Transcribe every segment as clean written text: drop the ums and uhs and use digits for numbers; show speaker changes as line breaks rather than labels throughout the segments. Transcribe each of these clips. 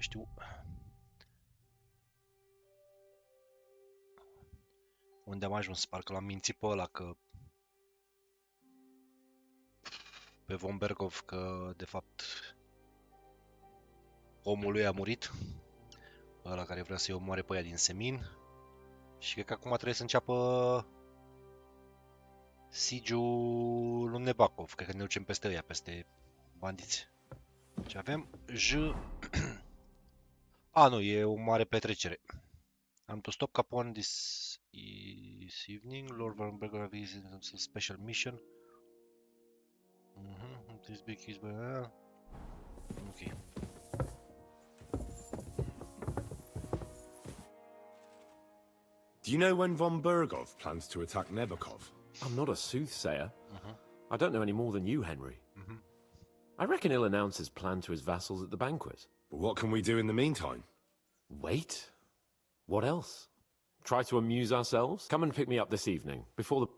știu. Unde am ajuns? Parcă l-am mințit pe ăla că... Pe Von Bergov că, de fapt, omul lui a murit. Ăla care vrea să-i omoare pe ea din semin. Și cred că acum trebuie să înceapă sigiul lui Nebakov. Cred că ne ducem peste ăia, peste bandiți. Ce avem? A, nu, e o mare petrecere. Am to stop Capone this evening. Lord Von Bergov is in some special mission. This big is... Ok.
Do you know when Von Bergov plans to attack Nebakov?
I'm not a soothsayer. I don't know any more than you, Henry. I reckon he'll announce his plan to his vassals at the banquet.
But what can we do in the meantime?
Wait? What else? Try to amuse ourselves? Come and pick me up this evening, before the...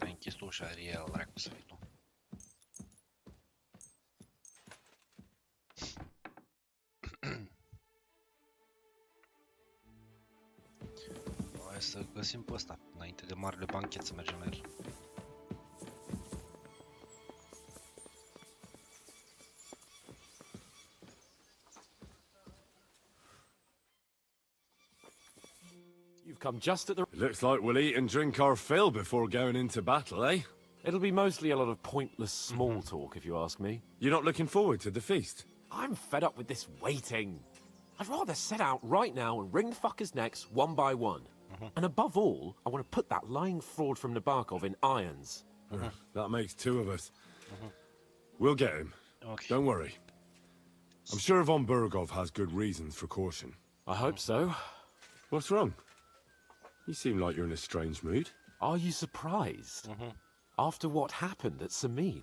închis ușa, Ariel, dracu să fii tu. Hai să găsim pe ăsta, înainte de marele banchet să mergem la el.
Come just at the...
It looks like we'll eat and drink our fill before going into battle, eh?
It'll be mostly a lot of pointless small talk, if you ask me.
You're not looking forward to the feast?
I'm fed up with this waiting. I'd rather set out right now and wring fuckers' necks one by one. And above all, I want to put that lying fraud from Nabokov in irons.
That makes two of us. We'll get him.
Okay.
Don't worry. I'm sure Von Bergov has good reasons for caution.
I hope so.
What's wrong? You seem like you're in a strange mood.
Are you surprised? After what happened at Samin?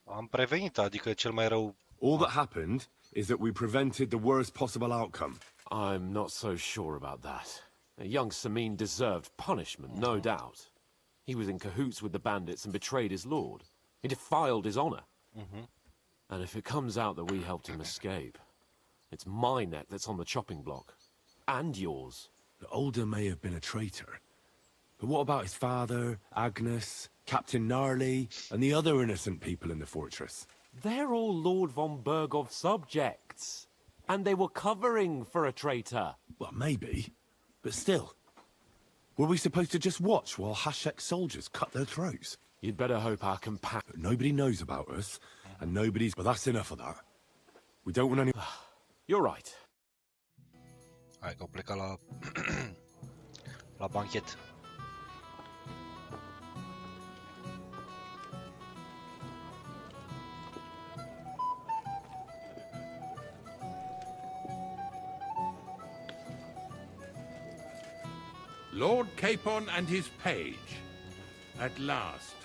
Am prevenit, adică cel mai rău.
All that happened is that we prevented the worst possible outcome.
I'm not so sure about that. Young Samin deserved punishment, no doubt. He was in cahoots with the bandits and betrayed his lord. He defiled his honor. And if it comes out that we helped him escape, it's my neck that's on the chopping block. And yours.
The older may have been a traitor. But what about his father, Agnes, Captain Gnarly, and the other innocent people in the fortress?
They're all Lord von Bergov's subjects. And they were covering for a traitor.
Well, maybe. But still. Were we supposed to just watch while HyperX soldiers cut their throats?
You'd better hope our
But nobody knows about us, and nobody's... But that's enough of that. We don't want any...
You're right.
Hai că au plecat la... la banchet.
Lord Capon and his page. At last.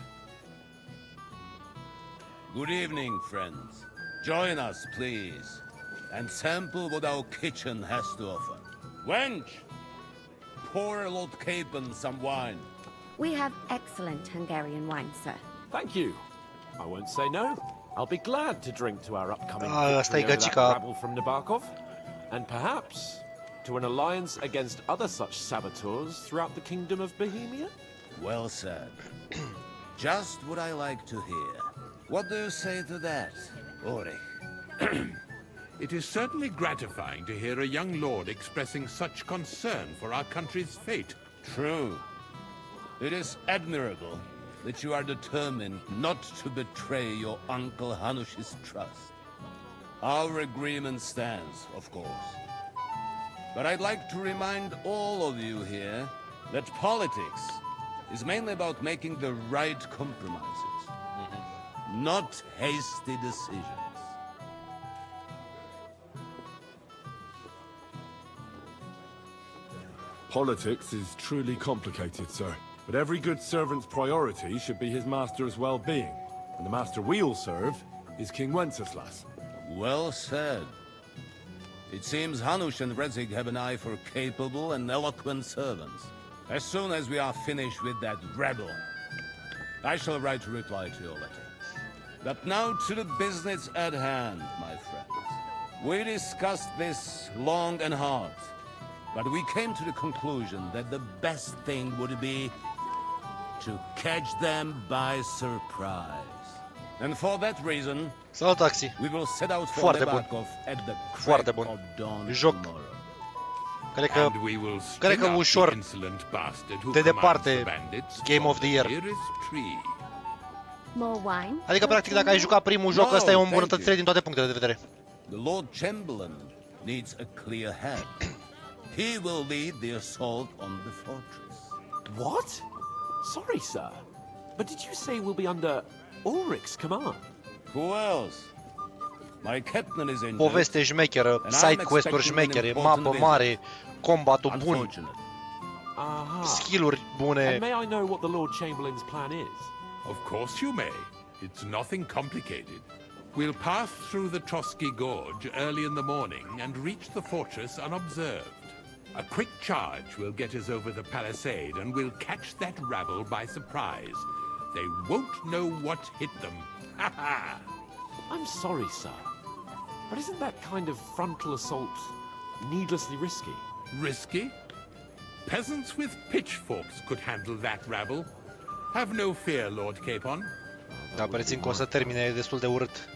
Good evening, friends. Join us, please, and sample what our kitchen has to offer. Wench, pour Lord Capon some wine.
We have excellent Hungarian wine, sir.
Thank you. I won't say no. I'll be glad to drink to our upcoming
asta e
victory over that
găcica.
rabble from Nabokov, and perhaps to an alliance against other such saboteurs throughout the Kingdom of Bohemia?
Well said. Just what I like to hear. What do you say to that, Ulrich?
It is certainly gratifying to hear a young lord expressing such concern for our country's fate.
True. It is admirable that you are determined not to betray your Uncle Hanush's trust. Our agreement stands, of course. But I'd like to remind all of you here that politics is mainly about making the right compromises, not hasty decisions.
Politics is truly complicated, sir. But every good servant's priority should be his master's well-being. And the master we'll serve is King Wenceslas.
Well said. It seems Hanush and Redzig have an eye for capable and eloquent servants. As soon as we are finished with that rebel, I shall write a reply to your letter. But now to the business at hand, my friends. We discussed this long and hard, but we came to the conclusion that the best thing would be to catch them by surprise. And for that reason,
Salut, Taxi!
we will set out for
Foarte bun.
Lebakov at the
Foarte
crack
bun.
of dawn
Joc.
tomorrow.
Cred că
And we will
cred
string
că
up
ușor
the insolent bastard who
de
commands
departe
the bandits
Game
from
of the Year.
nearest tree.
More wine?
Adică, practic, dacă ai jucat primul joc,
No,
ăsta e o
thank
îmbunătățire
you.
din toate punctele de vedere.
The Lord Chamberlain needs a clear head. He will lead the assault on the fortress.
What? Sorry, sir. But did you say we'll be under Ulrich's command?
Who else? My captain is injured.
Poveste șmecheră, side quest-uri șmechere, mapă mare, combatul bun,
Unfortunate.
Aha.
skill-uri bune.
And may I know what the Lord Chamberlain's plan is?
Of course you may. It's nothing complicated. We'll pass through the Trotsky Gorge early in the morning and reach the fortress unobserved. A quick charge will get us over the palisade and we'll catch that rabble by surprise. They won't know what hit them. Ha ha!
I'm sorry, sir. But isn't that kind of frontal assault needlessly risky?
Risky? Peasants with pitchforks could handle that rabble. Have no fear, Lord Capon.
Dar prețin că o să termine destul de urât.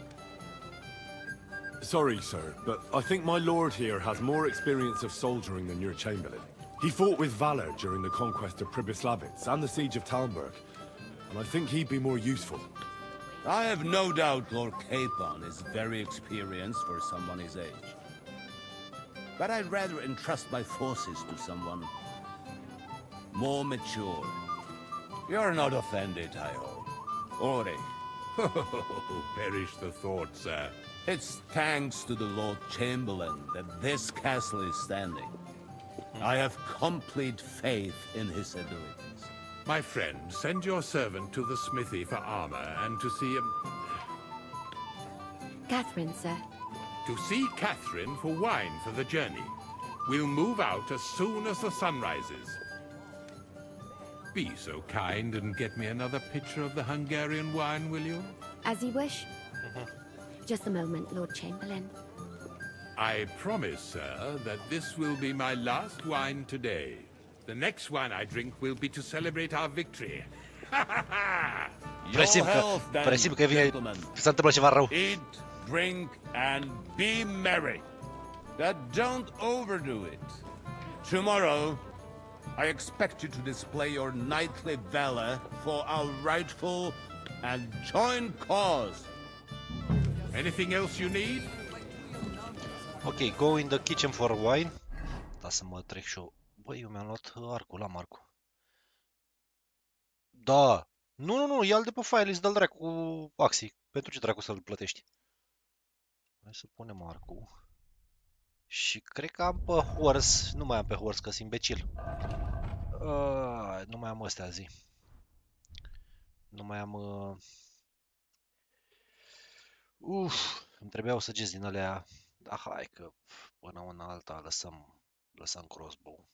Sorry, sir, but I think my lord here has more experience of soldiering than your chamberlain. He fought with valor during the conquest of Pribyslavitz and the siege of Talmberg, and I think he'd be more useful.
I have no doubt Lord Capon is very experienced for someone his age. But I'd rather entrust my forces to someone more mature. You're not offended, I hope. Ori,
Perish the thought, sir.
it's thanks to the Lord Chamberlain that this castle is standing. I have complete faith in his abilities.
My friend, send your servant to the smithy for armor and to see
Catherine, sir.
Catherine for wine for the journey. We'll move out as soon as the sun rises. Be so kind and get me another pitcher of the Hungarian wine, will you?
As you wish. Just a moment, Lord Chamberlain.
I promise, sir, that this will be my last wine today. The next wine I drink will be to celebrate our victory. Ha ha ha!
Presimt că vine,
gentlemen.
se întâmplă ceva rău.
Eat, drink, and be merry. But don't overdo it. Tomorrow, I expect you to display your knightly valor for our rightful and joint cause.
Anything else you need?
Ok, go in the kitchen for wine. Da, să mă trec și eu. Băi, eu mi-am luat arcul, am arcul. Da. Nu, ia-l de pe file, îți dă-l dracu cu Axi. Pentru ce dracu să-l plătești? Hai să punem arcul. Și cred că am pe horse. Nu mai am pe horse, că sunt imbecil. Nu mai am astea zi. Nu mai am... îmi trebuiau săgeți din alea. Da, hai că până una alta lăsăm crossbow.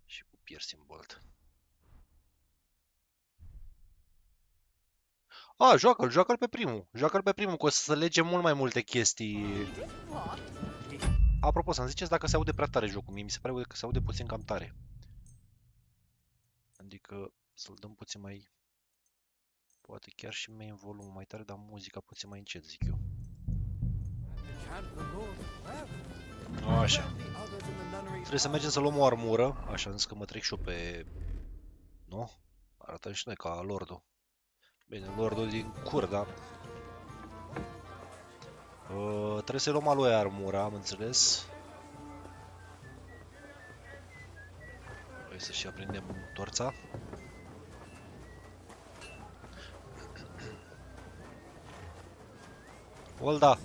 Și cu piercing bolt. Joacă-l pe primul. Joacă-l pe primul, că o să legem mult mai multe chestii. Apropo, să-mi ziceți dacă se aude prea tare jocul. Mie mi se pare că se aude puțin cam tare. Adică să-l dăm puțin mai... Poate chiar și main volum mai tare, dar muzica puțin mai încet, zic eu. Așa. Trebuie să mergem să luăm o armură. Așa, am zis că mă trec și eu pe... Nu? Arătăm și noi ca lordul. Bine, lordul din cur, da? Trebuie să-i luăm a lui armura, am înțeles. Hai să-și aprindem torța. Olda!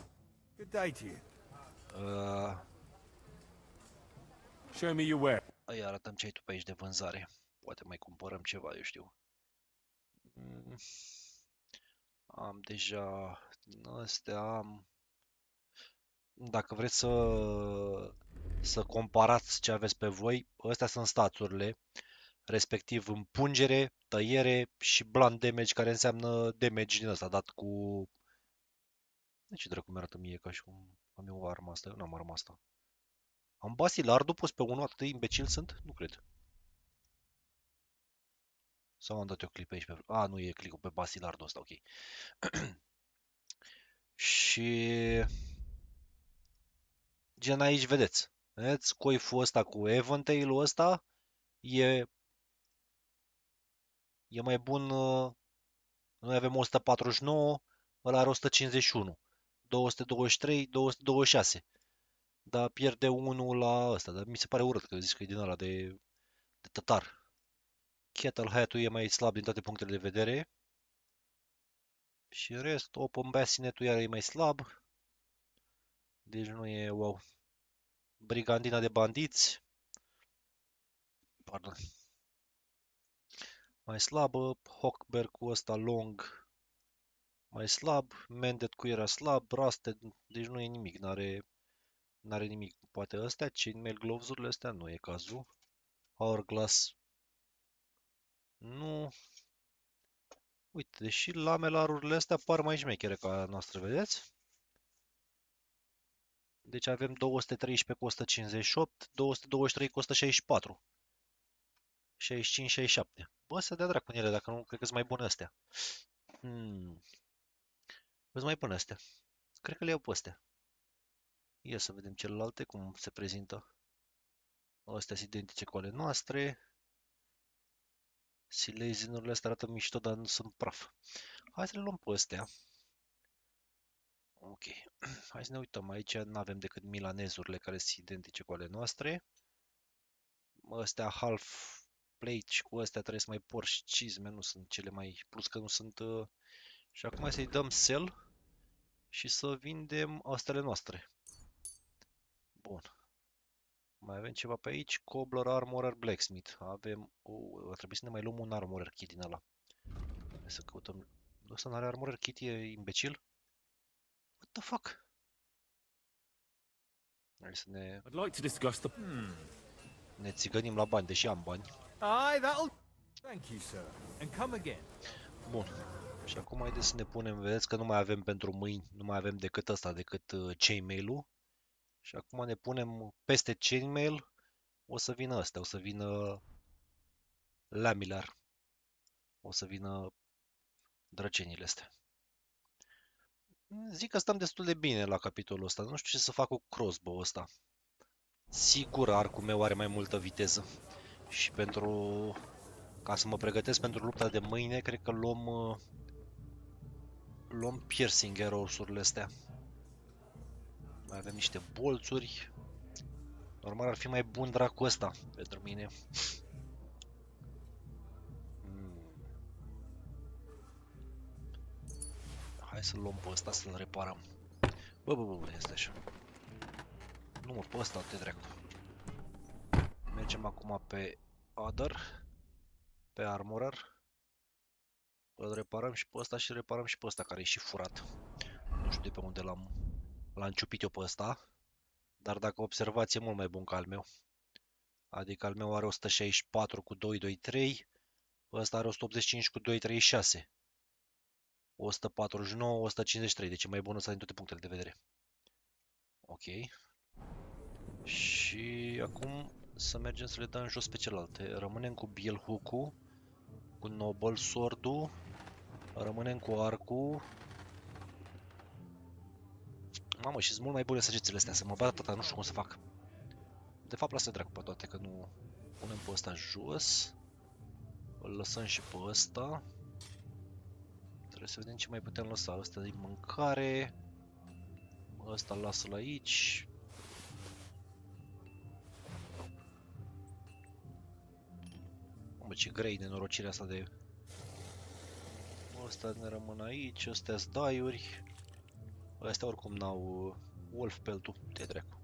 Good day to you. Show me your ware.
Îi arătăm ce ai tu pe aici de vânzare. Poate mai cumpărăm ceva, eu știu. Am deja din astea, am... Dacă vreți să comparați ce aveți pe voi, astea sunt staturile, respectiv împungere, tăiere și blunt damage, care înseamnă damage din ăsta dat cu... De ce dracu mi-arată mie ca și cum am eu o armă asta? Eu n-am arma asta. Am basilardul pus pe unul, atât de imbecil sunt? Nu cred. Sau am dat eu clip aici pe... A, nu e clicul pe basilardul ăsta, ok. Și... Gen aici vedeți. Vedeți? Coiful ăsta cu Eventail-ul ăsta e mai bun. Noi avem 149, ăla are 151, 223, 226. Dar pierde unul la ăsta. Dar mi se pare urât că zici că e din ăla de tătar. Kettle Hat-ul e mai slab din toate punctele de vedere. Și în rest, Open Bassinet-ul iar e mai slab. Deci nu e wow. Brigandina de bandiți. Pardon. Mai slabă. Hawkberg-ul ăsta long. Mai slab. Mended cu era slab. Rusted. Deci nu e nimic. N-are nimic. Poate ăstea, chainmail gloves-urile astea, nu e cazul. Hourglass. Nu. Uite, deși lamelarurile astea par mai șmechere ca a noastră, vedeți? Deci avem 213 cu 158, 223 cu 164. 65, 67. Bă, să dea dracu în ele, dacă nu, cred că sunt mai bune astea. Sunt mai bune astea. Cred că le iau pe astea. Ia să vedem celelalte, cum se prezintă. Astea sunt identice cu ale noastre. Silesinurile astea arată mișto, dar nu sunt praf. Hai să le luăm pe astea. Ok. Hai să ne uităm. Aici nu avem decât milanezurile care sunt identice cu ale noastre. Astea half plate și cu astea trebuie să mai por și cizme. Nu sunt cele mai... Plus că nu sunt... Și acum să-i dăm sell și să vindem astea noastre. Bun. Mai avem ceva pe aici. Cobbler, Armorer, Blacksmith. Avem... va trebui să ne mai luăm un Armorer Kit din ăla. Hai să căutăm... Ăsta n-are Armorer Kit, e imbecil? What the fuck? Hai să ne...
I'd like to discuss the...
Ne țigănim la bani, deși am bani.
Aye, that'll... Thank you, sir. And come again.
Bun. Și acum haideți să ne punem, vedeți că nu mai avem pentru mâini, nu mai avem decât ăsta, decât chainmail-ul. Și acum ne punem peste chainmail, o să vină astea, o să vină lamilar. O să vină drăcenile astea. Zic că stăm destul de bine la capitolul ăsta, nu știu ce să fac cu crossbow ăsta. Sigur, arcul meu are mai multă viteză. Și ca să mă pregătesc pentru lupta de mâine, cred că luăm piercing arrows-urile astea. Mai avem niște bolțuri. Normal ar fi mai bun dracu ăsta pentru mine. Hai să-l luăm pe ăsta, să-l reparăm. Bă, este așa. Nu mă, pe ăsta te dracu. Mergem acum pe Other. Pe Armorer. Îl reparăm și pe ăsta și reparăm și pe ăsta care e și furat. Nu știu de pe unde l-am ciupit eu pe ăsta. Dar dacă observați e mult mai bun ca al meu. Adică al meu are 164 cu 223. Ăsta are 185 cu 236. 149, 153. Deci e mai bun ăsta din toate punctele de vedere. Ok. Și acum să mergem să le dăm jos pe celelalte. Rămânem cu Bielhook-ul, cu Noble Sword-ul. Rămânem cu arcul. Mamă, și sunt mult mai bune săgețile astea, să mă bată tata, nu știu cum să fac. De fapt, lasă dracu pe toate, că nu... Punem pe ăsta jos. Îl lăsăm și pe ăsta. Trebuie să vedem ce mai putem lăsa. Ăsta de mâncare. Ăsta îl lasă-l aici. Mamă, ce grei nenorocirea asta de... Ăsta ne rămân aici, astea-s daiuri. Astea oricum n-au wolf pelt-ul, te dracu.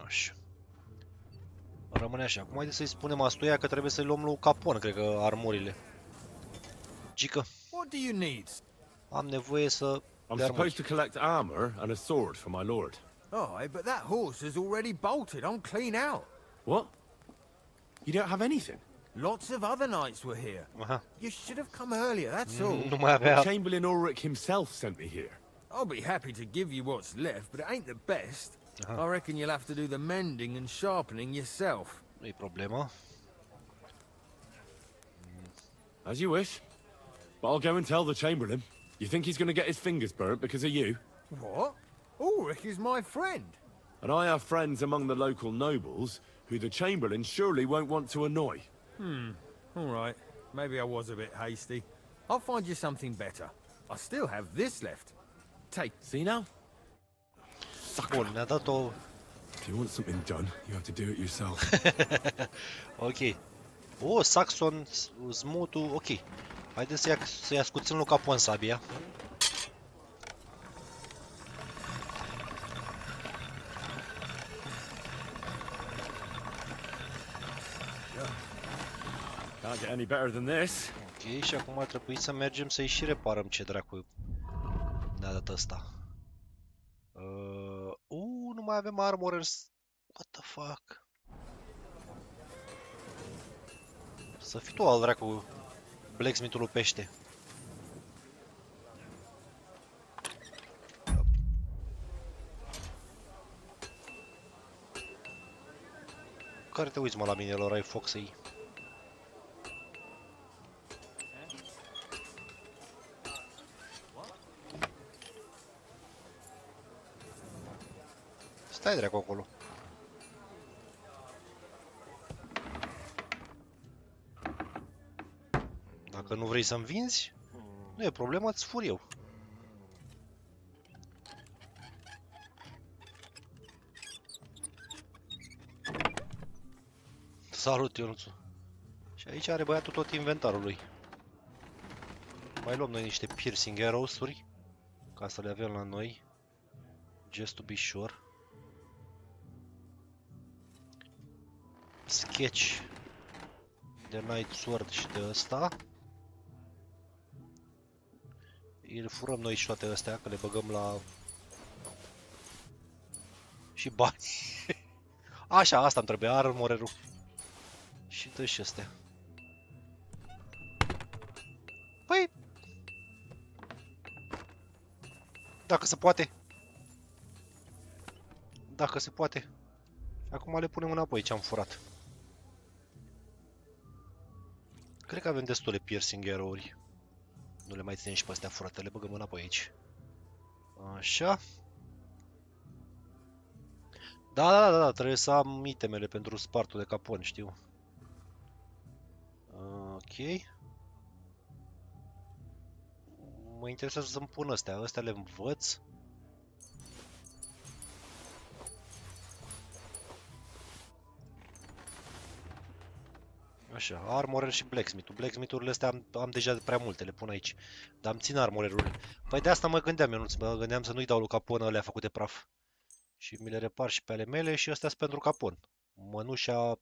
Așa. Rămâne așa. Acum haideți să-i spunem astuia că trebuie să-i luăm lui Capon, cred că, armurile. Gică.
What What do you need?
Am nevoie să...
I'm supposed to collect armor and a sword for my lord.
Oh, but that horse is already bolted. I'm clean out.
What? You don't have anything?
Lots of other knights were here.
Aha.
You should have come earlier, that's all.
Nu mai avea...
Chamberlain Ulrich himself sent me here.
I'll be happy to give you what's left, but it ain't the best. I reckon you'll have to do the mending and sharpening yourself.
Nu-i problemă.
As you wish. But I'll go and tell the Chamberlain. You think he's going to get his fingers burnt because of you?
What? Ulrich is my friend.
And I have friends among the local nobles who the Chamberlain surely won't want to annoy.
All right. Maybe I was a bit hasty. I'll find you something better. I still have this left. Take.
See now?
Bun, ne-a dat o...
If you want something done, you have to do it yourself.
Ok. O, Saxon, Smutu, ok. Haideți să-i ascuțim lui Capon sabia.
Can't get any better than this.
Ok, și acum ar trebui să mergem să-i și reparăm ce dracu ne-a dat ăsta. Nu mai avem armorers. What the fuck? Să fii tu al dracu blacksmith-ul lui pește. Care te uiți, mă, la mine, lor, ai foc să-i... Stai dracu acolo. Dacă nu vrei să-mi vinzi, nu e problemă, îți fur eu. Salut, Ionuțu. Și aici are băiatul tot inventarul lui. Mai luăm noi niște piercing arrows-uri ca să le avem la noi. Just to be sure. Sketch de Night Sword și de ăsta. Îl furăm noi și toate astea, că le băgăm la... și bani. Așa, asta îmi trebuie, armorerul. Și dă și astea. Păi... Dacă se poate. Dacă se poate. Acum le punem înapoi ce am furat. Cred că avem destule piercing arrow-uri. Nu le mai ținem și pe astea furate, le băgăm înapoi aici. Așa. Da, trebuie să am itemele pentru spartul de capon, știu. Ok. Mă interesează să-mi pun astea, astea le învăț. Așa, armorer și blacksmith-ul. Blacksmith-urile astea am deja prea multe, le pun aici. Dar îmi țin armorerurile. Păi de asta mă gândeam, eu mă gândeam să nu-i dau lui Capon alea făcute praf. Și mi le repar și pe ale mele și astea sunt pentru Capon. Mănușa...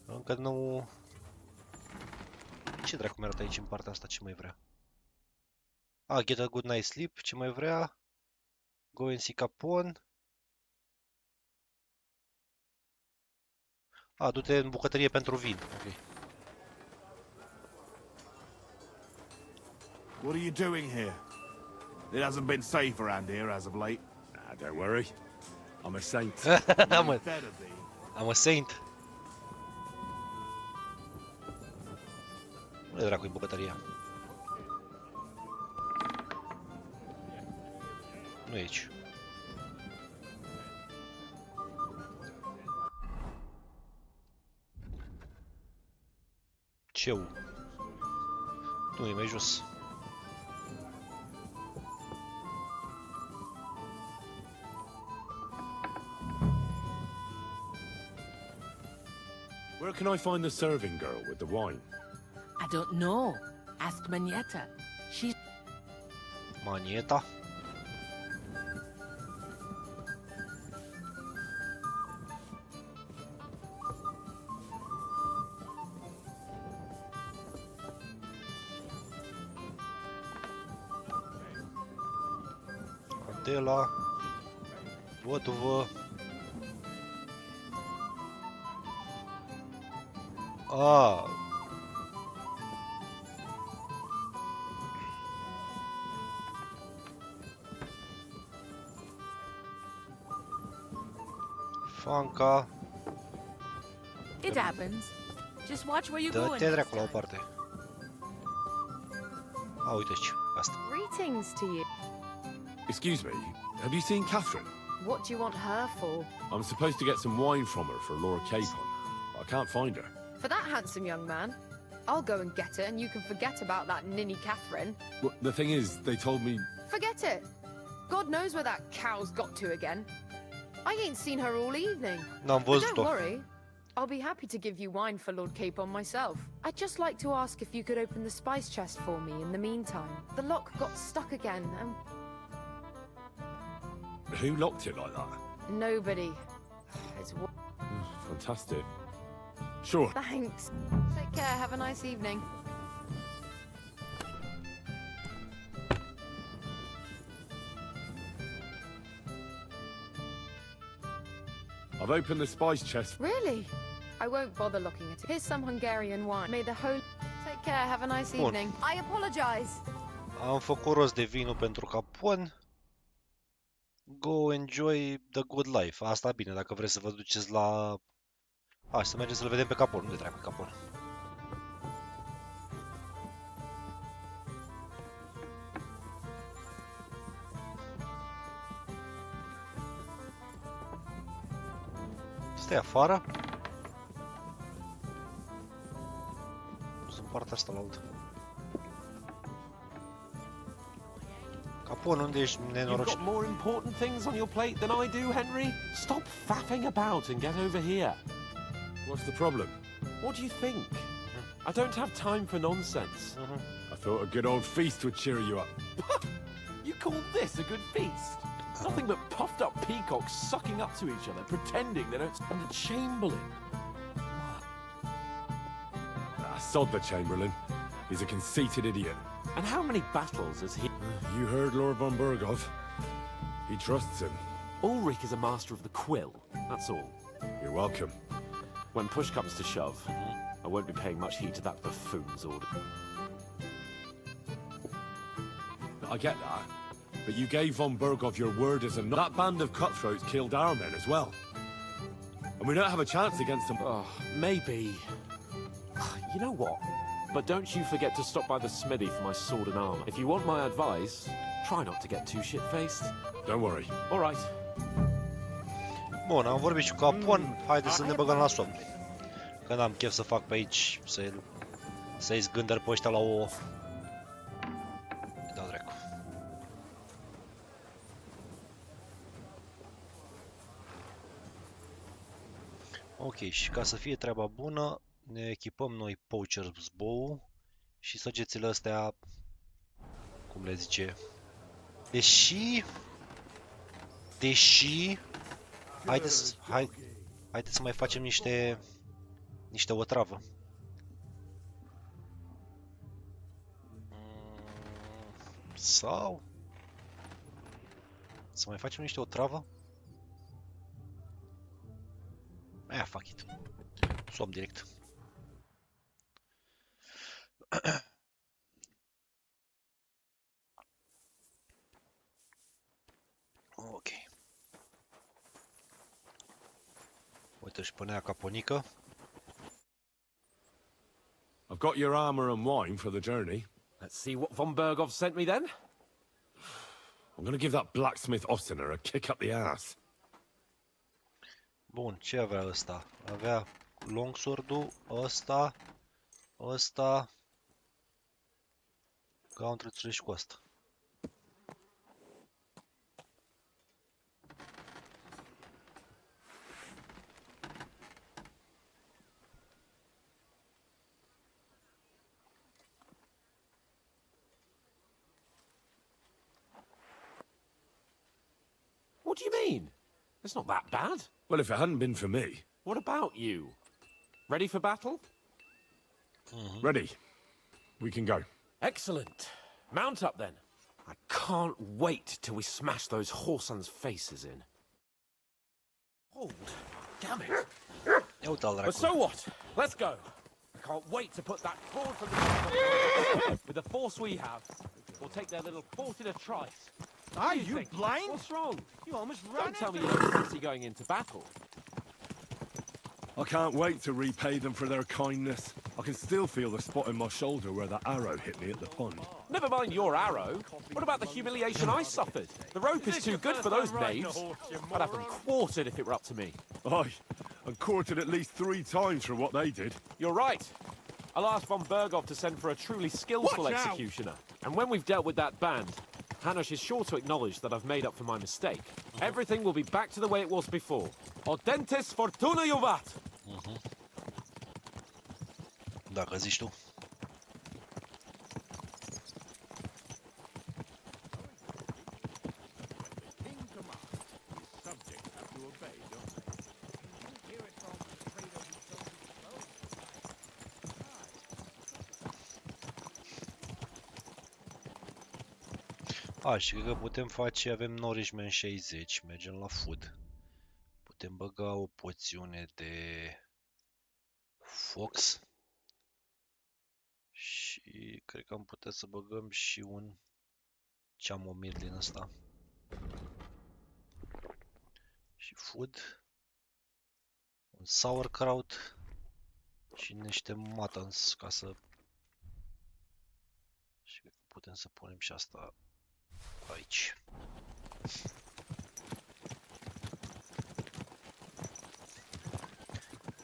Încă nu... Ce dracu mi arată aici în partea asta, ce mai vrea? Get a good night sleep, ce mai vrea? Go and see Capon. Du-te în bucătărie pentru vin. Ok.
What are you doing here? It hasn't been safe around here as of late.
Don't worry. I'm a saint.
You better be.
I'm a saint. Unde dracu-i bucătăria? Nu e aici. Ce-u? Nu, e mai jos.
Where can I find the serving girl with the wine?
I don't know. Ask Manietta. She...
Manieta? Stella. Văduvă. Fanca.
It happens. Just watch where you go.
Dă-te dracu la o parte. Uite-și, asta.
Greetings to you.
Excuse me, have you seen Catherine?
What do you want her for?
I'm supposed to get some wine from her for Laura Capon. I can't find her.
For that handsome young man? I'll go and get it, and you can forget about that ninny Catherine.
Well, the thing is, they told me...
Forget it! God knows where that cow's got to again. I ain't seen her all evening.
N-am
But don't
văzut-o.
worry. I'll be happy to give you wine for Lord Capon myself. I'd just like to ask if you could open the spice chest for me in the meantime. The lock got stuck again, and...
Who locked it like that?
Nobody. It's...
Fantastic. Sure.
Thanks. Take care, have a nice evening.
I've opened the spice chest.
Really? I won't bother looking at it. Here's some Hungarian wine. May the whole... Take care, have a nice
Bun.
evening. I apologize.
Am făcut rost de vinul pentru Capon. Go enjoy the good life. Asta bine, dacă vreți să vă duceți la... Hai să mergem să-l vedem pe Capon. Unde dracu Capon? Stai afară? Sunt partea asta la altă. Capon, unde ești
You've
nenorocit?
got more important things on your plate than I do, Henry? Stop faffing about and get over here.
What's the problem?
What do you think? I don't have time for nonsense.
I thought a good old feast would cheer you up.
You call this a good feast? Nothing but puffed up peacocks sucking up to each other, pretending they don't stand a chamberlain.
Sod the Chamberlain. He's a conceited idiot.
And how many battles has he...
You heard Lord von Burgov. He trusts him.
Ulrich is a master of the quill, that's all.
You're welcome.
When push comes to shove, I won't be paying much heed to that buffoon's order.
I get that. But you gave von Burgov your word as a... That band of cutthroats killed our men as well. And we don't have a chance against them.
Oh, maybe. You know what? But don't you forget to stop by the smithy for my sword and armor. If you want my advice, try not to get too shit-faced.
Don't worry.
All right.
Bun, am vorbit și cu Capon. Haideți să ne băgăm la somn. Că n-am chef să fac pe aici, să-i zgândăr pe ăștia la o... Da, dracu. Ok, și ca să fie treaba bună, ne echipăm noi Poacher's Bow și săgețile astea, cum le zice, deși, haideți să mai facem niște otravă. Sau să mai facem niște otravă? Fuck it. Swap direct. Ok. Uite și până caponică.
I've got your armor and wine for the journey.
Let's see what von Burgov sent me then.
I'm gonna give that blacksmith Ostener a kick up the ass.
Bun, ce avea ăsta? Avea longsword-ul, ăsta, gauntlet și cu ăsta.
What do you mean? It's not that bad.
Well, if it hadn't been for me...
What about you? Ready for battle?
Ready. We can go.
Excellent. Mount up then. I can't wait till we smash those whoresons' faces in.
Hold. Damn it.
Ia uite-l,
But
dracu.
so what? Let's go. I can't wait to put that forward from the with the force we have. We'll take their little fort in a trice.
Are you blind?
What's wrong?
You almost ran
Don't tell me
into
you don't fancy going into battle.
I can't wait to repay them for their kindness. I can still feel the spot in my shoulder where that arrow hit me at the pond.
Never mind your arrow. What about the humiliation I suffered? The rope is too good for those knaves. I'd have them quartered if it were up to me.
Aye, and quartered at least 3 times for what they did.
You're right. I'll ask von Bergov to send for a truly skillful
Watch out!
executioner. And when we've dealt with that band, Hanush is sure to acknowledge that I've made up for my mistake. Everything will be back to the way it was before. Audentes fortuna iuvat!
Dacă zici tu. A, și cred că putem face, avem nourishment 60, mergem la food. Putem băga o poțiune de fox. Și cred că am putea să băgăm și un chamomil din ăsta. Și food. Un sauerkraut. Și niște muttons ca să... Și cred că putem să punem și asta aici.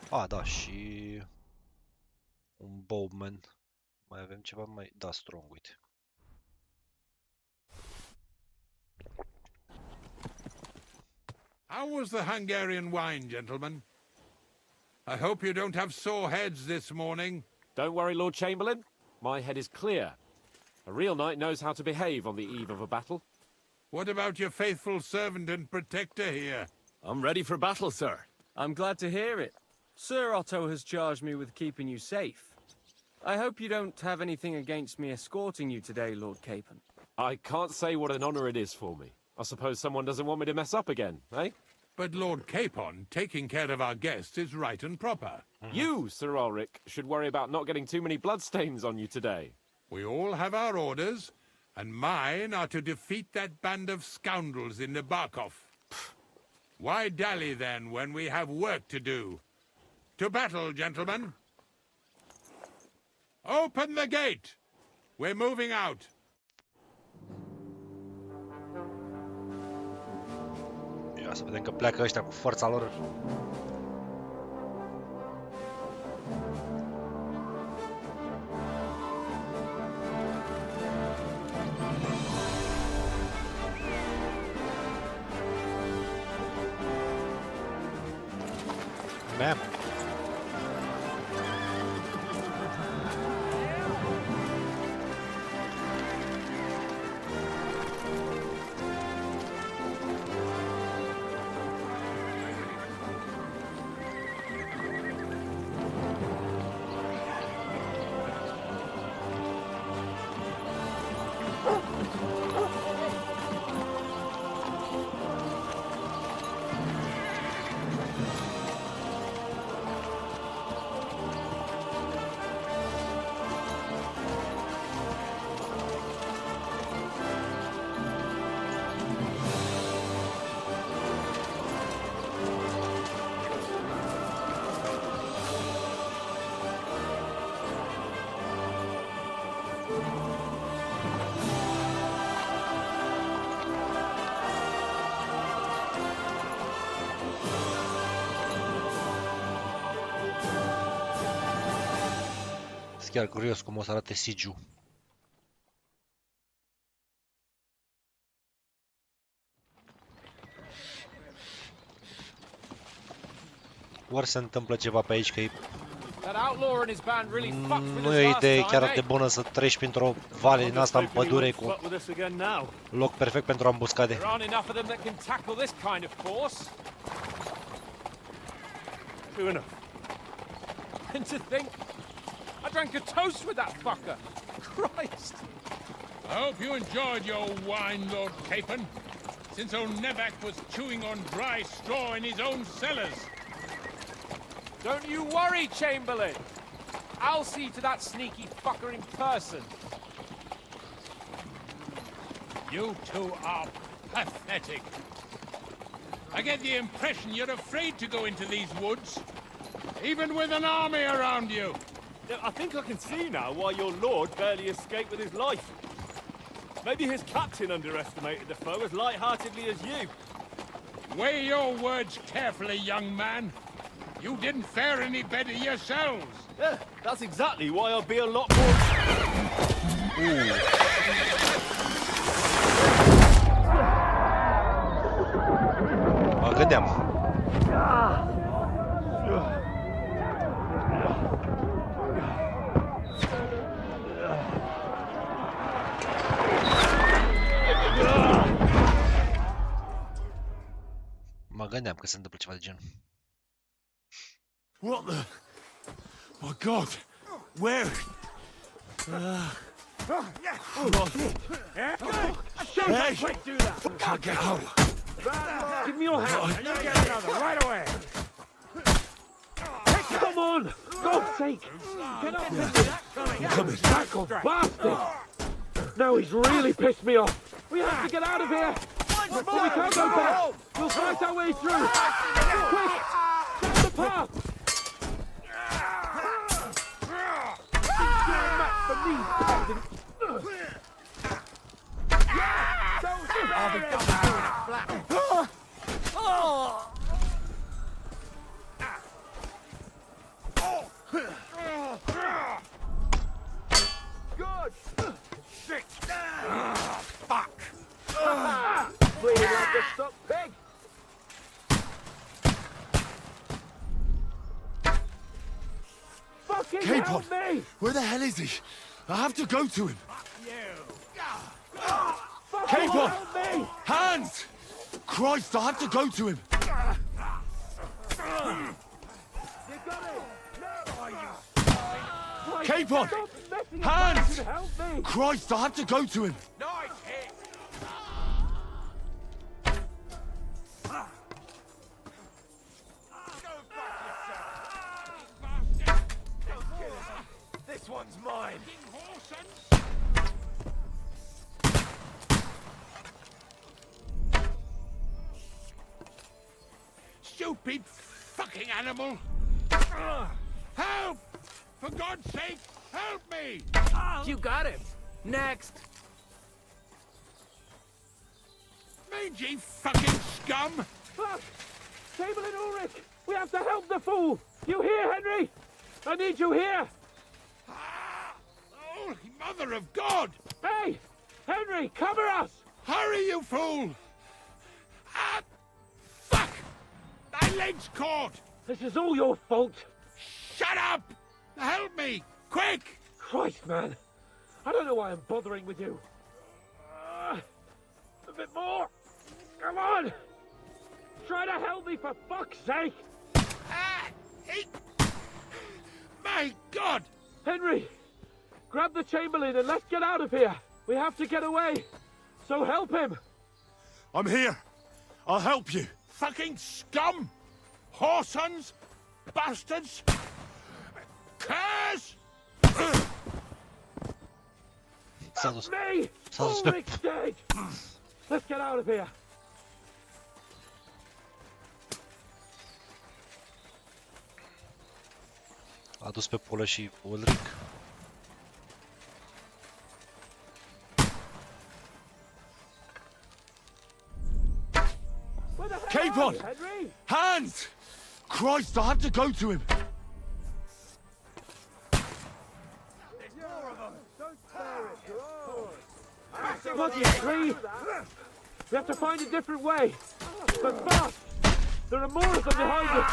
A, da, și un bowman. Mai avem ceva mai... Da, strong, uite.
How was the Hungarian wine, gentlemen? I hope you don't have sore heads this morning.
Don't worry, Lord Chamberlain. My head is clear. A real knight knows how to behave on the eve of a battle.
What about your faithful servant and protector here?
I'm ready for battle, sir. I'm glad to hear it. Sir Otto has charged me with keeping you safe. I hope you don't have anything against me escorting you today, Lord Capon.
I can't say what an honor it is for me. I suppose someone doesn't want me to mess up again, eh?
But Lord Capon, taking care of our guests is right and proper.
You, Sir Ulrich, should worry about not getting too many bloodstains on you today.
We all have our orders, and mine are to defeat that band of scoundrels in the Barkov. Why dally then when we have work to do? To battle, gentlemen! Open the gate! We're moving out.
Ia să vedem că pleacă ăștia cu forța lor. Map. Chiar curios cum o să arate sigiu. Ori se întâmplă ceva pe aici, că nu e o idee chiar atât de bună să treci printr-o vale din asta în pădure cu loc perfect pentru ambuscade.
I drank a toast with that fucker. Christ!
I hope you enjoyed your wine, Lord Capon, since old Nevac was chewing on dry straw in his own cellars.
Don't you worry, Chamberlain. I'll see to that sneaky fucker in person.
You two are pathetic. I get the impression you're afraid to go into these woods, even with an army around you.
I think I can see now why your lord barely escaped with his life. Maybe his captain underestimated the foe as light-heartedly as you.
Weigh your words carefully, young man. You didn't fare any better yourselves.
Yeah, that's exactly why I'll be a lot more...
Mă gândeam. Mă gândeam că se întâmplă ceva de genul.
What the... My God! Where? Hey! Can't get out!
Give me your hand, and you'll get another right away. Hey, come on! God's sake! Get up and
I'm coming.
tackle, bastard! Now he's really pissed me off. We have to get out of here. But we can't go back. We'll fight our way through. Quick! Shut the path! For me, good. Sick. Fuck. Bleeding like a stuck pig. Fucking
Capon!
help me!
Where the hell is he? I have to go to him.
Fucking
Capon!
help me!
Hands! Christ, I have to go to him.
You got it! No!
Capon!
Stop messing
Hands!
about and help me!
Christ, I have to go to him.
Nice hit! This one's mine!
Stupid fucking animal! Help! For God's sake, help me!
You got him. Next.
Mangy fucking scum!
Fuck! Chamberlain Ulrich! We have to help the fool! You hear, Henry? I need you here!
Oh, mother of God!
Hey! Henry, cover us!
Hurry, you fool! Ah! Fuck! My leg's caught!
This is all your fault!
Shut up! Help me! Quick!
Christ, man! I don't know why I'm bothering with you. A bit more! Come on! Try to help me, for fuck's sake!
Ah! My God!
Henry! Grab the Chamberlain and let's get out of here! We have to get away! So help him!
I'm here. I'll help you.
Fucking scum! Whoresons! Bastards! Curs!
S-a
Me! Ulrich's dead! Let's get out of here!
A dus pe Polă și Ulrich.
Capon! Hands! Christ, I have to go to him.
Bloody tree! We have to find a different way! But fast! There are more of them behind us!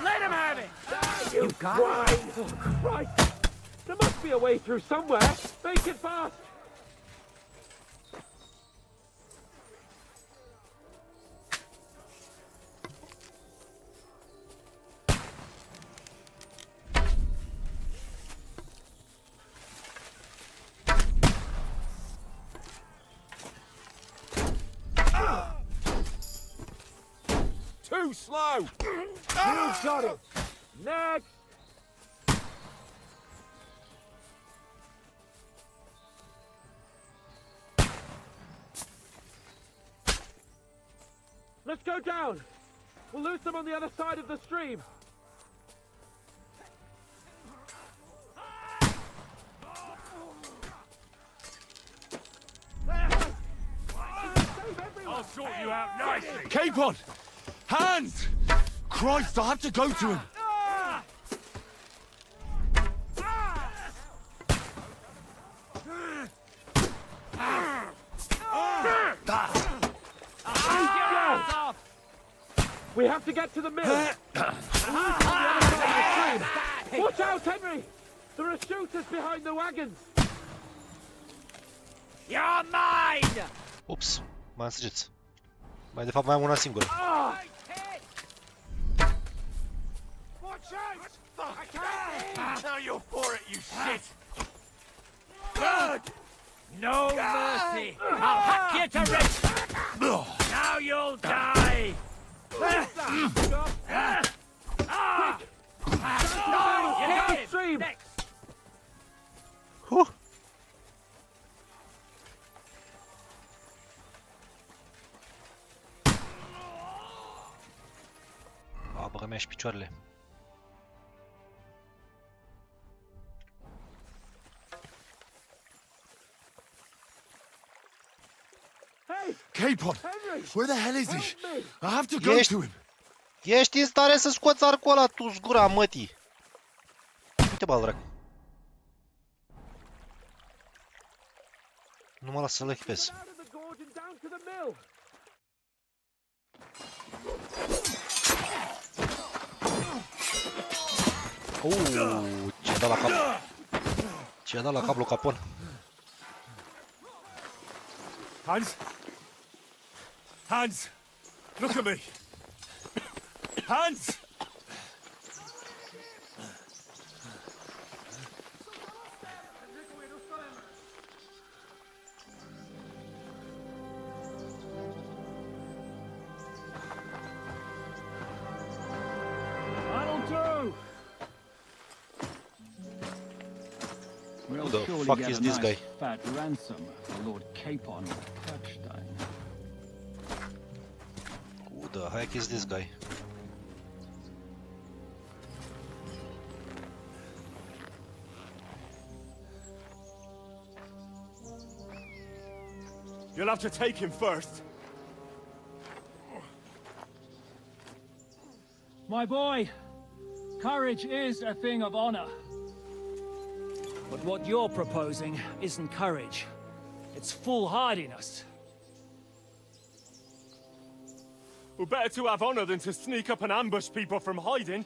Let him have it!
You got it! Oh, Christ! There must be a way through somewhere! Make it fast!
too slow!
You got it! Next! Let's go down! We'll lose them on the other side of the stream!
I'll sort you out nicely!
Capon! Hands! Christ, I have to go to him!
We have to get to the mill! On the other side of the stream. Watch out, Henry! There are shooters behind the wagons!
You're mine!
Ups, m-am săgeți. Mai de fapt mai am una singură.
Now you're for it, you shit! Good! No mercy! I'll hack you to ribs! Now you'll die!
Stream!
Apără mea și picioarele.
Capon! Where the hell is he? I have to go to him!
Ești în stare să scoți arcul ăla, tu zgura mătii! Uite bă, dracu. Nu mă las să-l echipez. Ce-a dat la cap. Ce-a dat la cap lui Capon.
Hans? Hans! Look at me! Hans!
Who the fuck is this guy?
Fat ransom for Lord Capon of Kirkstein.
Who the heck is this guy?
You'll have to take him first.
My boy, courage is a thing of honor. But what you're proposing isn't courage. It's foolhardiness.
Well, better to have honor than to sneak up and ambush people from hiding.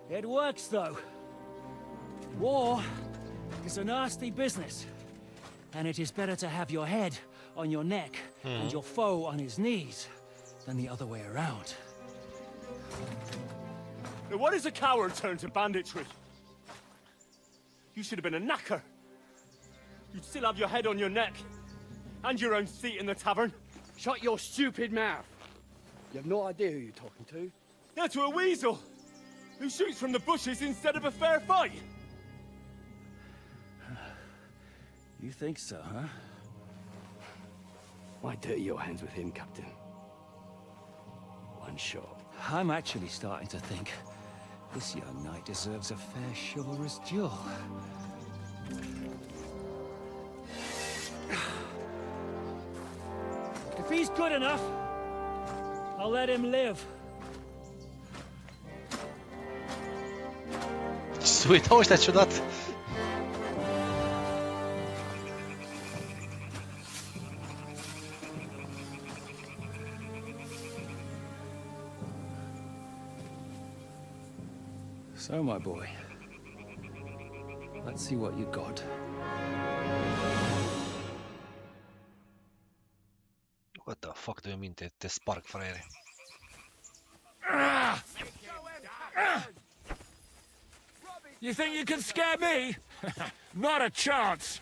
It works, though. War is a nasty business. And it is better to have your head on your neck and your foe on his knees than the other way around.
Now, what is a coward turn to banditry? You should have been a knacker. You'd still have your head on your neck. And your own seat in the tavern.
Shut your stupid mouth. You have no idea who you're talking to.
Yeah, to a weasel. Who shoots from the bushes instead of a fair fight.
You think so, huh?
Why dirty your hands with him, Captain? One shot.
I'm actually starting to think this young knight deserves a fair chivalrous duel. If he's good enough, I'll let him live.
Se uitau ăștia ciudat.
So, my boy, let's see what you got.
What the fuck do you mean te sparg, fraiere?
You think you can scare me? Not a chance.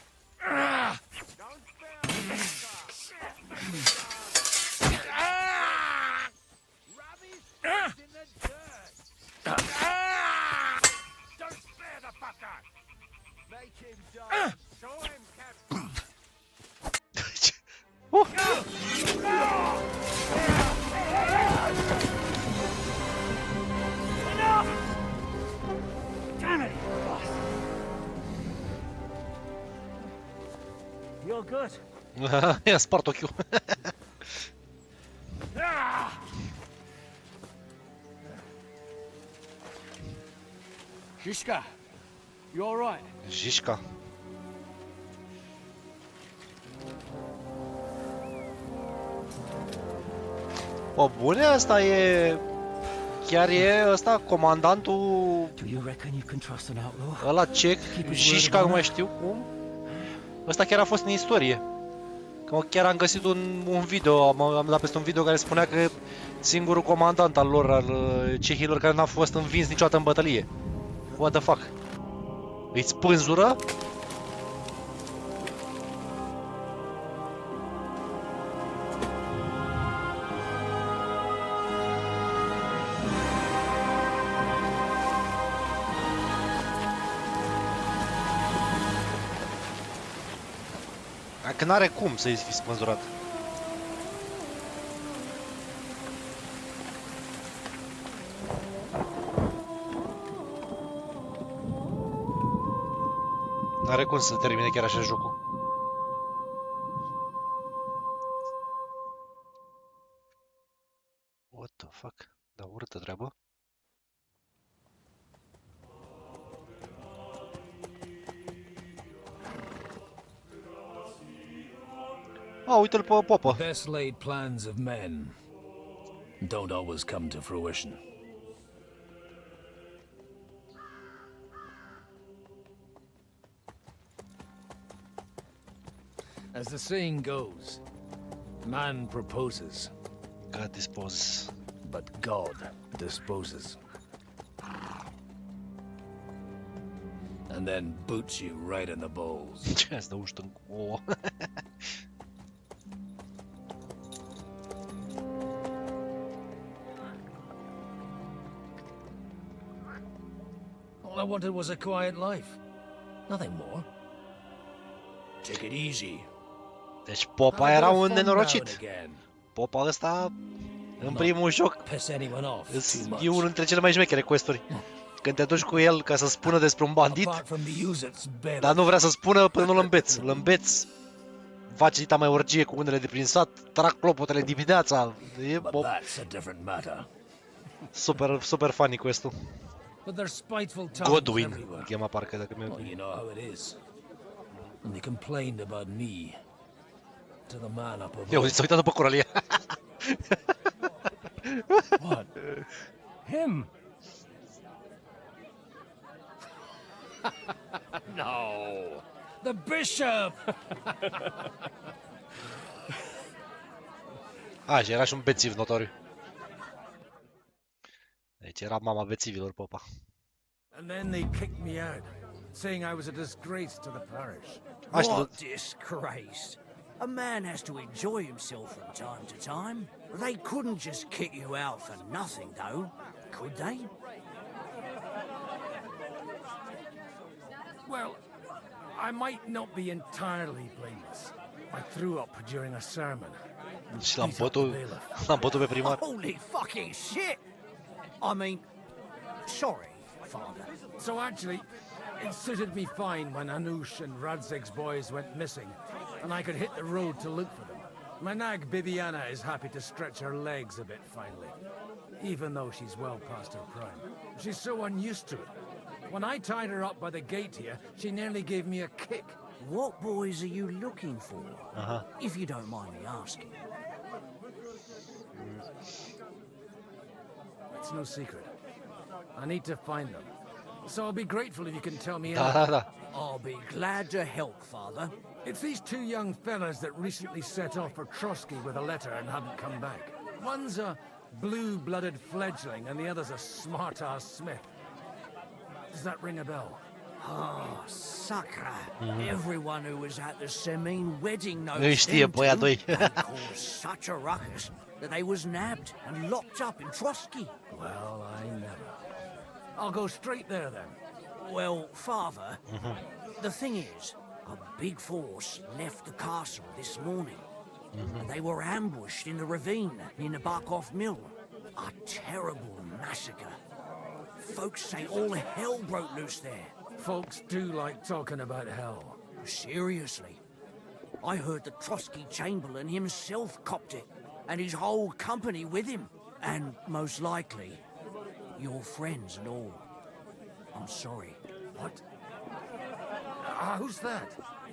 Don't spare the fucker! Make him die. Show him, Captain. Enough!
Damn it! You're good.
I-a spart ochiul.
Shishka, you all right?
Jișca. O, bune, asta e... Chiar e ăsta comandantul... Ăla cec, Jișca, nu mai știu cum. Ăsta chiar a fost în istorie. Că chiar am găsit un video, am dat peste un video care spunea că e singurul comandant al lor, al cehilor, care n-a fost învins niciodată în bătălie. What the fuck? Îi spânzură? Că n-are cum să-i fi spânzurat. N-are cum să termine chiar așa jocul. What the fuck? Da, urâtă treabă. Uite-l pe popă.
Best laid plans of men don't always come to fruition. As the saying goes, man proposes.
God disposes.
But God disposes. And then boots you right in the balls.
Ce asta uștă în ouă.
All I wanted was a quiet life. Nothing more. Take it easy.
Deci popa era un nenorocit. Popa ăsta, în primul joc, e unul dintre cele mai șmechere questuri. Când te duci cu el ca să spună despre un bandit, dar nu vrea să spună până nu-l îmbeți. Îl îmbeți, face dita mai orgie cu unele de prin sat, trag clopotele dimineața. E super, super funny quest-ul. Godwin îl chema parcă, dacă mi-e bine. Eu, s-a uitat după Coralia.
What? Him? No. The bishop.
Și era și un bețiv notoriu. Deci era mama bețivilor, popa.
And then they kicked me out, saying I was a disgrace to the parish.
What disgrace? A man has to enjoy himself from time to time. They couldn't just kick you out for nothing, though, could they?
Well, I might not be entirely blameless. I threw up during a sermon.
Și l-am bătut pe primar.
Holy fucking shit! I mean, sorry, Father.
So actually, it suited me fine when Anush and Radzig's boys went missing, and I could hit the road to look for them. My nag Bibiana is happy to stretch her legs a bit finally, even though she's well past her prime. She's so unused to it. When I tied her up by the gate here, she nearly gave me a kick.
What boys are you looking for? If you don't mind me asking.
It's no secret. I need to find them. So I'll be grateful if you can tell me
I'll be glad to help, Father.
It's these two young fellas that recently set off for Trotsky with a letter and haven't come back. One's a blue-blooded fledgling and the other's a smart-ass smith. Does that ring a bell?
Oh, Sacra. Everyone who was at the Semine wedding knows
Îi știe pe aia doi.
They caused such a ruckus that they was nabbed and locked up in Trotsky.
Well, I never. I'll go straight there then.
Well, Father, the thing is, a big force left the castle this morning. And they were ambushed in the ravine near the Barkov Mill. A terrible massacre. Folks say all hell broke loose there.
Folks do like talking about hell.
Seriously. I heard the Trotsky Chamberlain himself copped it, and his whole company with him. And most likely, your friends and all. I'm sorry.
What? Who's that?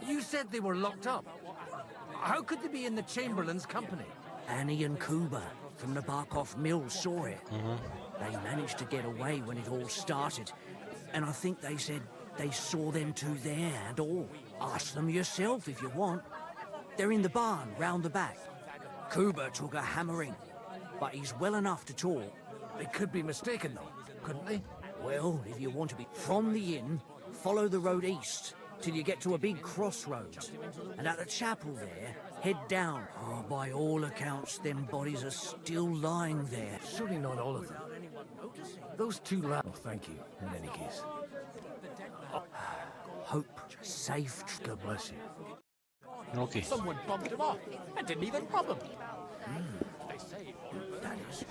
You said they were locked up. How could they be in the Chamberlain's company?
Annie and Kuba from the Barkov Mill saw it. They managed to get away when it all started. And I think they said they saw them two there and all. Ask them yourself if you want. They're in the barn round the back. Kuba took a hammering, but he's well enough to talk.
They could be mistaken though, couldn't they?
Well, if you want to be from the inn, follow the road east till you get to a big crossroads. And at the chapel there, head down. Oh, by all accounts, them bodies are still lying there.
Surely not all of them. Those two lads. Oh, thank you, in any case.
Hope, safe.
God bless you.
Ok.
Someone bumped him off and didn't even rob him.
That is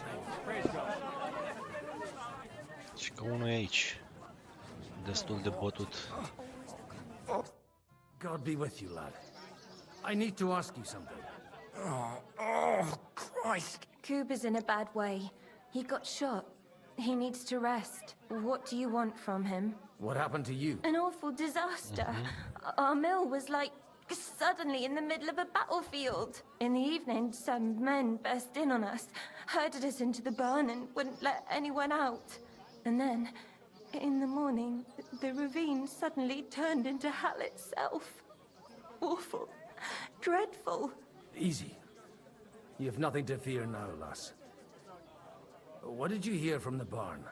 Și că unul e aici. Destul de bătut.
God be with you, lad. I need to ask you something.
Oh, Christ. Kuba's in a bad way. He got shot. He needs to rest. What do you want from him?
What happened to you?
An awful disaster. Our mill was like suddenly in the middle of a battlefield. In the evening, some men burst in on us, herded us into the barn and wouldn't let anyone out. And then, in the morning, the ravine suddenly turned into hell itself. Awful. Dreadful.
Easy. You have nothing to fear now, lass. What did you hear from the barn?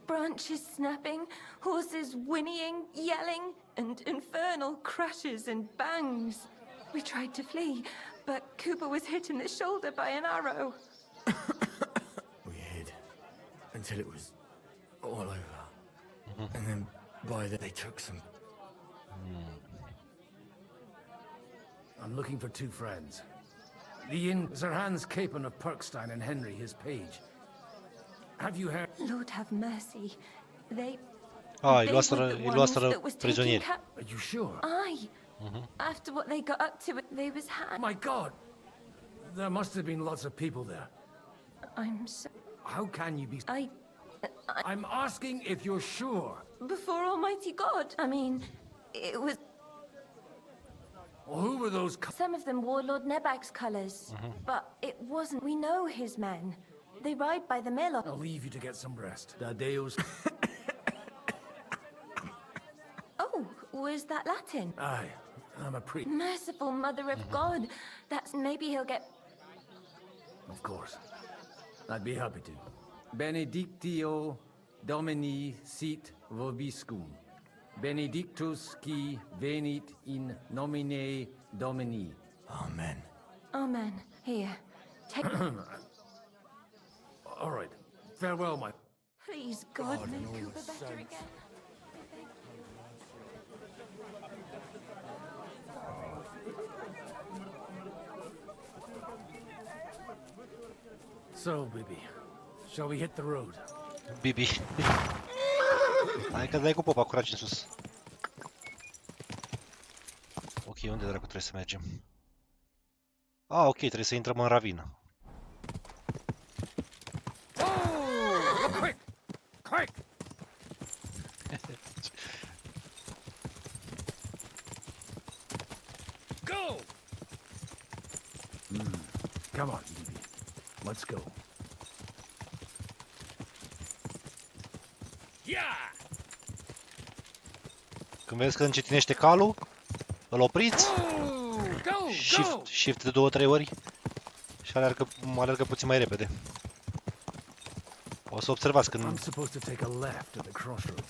Branches snapping, horses whinnying, yelling, and infernal crashes and bangs. We tried to flee, but Cooper was hit in the shoulder by an arrow.
We hid until it was all over. And then by then they took some...
I'm looking for two friends. The inn, Sir Hans Capon of Perkstein and Henry, his page. Have you heard?
Lord have mercy. They...
Ah,
they
îi luaseră prizonieri.
Are you sure?
Aye. After what they got up to, they was hanged.
My God! There must have been lots of people there.
I'm so...
How can you be...
I'm
asking if you're sure.
Before Almighty God. I mean, it was...
Well, who were those...
Some of them wore Lord Nebag's colours, but it wasn't. We know his men. They ride by the mill.
I'll leave you to get some rest. Dadeus.
Oh, was that Latin?
Aye, I'm a priest.
Merciful Mother of God. That's... maybe he'll get...
Of course. I'd be happy to. Benedictio Domini sit vobiscum. Benedictus qui venit in nomine Domini.
Amen.
Amen. Here. Take...
All right. Farewell, my...
Please, God, make Cooper better again.
So, Bibi, shall we hit the road?
Bibi. Hai că dai cu popa curaj în sus. Ok, unde dracu trebuie să mergem? Ah, ok, trebuie să intrăm în ravină.
Quick! Quick! Go!
Come on, Bibi. Let's go.
Yeah!
Când vezi că încetinește calul, îl opriți, shift de 2-3 ori și alergă puțin mai repede. O să observați când...
I'm supposed to take a left at the crossroads.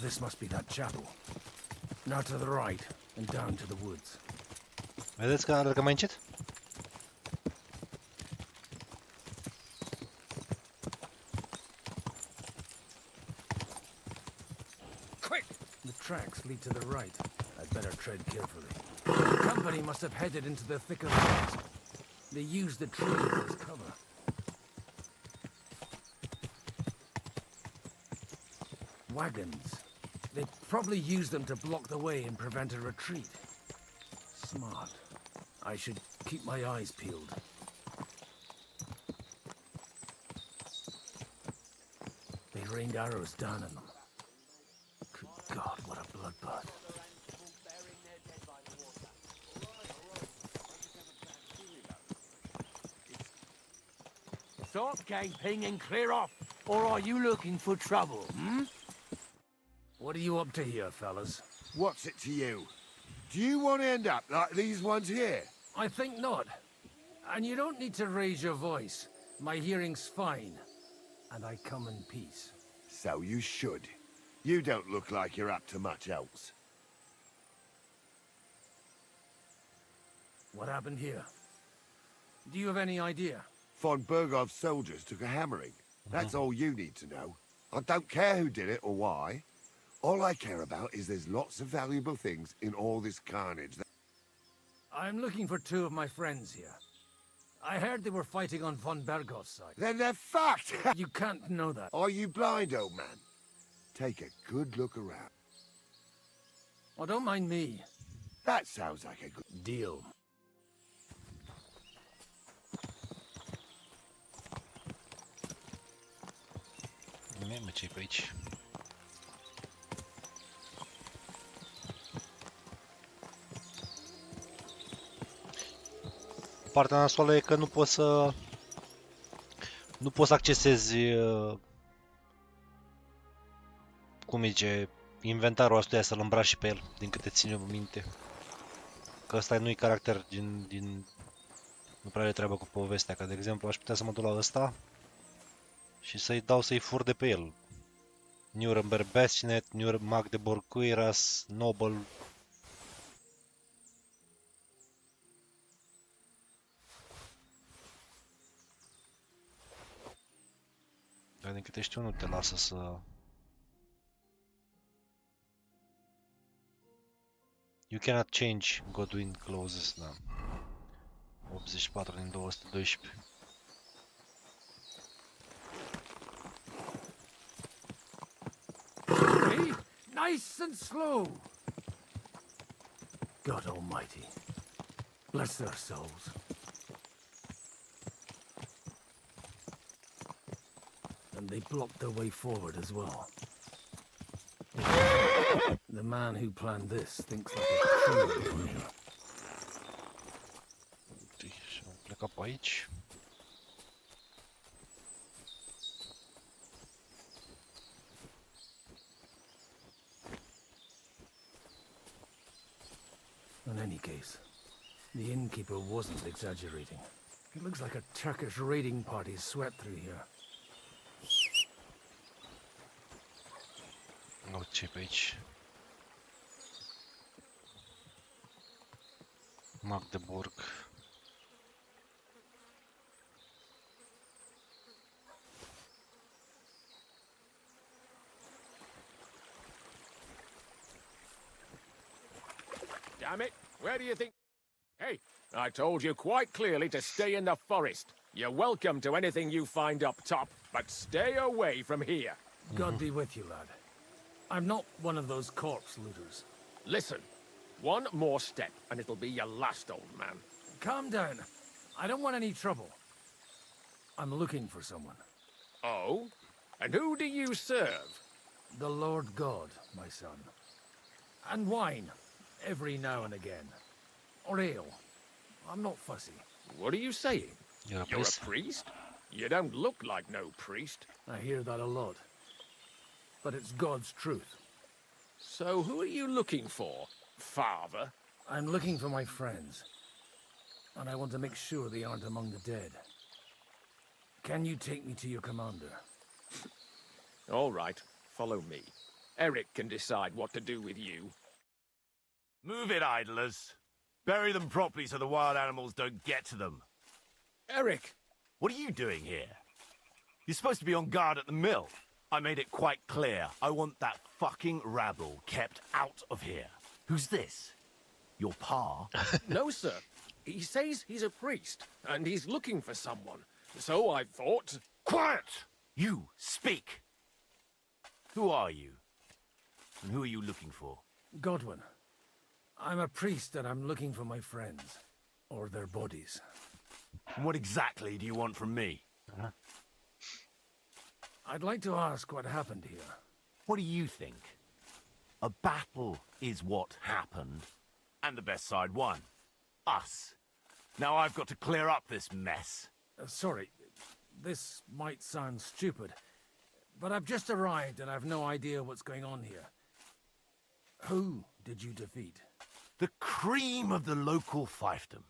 This must be that chapel. Now to the right and down to the woods.
Vedeți că alergă mai încet?
Quick! The tracks lead to the right. I'd better tread carefully. The company must have headed into the thick of woods. They used the trees as cover. Wagons. They probably used them to block the way and prevent a retreat. Smart. I should keep my eyes peeled. They rained arrows down on them. Good God, what a bloodbath.
Stop gaping and clear off, or are you looking for trouble, hmm?
What are you up to here, fellas?
What's it to you? Do you want to end up like these ones here?
I think not. And you don't need to raise your voice. My hearing's fine. And I come in peace.
So you should. You don't look like you're up to much else.
What happened here? Do you have any idea?
Von Bergov's soldiers took a hammering. That's all you need to know. I don't care who did it or why. All I care about is there's lots of valuable things in all this carnage.
I'm looking for two of my friends here. I heard they were fighting on von Bergov's side.
Then they're fucked!
You can't know that.
Are you blind, old man? Take a good look around.
Oh, don't mind me.
That sounds like a good
deal.
Nimeni ce pe aici. Partea nasoală e că nu poți să accesezi cum zice, inventarul ăstuia să-l îmbraci și pe el, din câte țin eu minte. Că ăsta nu-i caracter din nu prea are treabă cu povestea, că de exemplu aș putea să mă duc la ăsta și să-i fur de pe el. Nuremberg Bassinet, Magdeburg Cuirass, Noble. Dar din câte știu nu te lasă să... You cannot change Godwin clauses, da. 84 din 212.
Nice and slow. God Almighty, bless their souls. And they blocked their way forward as well. The man who planned this thinks like a true engineer.
Și am plecat pe aici.
In any case, the innkeeper wasn't exaggerating. It looks like a Turkish raiding party swept through here.
Nu, ce pe aici? Magdeburg.
Damn it, where do you think... Hey, I told you quite clearly to stay in the forest. You're welcome to anything you find up top, but stay away from here.
God be with you, lad. I'm not one of those corpse looters.
Listen, one more step and it'll be your last, old man.
Calm down. I don't want any trouble. I'm looking for someone.
Oh? And who do you serve?
The Lord God, my son. And wine, every now and again. Or ale. I'm not fussy.
What are you saying?
You're a
You're a priest? You don't look like no priest.
I hear that a lot. But it's God's truth.
So who are you looking for, father?
I'm looking for my friends. And I want to make sure they aren't among the dead. Can you take me to your commander?
All right, follow me. Eric can decide what to do with you.
Move it, idlers. Bury them properly so the wild animals don't get to them.
Eric!
What are you doing here? You're supposed to be on guard at the mill. I made it quite clear. I want that fucking rabble kept out of here. Who's this? Your pa?
No, sir. He says he's a priest, and he's looking for someone. So I thought...
Quiet! You, speak! Who are you? And who are you looking for?
Godwin. I'm a priest and I'm looking for my friends. Or their bodies.
And what exactly do you want from me?
I'd like to ask what happened here.
What do you think? A battle is what happened, and the best side won. Us. Now I've got to clear up this mess.
Sorry, this might sound stupid, but I've just arrived and I've no idea what's going on here. Who did you defeat?
The cream of the local fiefdom.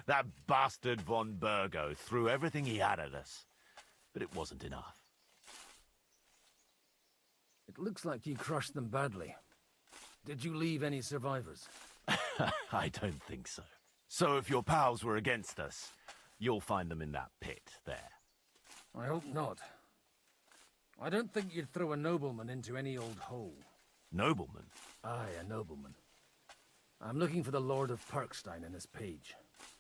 That bastard von Burgo threw everything he had at us, but it wasn't enough.
It looks like you crushed them badly. Did you leave any survivors?
I don't think so. So if your pals were against us, you'll find them in that pit there.
I hope not. I don't think you'd throw a nobleman into any old hole.
Nobleman?
Aye, a nobleman. I'm looking for the Lord of Perkstein in his page.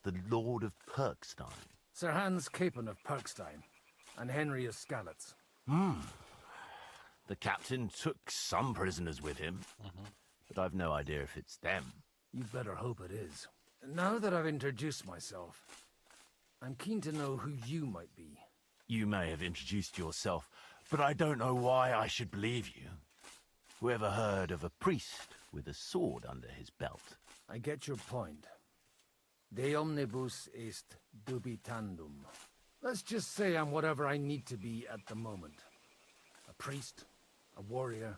The Lord of Perkstein?
Sir Hans Capon of Perkstein, and Henry of Skalitz.
The captain took some prisoners with him, but I've no idea if it's them.
You'd better hope it is. Now that I've introduced myself, I'm keen to know who you might be.
You may have introduced yourself, but I don't know why I should believe you. Whoever heard of a priest with a sword under his belt?
I get your point. De omnibus est dubitandum. Let's just say I'm whatever I need to be at the moment. A priest, a warrior,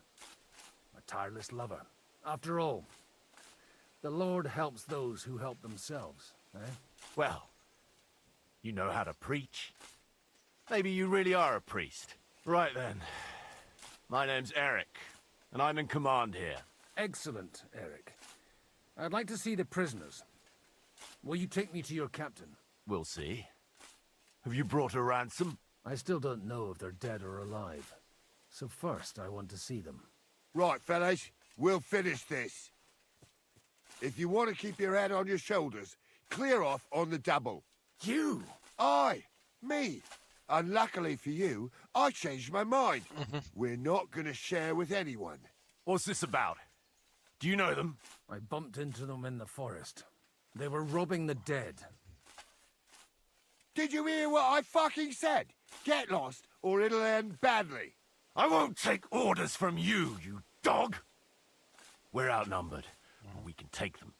a tireless lover. After all, the Lord helps those who help themselves, eh?
Well, you know how to preach. Maybe you really are a priest. Right then. My name's Eric, and I'm in command here.
Excellent, Eric. I'd like to see the prisoners. Will you take me to your captain?
We'll see. Have you brought a ransom?
I still don't know if they're dead or alive. So first, I want to see them.
Right, fellas. We'll finish this. If you want to keep your head on your shoulders, clear off on the double.
You?
Aye, me. Unluckily for you, I changed my mind. We're not going to share with anyone.
What's this about? Do you know them?
I bumped into them in the forest. They were robbing the dead.
Did you hear what I fucking said? Get lost, or it'll end badly.
I won't take orders from you, you dog! We're outnumbered. We can take them.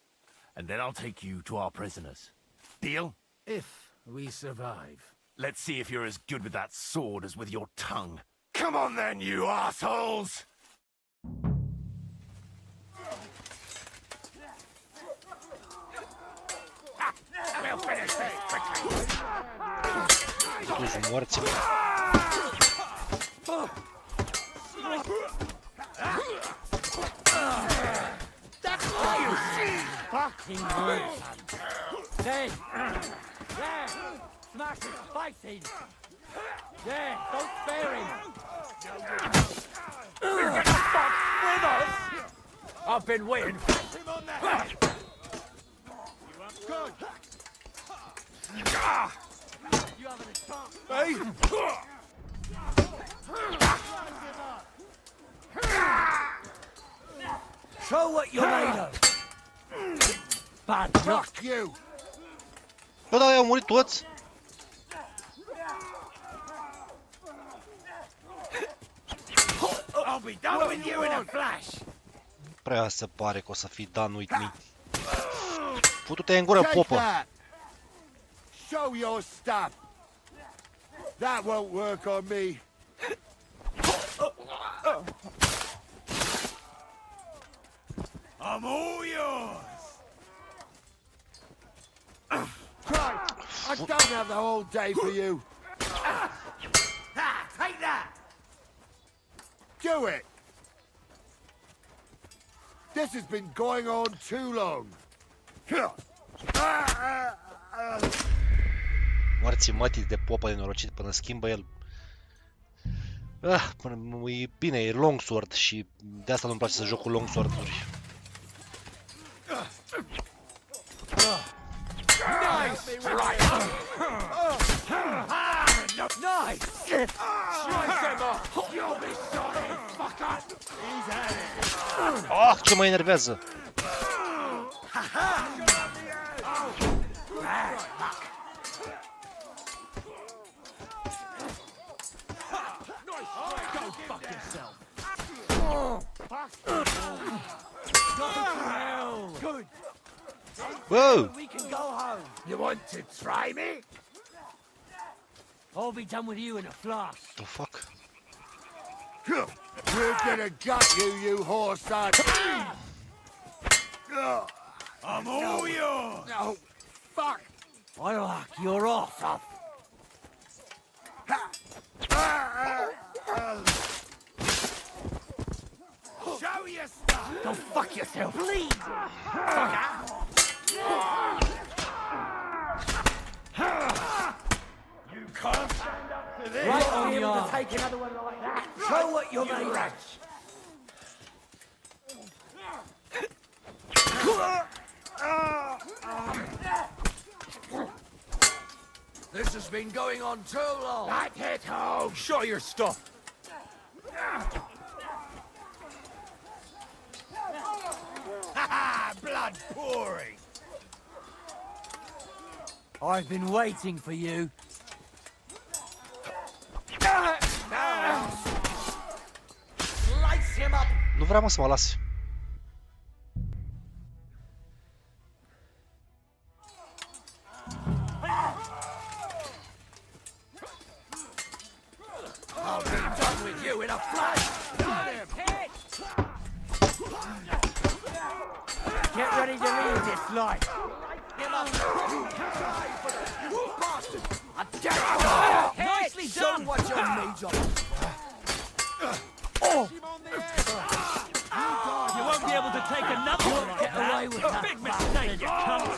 And then I'll take you to our prisoners. Deal?
If we survive.
Let's see if you're as good with that sword as with your tongue. Come on then, you assholes!
We'll finish this quickly.
Слушай, морти.
That's all you see! Fucking good. There! There! Smash his face in! There! Don't spare him! You're gonna fuck with us! I've been waiting for him on that! Good! You having a chance?
Hey!
Show what you're made of! Bad luck!
Fuck you!
Bă, da, i-au murit toți?
I'll be done with you in a flash!
Prea se pare că o să fii done with me. Putu-te în gură, popă!
That. Show your stuff! That won't work on me.
I'm all yours!
Christ, I don't have the whole day for you.
Take that!
do it! This has been going on too long.
Morții mătii de popă nenorocit până schimbă el. E bine, e longsword și de asta nu-mi place să joc cu longsword-uri.
Nice strike! Nice! Strike him off! You'll be sorry, fucker! He's at it!
Oh, ce mă enervează!
Go fuck yourself! Good!
Whoa!
We can go home! You want to try me? I'll be done with you in a flash.
The fuck?
We're gonna gut you, you whore son!
I'm all yours! No, fuck! I'll hack your ass off! Show your stuff! Go fuck yourself! Please! You can't stand up to this! Right on you to take another one like that! Show what you're made of! This has been going on too long! That's it home! Show your stuff! Blood pouring! I've been waiting for you. Slice him up!
Nu vreau să mă las.
I'll be done with you in a flash! Get ready to leave this life! Nicely done! Show what you're made of!
You won't be able to take another one like
Get away with that!
Big mistake, you cunt!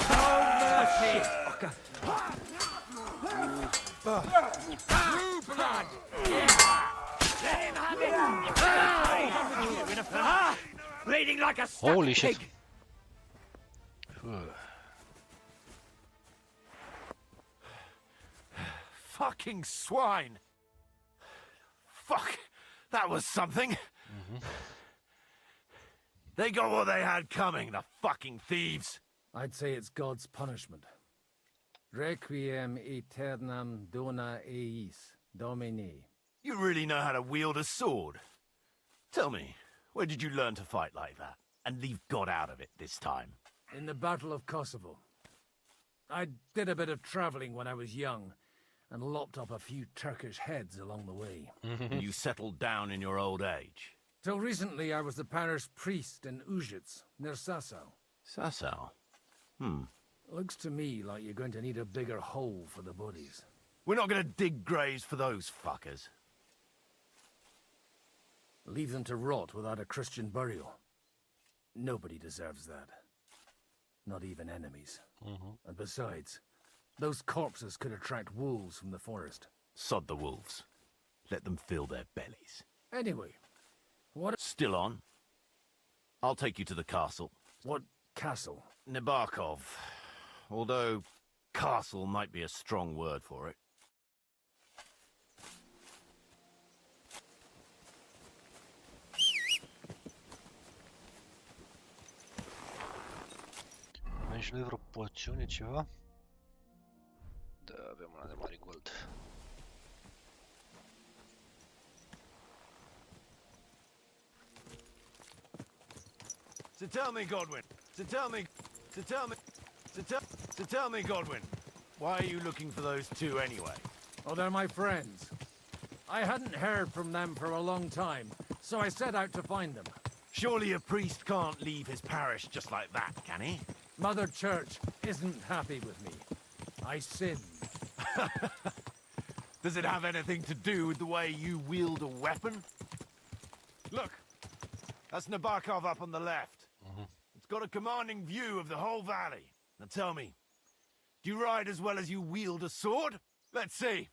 No mercy! True blood! Let him have it! Bleeding like a stuck
Holy shit.
pig!
Fucking swine! Fuck! That was something! They got what they had coming, the fucking thieves!
I'd say it's God's punishment. Requiem aeternam dona eis, Domini.
You really know how to wield a sword. Tell me, where did you learn to fight like that? And leave God out of it this time?
In the Battle of Kosovo. I did a bit of traveling when I was young, and lopped up a few Turkish heads along the way.
You settled down in your old age?
Till recently I was the parish priest in Ujits, near Sasau.
Sasau?
Looks to me like you're going to need a bigger hole for the bodies.
We're not gonna dig graves for those fuckers.
Leave them to rot without a Christian burial. Nobody deserves that. Not even enemies. And besides, those corpses could attract wolves from the forest.
Sod the wolves. Let them fill their bellies.
Anyway, what...
Still on? I'll take you to the castle.
What castle?
Nebarkov. Although, castle might be a strong word for it.
Aici nu e vreo poțiune, ceva? Da, avem una de marigold.
So tell me, Godwin. Tell me, Godwin. Why are you looking for those two anyway?
Oh, they're my friends. I hadn't heard from them for a long time, so I set out to find them.
Surely a priest can't leave his parish just like that, can he?
Mother Church isn't happy with me. I sinned.
Does it have anything to do with the way you wield a weapon? Look, that's Nabokov up on the left. It's got a commanding view of the whole valley. Now tell me, do you ride as well as you wield a sword? Let's see.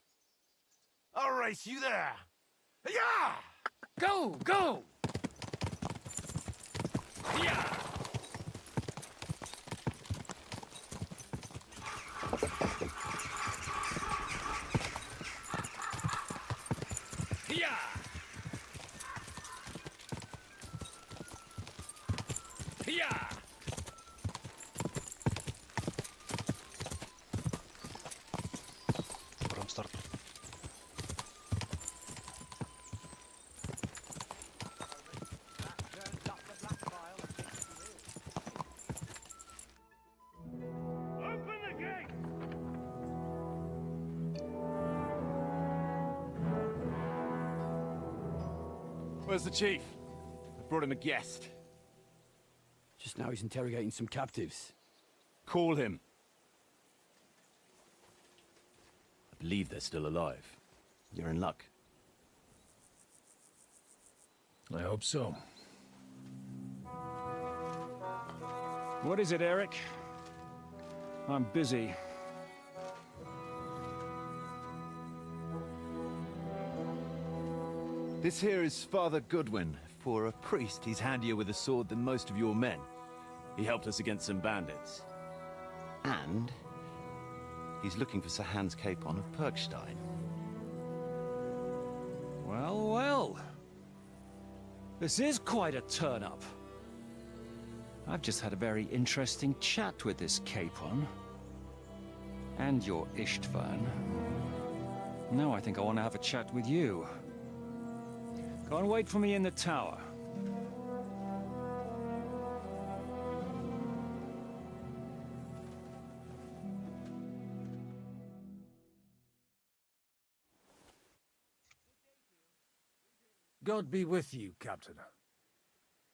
I'll race you there. Yeah!
Go, go!
Yeah!
Yeah! Yeah!
From start.
Open the gate!
Where's the chief? I brought him a guest.
Just now he's interrogating some captives.
Call him. I believe they're still alive. You're in luck.
I hope so. What is it, Eric? I'm busy.
This here is Father Goodwin. For a priest, he's handier with a sword than most of your men.
He helped us against some bandits.
And he's looking for Sir Hans Capon of Perkstein.
Well, well. This is quite a turn-up. I've just had a very interesting chat with this Capon. And your Istvan. Now I think I want to have a chat with you. Go and wait for me in the tower.
God be with you, Captain.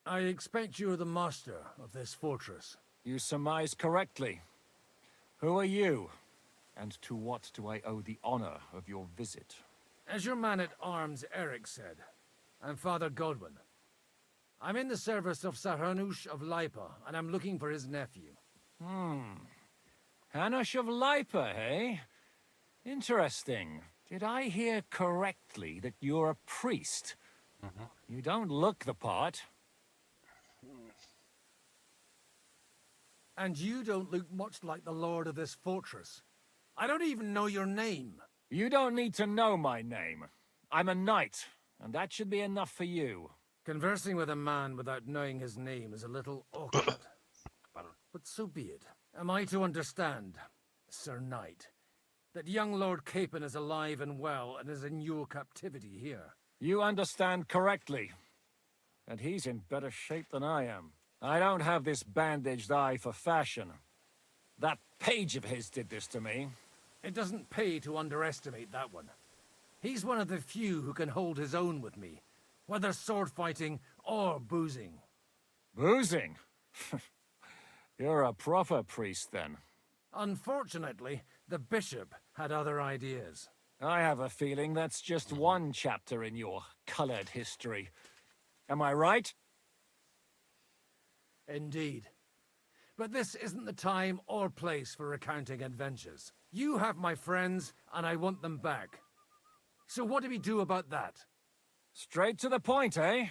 I expect you're the master of this fortress.
You surmise correctly. Who are you? And to what do I owe the honor of your visit?
As your man-at-arms Eric said, I'm Father Godwin. I'm in the service of Sir Hanush of Lipa, and I'm looking for his nephew.
Hanush of Lipa, eh? Interesting. Did I hear correctly that you're a priest? You don't look the part.
And you don't look much like the lord of this fortress. I don't even know your name.
You don't need to know my name. I'm a knight, and that should be enough for you.
Conversing with a man without knowing his name is a little awkward. But so be it. Am I to understand, Sir Knight, that young Lord Capon is alive and well and is in your captivity here?
You understand correctly. And he's in better shape than I am. I don't have this bandaged eye for fashion. That page of his did this to me.
It doesn't pay to underestimate that one. He's one of the few who can hold his own with me, whether sword fighting or boozing.
Boozing? You're a proper priest, then.
Unfortunately, the bishop had other ideas.
I have a feeling that's just one chapter in your colored history. Am I right?
Indeed. But this isn't the time or place for recounting adventures. You have my friends, and I want them back. So what do we do about that?
Straight to the point, eh?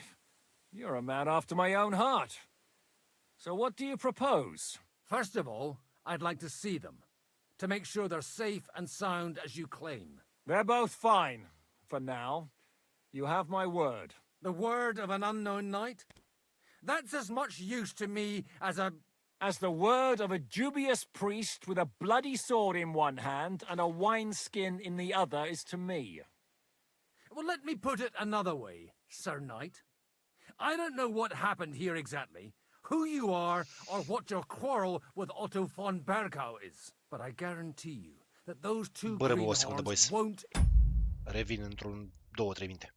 You're a man after my own heart. So what do you propose?
First of all, I'd like to see them, to make sure they're safe and sound as you claim.
They're both fine, for now. You have my word.
The word of an unknown knight? That's as much use to me as
the word of a dubious priest with a bloody sword in one hand and a wineskin in the other is to me.
Well, let me put it another way, Sir Knight. I don't know what happened here exactly, who you are, or what your quarrel with Otto von Bergau is. But I guarantee you that those two greenhorns won't...
Revin într-un 2-3 minute.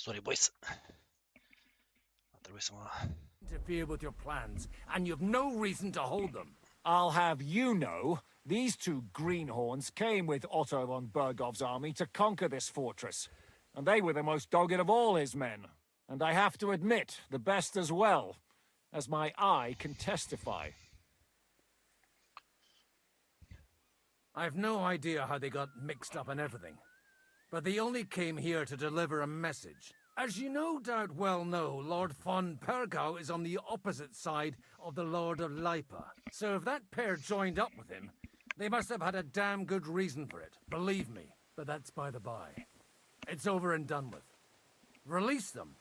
Sorry, boys. Trebuie să mă...
Interfere with your plans, and you've no reason to hold them.
I'll have you know, these two greenhorns came with Otto von Bergov's army to conquer this fortress. And they were the most dogged of all his men. And I have to admit, the best as well, as my eye can testify.
I've no idea how they got mixed up in everything, but they only came here to deliver a message. As you no doubt well know, Lord von Pergau is on the opposite side of the Lord of Lipa. So if that pair joined up with him, they must have had a damn good reason for it, believe me. But that's by the by. It's over and done with. Release them.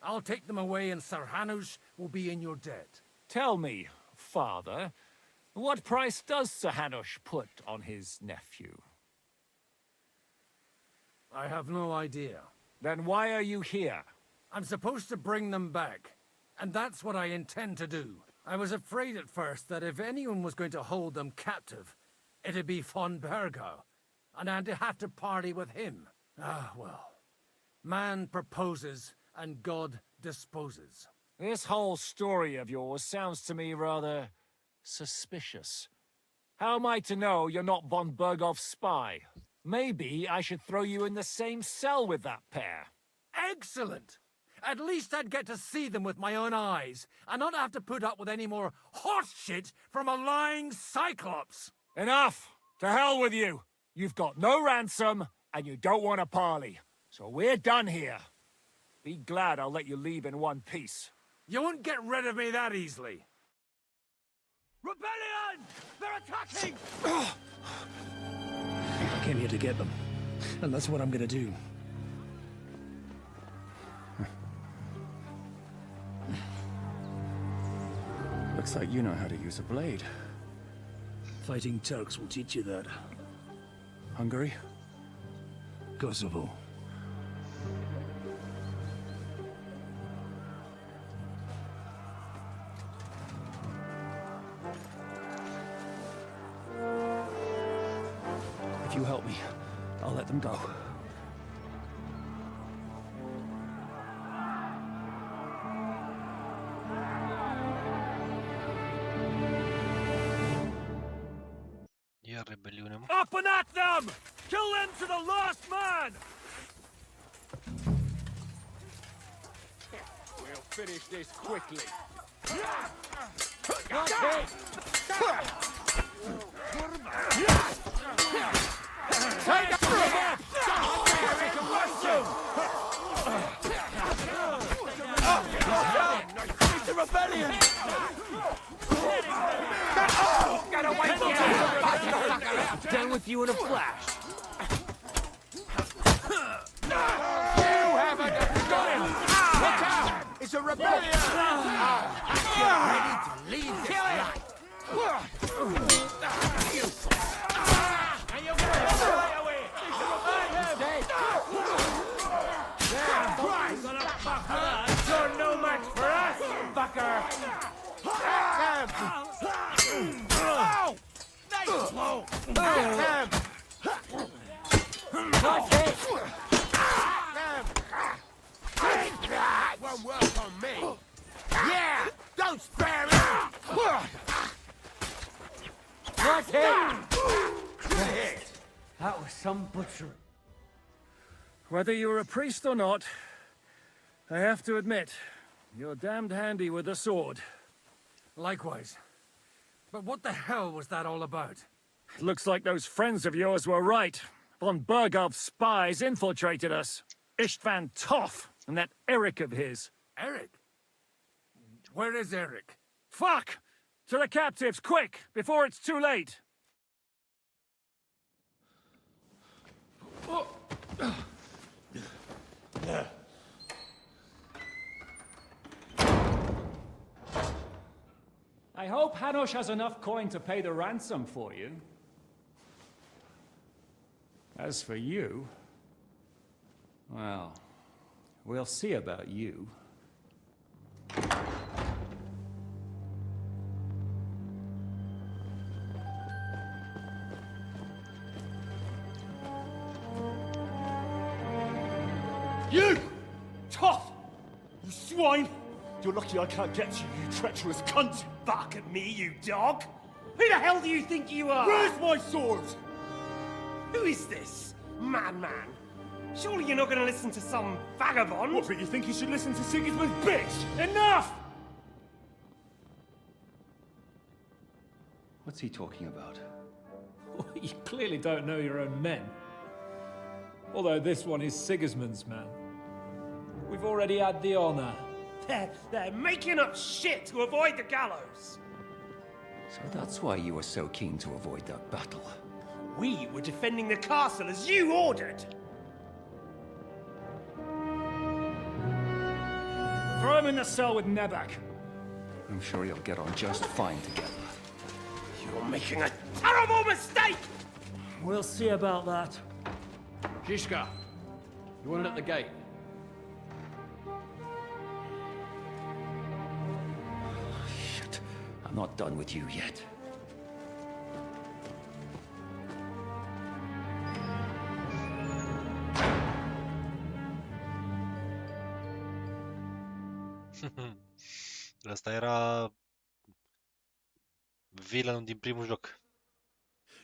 I'll take them away and Sir Hanush will be in your debt.
Tell me, father, what price does Sir Hanush put on his nephew?
I have no idea.
Then why are you here?
I'm supposed to bring them back, and that's what I intend to do. I was afraid at first that if anyone was going to hold them captive, it'd be von Bergau, and I'd have to party with him. Ah, well. Man proposes, and God disposes.
This whole story of yours sounds to me rather suspicious. How am I to know you're not von Bergov's spy? Maybe I should throw you in the same cell with that pair.
Excellent! At least I'd get to see them with my own eyes, and not have to put up with any more horse shit from a lying cyclops!
Enough! To hell with you! You've got no ransom, and you don't want a parley. So we're done here. Be glad I'll let you leave in one piece.
You won't get rid of me that easily.
Rebellion! They're attacking! I came here to get them, and that's what I'm gonna do.
Looks like you know how to use a blade.
Fighting Turks will teach you that.
Hungary?
Kosovo. If you help me, I'll let them go.
Iar rebeliune, mă.
Up and at them! Kill them to the last man! We'll finish this quickly. Take up the map!
It's a rebellion!
Get away from me!
Done with you in a flash.
You haven't got him! Watch out! It's a rebellion! You're ready to leave this life.
And you're going to fly away! It's a rebellion!
Christ!
You're no match for us, fucker!
Oh! Nice blow! Won't work on me! Yeah! Don't spare it!
That's it!
That was some butchery.
Whether you're a priest or not, I have to admit, you're damned handy with a sword.
Likewise. But what the hell was that all about?
It looks like those friends of yours were right. Von Bergov's spies infiltrated us. Istvan Toff and that Eric of his.
Eric? Where is Eric?
Fuck! To the captives, quick, before it's too late!
I hope Hanush has enough coin to pay the ransom for you. As for you, well, we'll see about you.
You! You swine! You're lucky I can't get you, you treacherous cunt! Bark at me, you dog! Who the hell do you think you are? Where's my sword? Who is this? Man. Surely you're not going to listen to some vagabond? What, but you think you should listen to Sigismund's bitch? Enough!
What's he talking about?
You clearly don't know your own men. Although this one is Sigismund's man. We've already had the honor.
They're making up shit to avoid the gallows!
So that's why you were so keen to avoid that battle.
We were defending the castle as you ordered!
Throw him in the cell with Nebak.
I'm sure you'll get on just fine together.
You're making a terrible mistake!
We'll see about that.
Zizka, you want it at the gate?
Shit, I'm not done with you yet.
Ăsta era villainul din primul joc.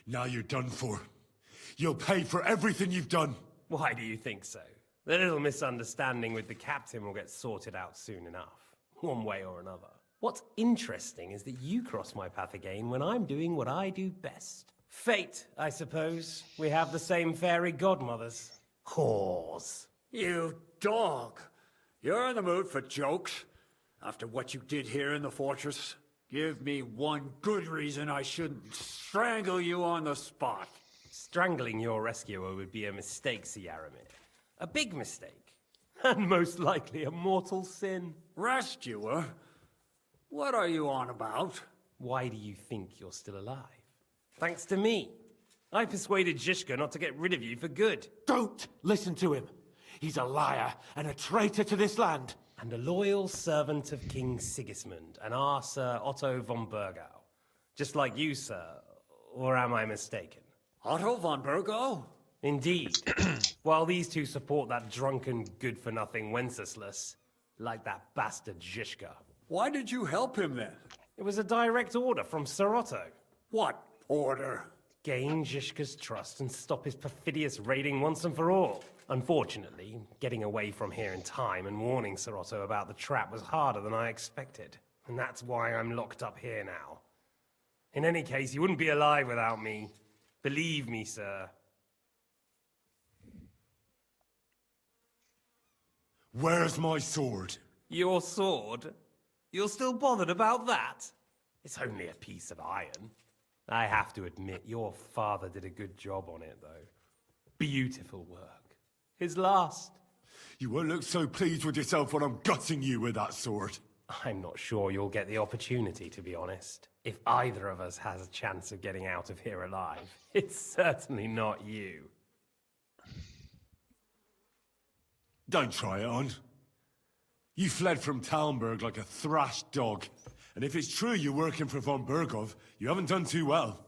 Now you're done for. You'll pay for everything you've done.
Why do you think so? The little misunderstanding with the captain will get sorted out soon enough, one way or another. What's interesting is that you cross my path again when I'm doing what I do best. Fate, I suppose. We have the same fairy godmothers. Whores.
You dog! You're in the mood for jokes? After what you did here in the fortress? Give me one good reason I shouldn't strangle you on the spot.
Strangling your rescuer would be a mistake, Yaramir. A big mistake. And most likely a mortal sin.
Rescuer? What are you on about?
Why do you think you're still alive? Thanks to me. I persuaded Zizka not to get rid of you for good.
Don't listen to him. He's a liar and a traitor to this land.
And a loyal servant of King Sigismund and our Sir Otto von Burgau. Just like you, sir. Or am I mistaken?
Otto von Burgau?
Indeed. While these two support that drunken, good-for-nothing Wenceslas, like that bastard Zizka.
Why did you help him then?
It was a direct order from Sir Otto.
What order?
Gain Zizka's trust and stop his perfidious raiding once and for all. Unfortunately, getting away from here in time and warning Sir Otto about the trap was harder than I expected. And that's why I'm locked up here now. In any case, you wouldn't be alive without me. Believe me, sir.
Where's my sword?
Your sword? You're still bothered about that? It's only a piece of iron. I have to admit, your father did a good job on it, though. Beautiful work. His last.
You won't look so pleased with yourself when I'm gutting you with that sword.
I'm not sure you'll get the opportunity, to be honest. If either of us has a chance of getting out of here alive, it's certainly not you.
Don't try it on. You fled from Talmberg like a thrashed dog. And if it's true you're working for von Burgov, you haven't done too well.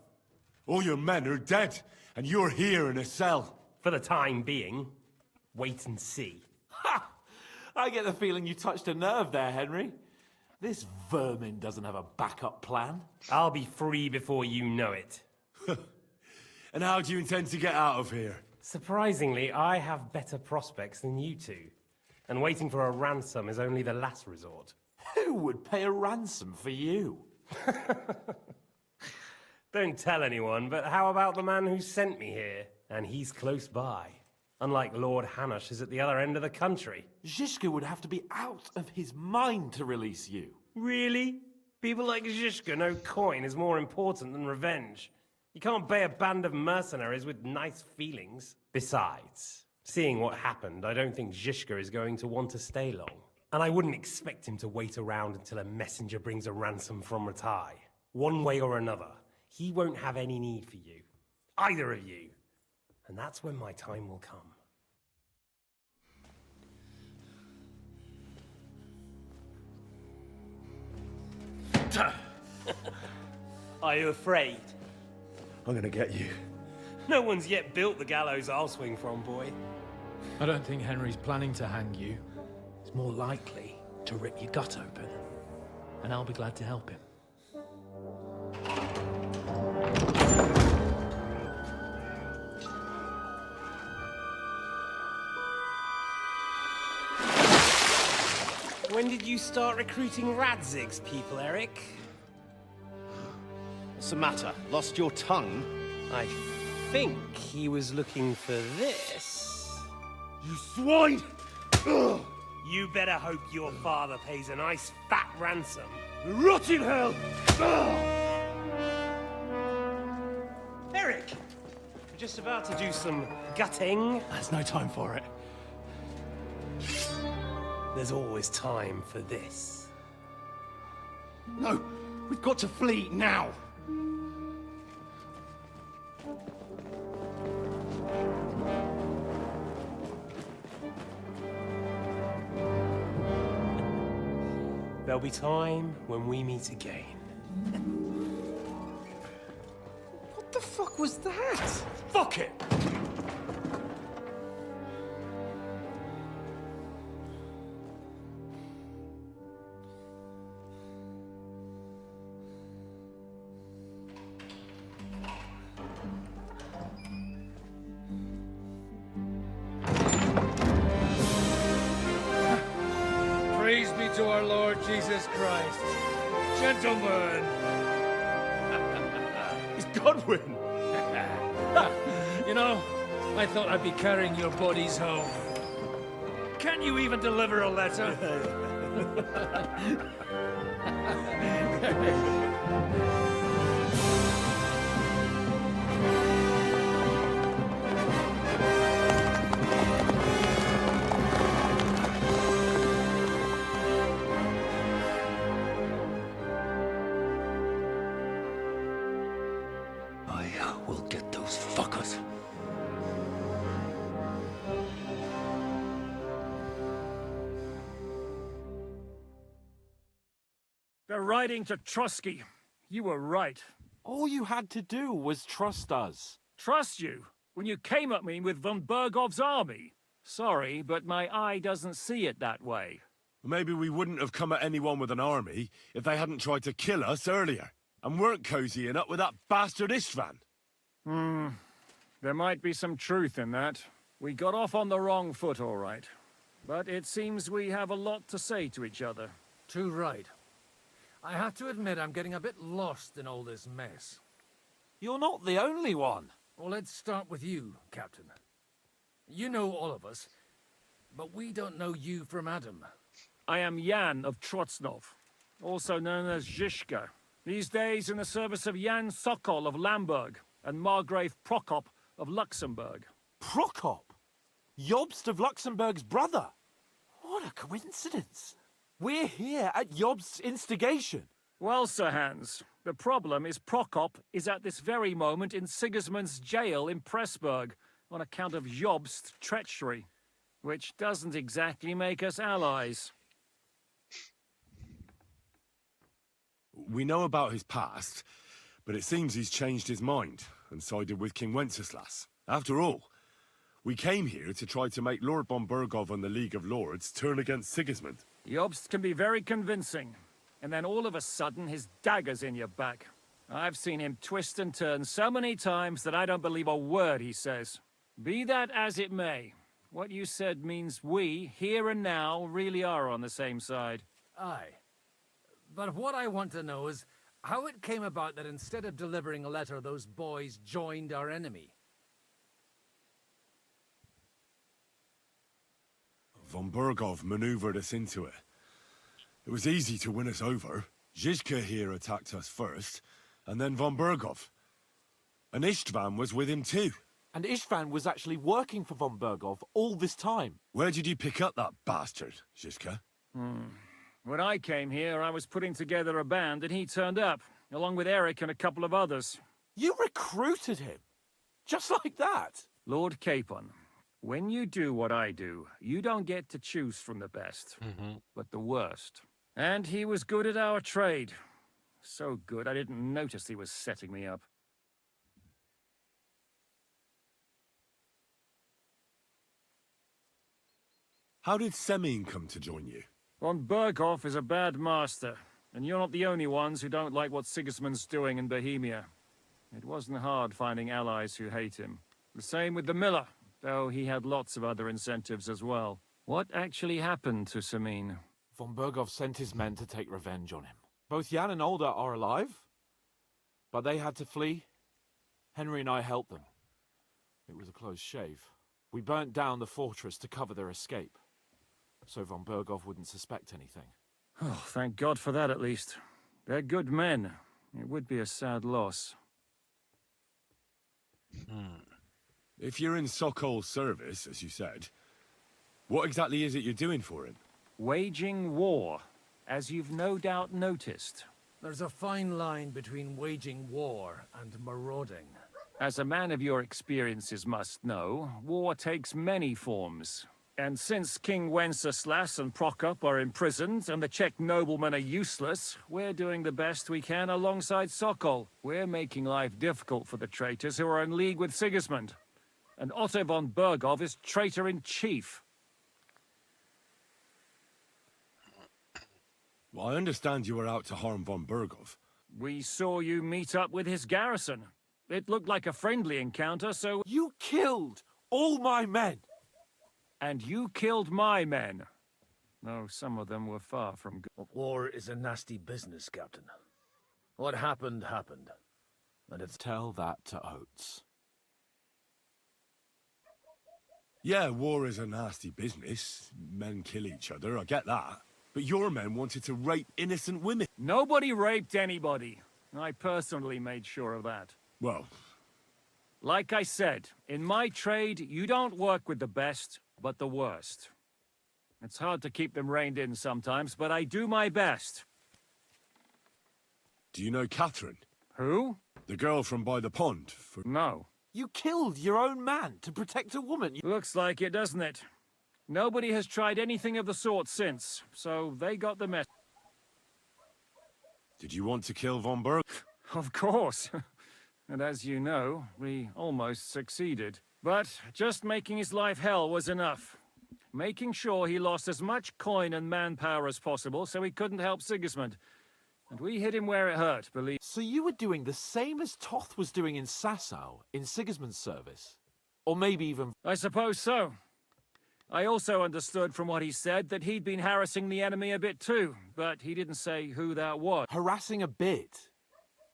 All your men are dead, and you're here in a cell.
For the time being, wait and see.
Ha! I get the feeling you touched a nerve there, Henry. This vermin doesn't have a backup plan.
I'll be free before you know it.
And how do you intend to get out of here?
Surprisingly, I have better prospects than you two. And waiting for a ransom is only the last resort.
Who would pay a ransom for you?
Don't tell anyone, but how about the man who sent me here? And he's close by. Unlike Lord Hanush is at the other end of the country.
Zizka would have to be out of his mind to release you.
Really? People like Zizka know coin is more important than revenge. You can't pay a band of mercenaries with nice feelings. Besides, seeing what happened, I don't think Zizka is going to want to stay long. And I wouldn't expect him to wait around until a messenger brings a ransom from Ratai. One way or another, he won't have any need for you. Either of you. And that's when my time will come. Are you afraid?
I'm gonna get you.
No one's yet built the gallows I'll swing from, boy.
I don't think Henry's planning to hang you. It's more likely
to rip your gut open, and I'll be glad to help him.
When did you start recruiting Radzig's people, Eric?
What's the matter? Lost your tongue?
I think he was looking for this.
You swine!
Ugh. You better hope your father pays a nice fat ransom.
Rot in hell!
Eric! We're just about to do some gutting.
There's no time for it.
There's always time for this.
No! We've got to flee now!
There'll be time when we meet again.
What the fuck was that?
Fuck it!
Praise be to our Lord Jesus Christ. Gentlemen!
It's Godwin!
You know, I thought I'd be carrying your bodies home. Can you even deliver a letter?
I will get those fuckers.
They're riding to Trotsky. You were right.
All you had to do was trust us.
Trust you? When you came at me with von Bergov's army? Sorry, but my eye doesn't see it that way.
Maybe we wouldn't have come at anyone with an army if they hadn't tried to kill us earlier, and weren't cozying up with that bastard Istvan.
There might be some truth in that. We got off on the wrong foot, all right. But it seems we have a lot to say to each other.
Too right. I have to admit I'm getting a bit lost in all this mess.
You're not the only one.
Well, let's start with you, Captain. You know all of us, but we don't know you from Adam.
I am Jan of Trotsnov, also known as Zhishka. These days in the service of Jan Sokol of Lamberg and Margrave Prokop of Luxembourg.
Prokop? Jobst of Luxembourg's brother? What a coincidence. We're here at Jobst's instigation.
Well, Sir Hans, the problem is Prokop is at this very moment in Sigismund's jail in Pressburg on account of Jobst's treachery, which doesn't exactly make us allies.
We know about his past, but it seems he's changed his mind and sided with King Wenceslas. After all, we came here to try to make Lord von Bergov and the League of Lords turn against Sigismund.
Jobst can be very convincing, and then all of a sudden his dagger's in your back. I've seen him twist and turn so many times that I don't believe a word he says. Be that as it may, what you said means we, here and now, really are on the same side.
Aye. But what I want to know is how it came about that instead of delivering a letter, those boys joined our enemy.
Von Bergov maneuvered us into it. It was easy to win us over. Zhizka here attacked us first, and then von Bergov. And Istvan was with him too.
And Istvan was actually working for von Bergov all this time.
Where did you pick up that bastard, Zhizka?
When I came here, I was putting together a band, and he turned up, along with Eric and a couple of others.
You recruited him? Just like that?
Lord Capon, when you do what I do, you don't get to choose from the best, but the worst. And he was good at our trade. So good, I didn't notice he was setting me up.
How did Semine come to join you?
Von Berghoff is a bad master, and you're not the only ones who don't like what Sigismund's doing in Bohemia. It wasn't hard finding allies who hate him. The same with the miller, though he had lots of other incentives as well. What actually happened to Samin?
Von Berghoff sent his men to take revenge on him. Both Jan and Olda are alive, but they had to flee. Henry and I helped them. It was a close shave. We burnt down the fortress to cover their escape, so Von Berghoff wouldn't suspect anything.
Oh, thank God for that at least. They're good men. It would be a sad loss.
If you're in Sokol's service, as you said, what exactly is it you're doing for him?
Waging war, as you've no doubt noticed.
There's a fine line between waging war and marauding.
As a man of your experiences must know, war takes many forms. And since King Wenceslas and Prokop are imprisoned and the Czech noblemen are useless, we're doing the best we can alongside Sokol. We're making life difficult for the traitors who are in league with Sigismund. And Otto von Berghoff is traitor-in-chief.
Well, I understand you were out to harm von Berghoff.
We saw you meet up with his garrison. It looked like a friendly encounter, so...
You killed all my men!
And you killed my men. Though some of them were far from good.
War is a nasty business, Captain. What happened, happened. And it's...
Tell that to Oates.
Yeah, war is a nasty business. Men kill each other, I get that. But your men wanted to rape innocent women.
Nobody raped anybody. I personally made sure of that.
Well...
Like I said, in my trade, you don't work with the best, but the worst. It's hard to keep them reined in sometimes, but I do my best.
Do you know Catherine?
Who?
The girl from by the pond.
No.
You killed your own man to protect a woman.
Looks like it, doesn't it? Nobody has tried anything of the sort since, so they got the mess.
Did you want to kill von Berg?
Of course. And as you know, we almost succeeded. But just making his life hell was enough. Making sure he lost as much coin and manpower as possible so he couldn't help Sigismund. And we hit him where it hurt, believe.
So you were doing the same as Toth was doing in Sasau, in Sigismund's service? Or maybe even...
I suppose so. I also understood from what he said that he'd been harassing the enemy a bit too, but he didn't say who that was.
Harassing a bit?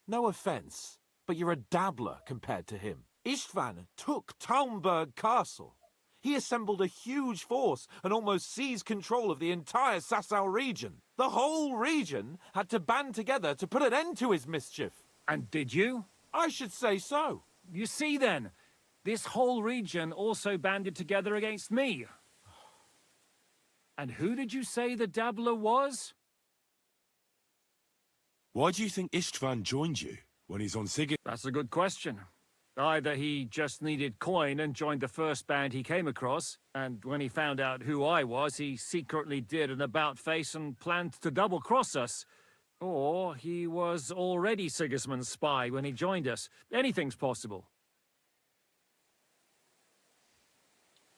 No offense, but you're a dabbler compared to him. Istvan took Talmberg Castle. He assembled a huge force and almost seized control of the entire Sasau region. The whole region had to band together to put an end to his mischief.
And did you?
I should say so.
You see then, this whole region also banded together against me. And who did you say the dabbler was?
Why do you think Istvan joined you when he's on Sigismund?
That's a good question. Either he just needed coin and joined the first band he came across, and when he found out who I was, he secretly did an about-face and planned to double-cross us. Or he was already Sigismund's spy when he joined us. Anything's possible.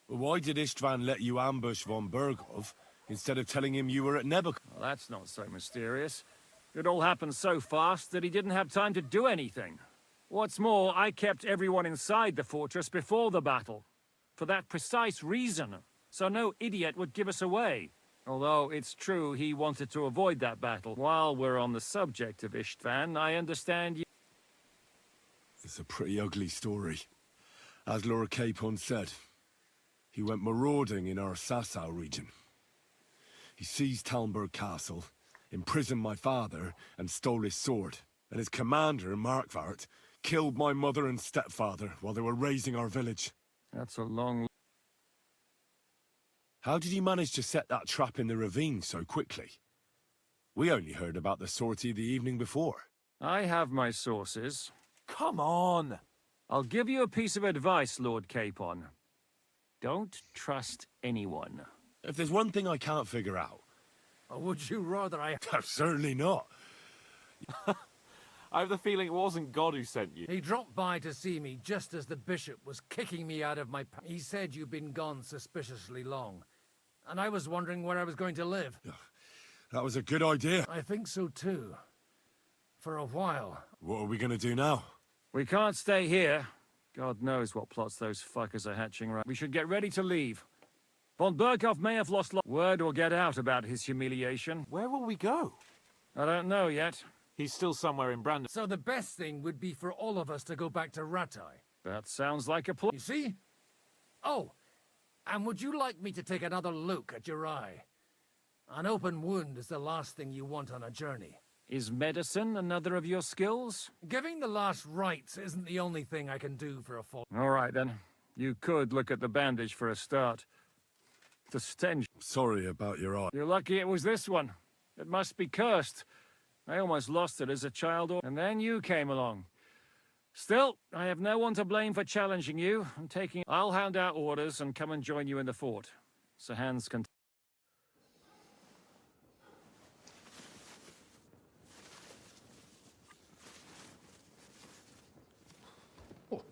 Why did Istvan let you ambush von Berghoff instead of telling him you were at Nebuchadnezzar?
Well, that's not so mysterious. It all happened so fast that he didn't have time to do anything. What's more, I kept everyone inside the fortress before the battle. For that precise reason. So no idiot would give us away. Although it's true he wanted to avoid that battle. While we're on the subject of Istvan, I understand you...
It's a pretty ugly story. As Lord Capon said, he went marauding in our Sasau region. He seized Talmberg Castle, imprisoned my father, and stole his sword. And his commander, Markvart, killed my mother and stepfather while they were raising our village.
That's a long...
How did he manage to set that trap in the ravine so quickly? We only heard about the sortie the evening before.
I have my sources.
Come on!
I'll give you a piece of advice, Lord Capon. Don't trust anyone.
If there's one thing I can't figure out...
Or would you rather I...
Certainly not.
I have the feeling it wasn't God who sent you.
He dropped by to see me just as the bishop was kicking me out of my... He said you'd been gone suspiciously long. And I was wondering where I was going to live.
That was a good idea.
I think so too. For a while.
What are we gonna do now?
We can't stay here. God knows what plots those fuckers are hatching right. We should get ready to leave. Von Berghoff may have lost word will get out about his humiliation.
Where will we go?
I don't know yet.
He's still somewhere in Brandon.
So the best thing would be for all of us to go back to Ratai.
That sounds like a plan.
You see? Oh, and would you like me to take another look at your eye? An open wound is the last thing you want on a journey.
Is medicine another of your skills?
Giving the last rites isn't the only thing I can do for a fall.
All right, then. You could look at the bandage for a start. The stench.
Sorry about your eye.
You're lucky it was this one. It must be cursed. I almost lost it as a child, and then you came along. Still, I have no one to blame for challenging you. I'll hand out orders and come and join you in the fort. So Hans can...
Oh,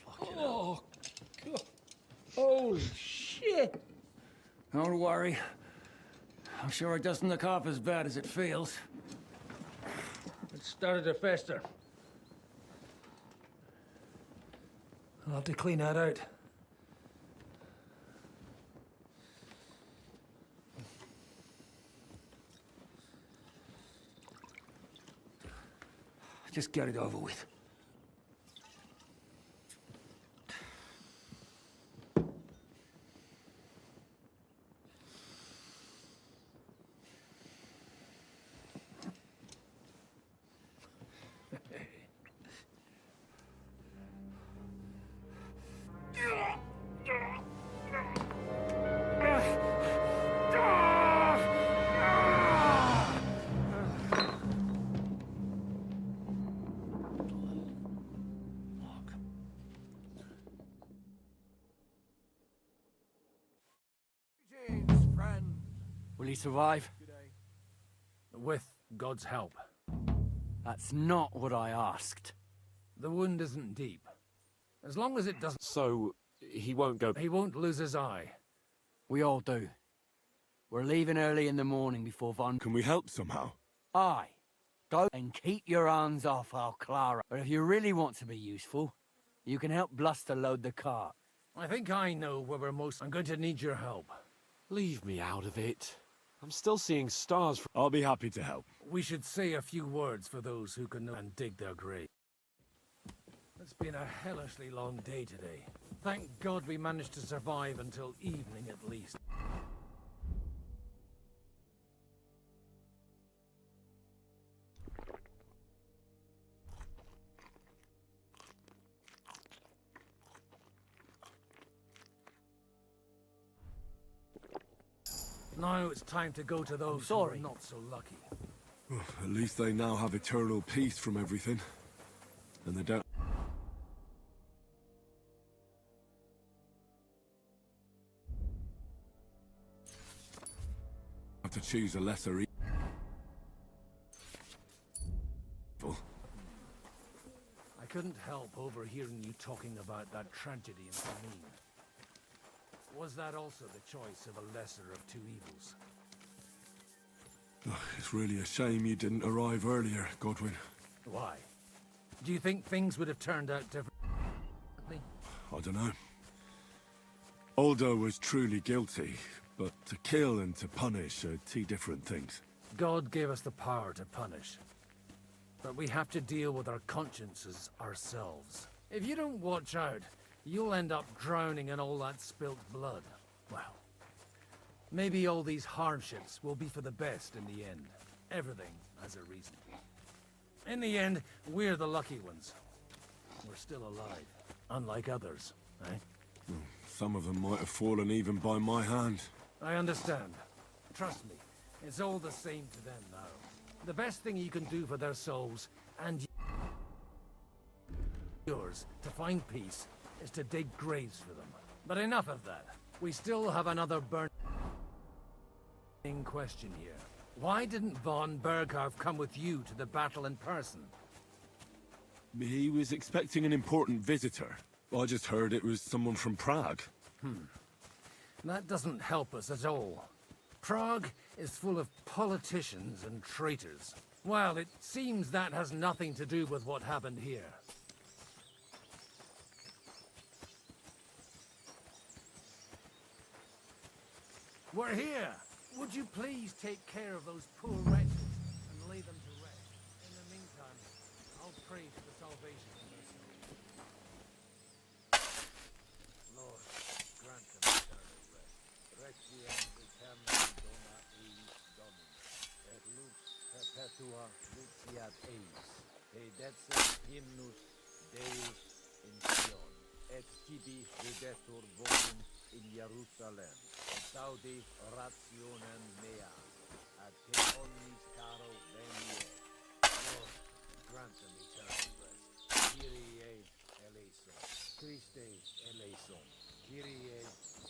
fucking
Oh, God. Holy shit! Don't worry. I'm sure it doesn't look half as bad as it feels. It started to fester. I'll have to clean that out. Just get it over with.
Will he survive?
With God's help.
That's not what I asked.
The wound isn't deep. As long as it doesn't...
So, he won't go...
He won't lose his eye.
We all do. We're leaving early in the morning before Von...
Can we help somehow?
Aye. Go and keep your hands off our Clara. But if you really want to be useful, you can help Bluster load the cart.
I think I know where we're most... I'm going to need your help.
Leave me out of it. I'm still seeing stars.
I'll be happy to help.
We should say a few words for those who can know and dig their grave. It's been a hellishly long day today. Thank God we managed to survive until evening at least. Now it's time to go to those who are not so lucky.
At least they now have eternal peace from everything. And they don't... have to choose a lesser evil.
I couldn't help overhearing you talking about that tragedy in Samin. Was that also the choice of a lesser of two evils?
It's really a shame you didn't arrive earlier, Godwin.
Why? Do you think things would have turned out differently?
I don't know. Aldo was truly guilty, but to kill and to punish are two different things.
God gave us the power to punish. But we have to deal with our consciences ourselves. If you don't watch out, you'll end up drowning in all that spilt blood. Well, maybe all these hardships will be for the best in the end. Everything has a reason. In the end, we're the lucky ones. We're still alive, unlike others, eh?
Some of them might have fallen even by my hand.
I understand. Trust me, it's all the same to them now. The best thing you can do for their souls, and yours, to find peace, is to dig graves for them. But enough of that. We still have another burning question here. Why didn't von Berghoff come with you to the battle in person?
He was expecting an important visitor. I just heard it was someone from Prague.
That doesn't help us at all. Prague is full of politicians and traitors. Well, it seems that has nothing to do with what happened here. We're here! Would you please take care of those poor wretches and lay them to rest? In the meantime, I'll pray for the salvation of their souls. Lord, grant them eternal rest. Requiem aeternam dona eis Domini, et lux perpetua luceat eis, pedexit hymnus Deus in Sion, et tibi videtur vocum in Jerusalem, et saudi rationem mea, ad te omnis caro venie. Lord, grant them eternal rest. Kyrie eleison, Christe eleison, Kyrie eleison.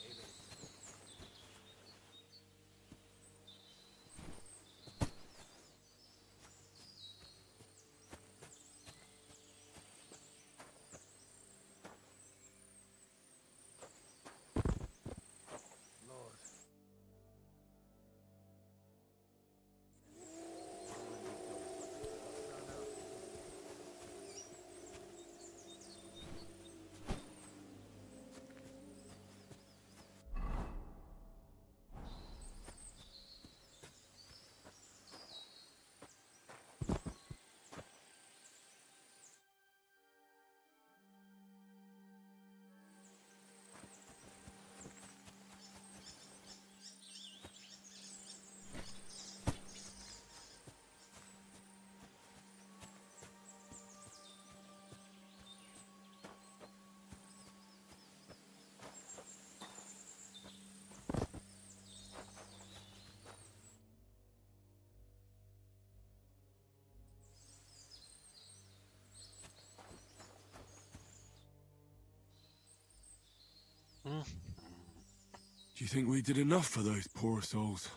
Do you think we did enough for those poor souls?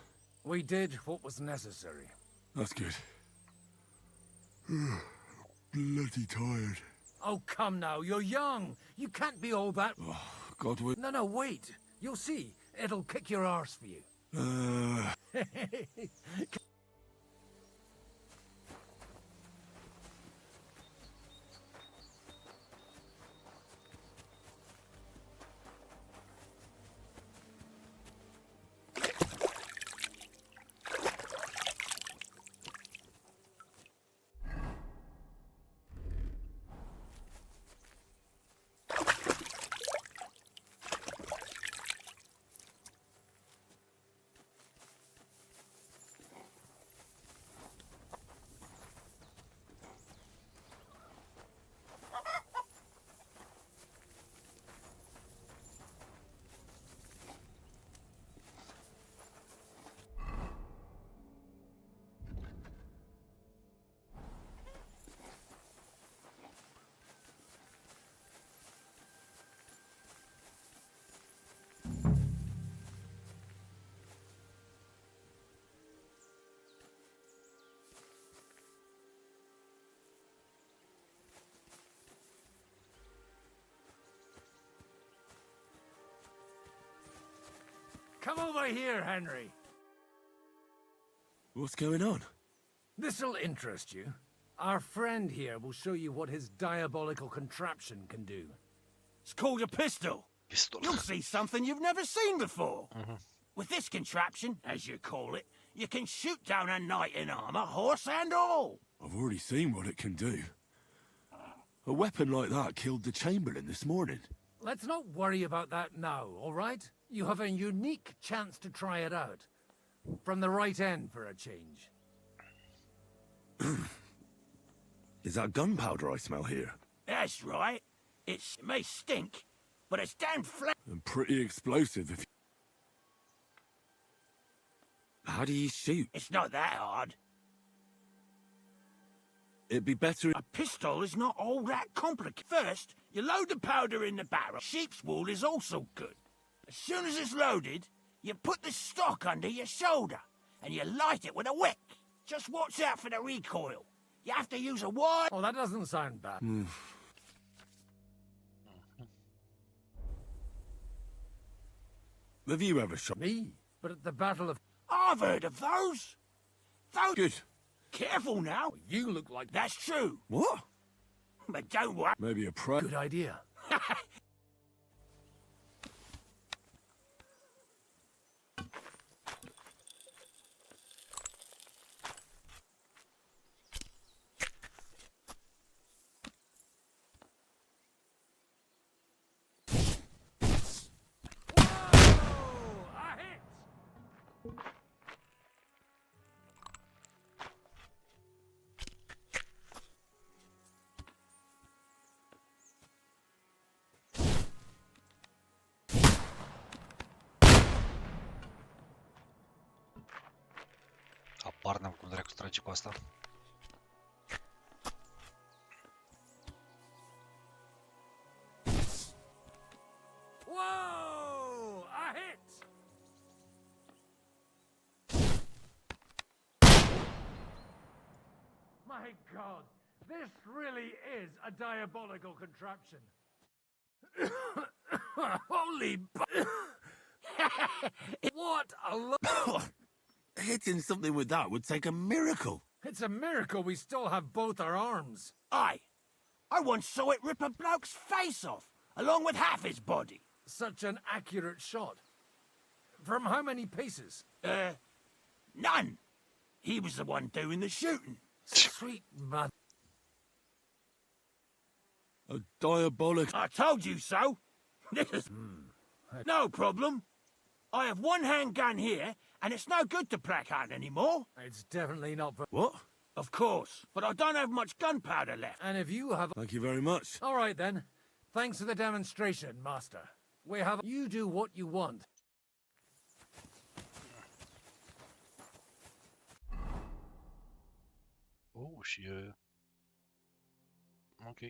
We did what was necessary.
That's good. Bloody tired.
Oh, come now, you're young. You can't be all that...
Oh, God, we...
No, wait. You'll see. It'll kick your arse for you. Come over here, Henry.
What's going on?
This'll interest you. Our friend here will show you what his diabolical contraption can do.
It's called a pistol. You'll see something you've never seen before. With this contraption, as you call it, you can shoot down a knight in armor, horse and all.
I've already seen what it can do. A weapon like that killed the Chamberlain this morning.
Let's not worry about that now, all right? You have a unique chance to try it out. From the right end for a change.
Is that gunpowder I smell here?
That's right. It may stink, but it's damn flat.
And pretty explosive if... How do you shoot?
It's not that hard.
It'd be better...
A pistol is not all that complicated. First, you load the powder in the barrel. Sheep's wool is also good. As soon as it's loaded, you put the stock under your shoulder, and you light it with a wick. Just watch out for the recoil. You have to use a wide...
Oh, that doesn't sound bad.
Have you ever shot
me? But at the Battle of...
I've heard of those. Those...
Good.
Careful now.
You look like...
That's true.
What?
But don't worry.
Maybe a prey.
Good idea.
Apar n-am cum dracu să trage cu asta.
Whoa! A hit!
My God, this really is a diabolical contraption.
Holy
What a lot!
Hitting something with that would take a miracle.
It's a miracle we still have both our arms.
Aye. I once saw it rip a bloke's face off, along with half his body.
Such an accurate shot. From how many paces?
None. He was the one doing the shooting.
Sweet mother.
A diabolic...
I told you so. No problem. I have one handgun here, and it's no good to placard anymore.
It's definitely not...
What?
Of course, but I don't have much gunpowder left.
And if you have...
Thank you very much.
All right, then. Thanks for the demonstration, Master. We have... You do what you want.
Oh, și... Ok.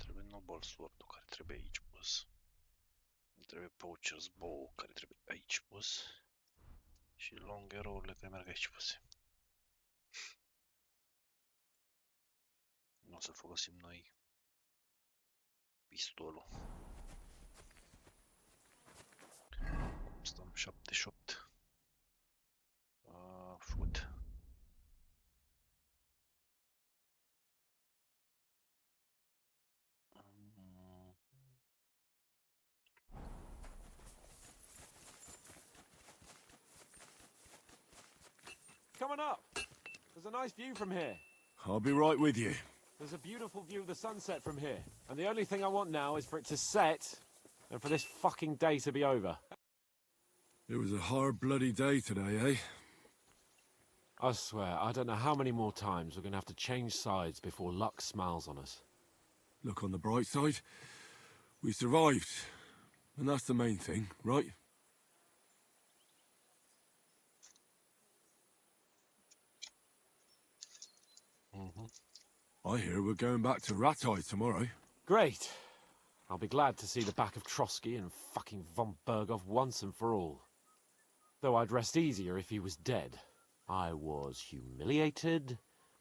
Trebuie Noble Sword-ul care trebuie aici pus. Trebuie Poacher's Bow care trebuie aici pus. Și Long Arrow-urile care merg aici puse. Nu o să folosim noi pistolul. Stăm 78. Foot.
Coming up. There's a nice view from here.
I'll be right with you.
There's a beautiful view of the sunset from here. And the only thing I want now is for it to set and for this fucking day to be over.
It was a hard bloody day today, eh?
I swear, I don't know how many more times we're going to have to change sides before luck smiles on us.
Look on the bright side. We survived. And that's the main thing, right? I hear we're going back to RADEON tomorrow.
Great. I'll be glad to see the back of Trotsky and fucking von Berghoff once and for all. Though I'd rest easier if he was dead. I was humiliated,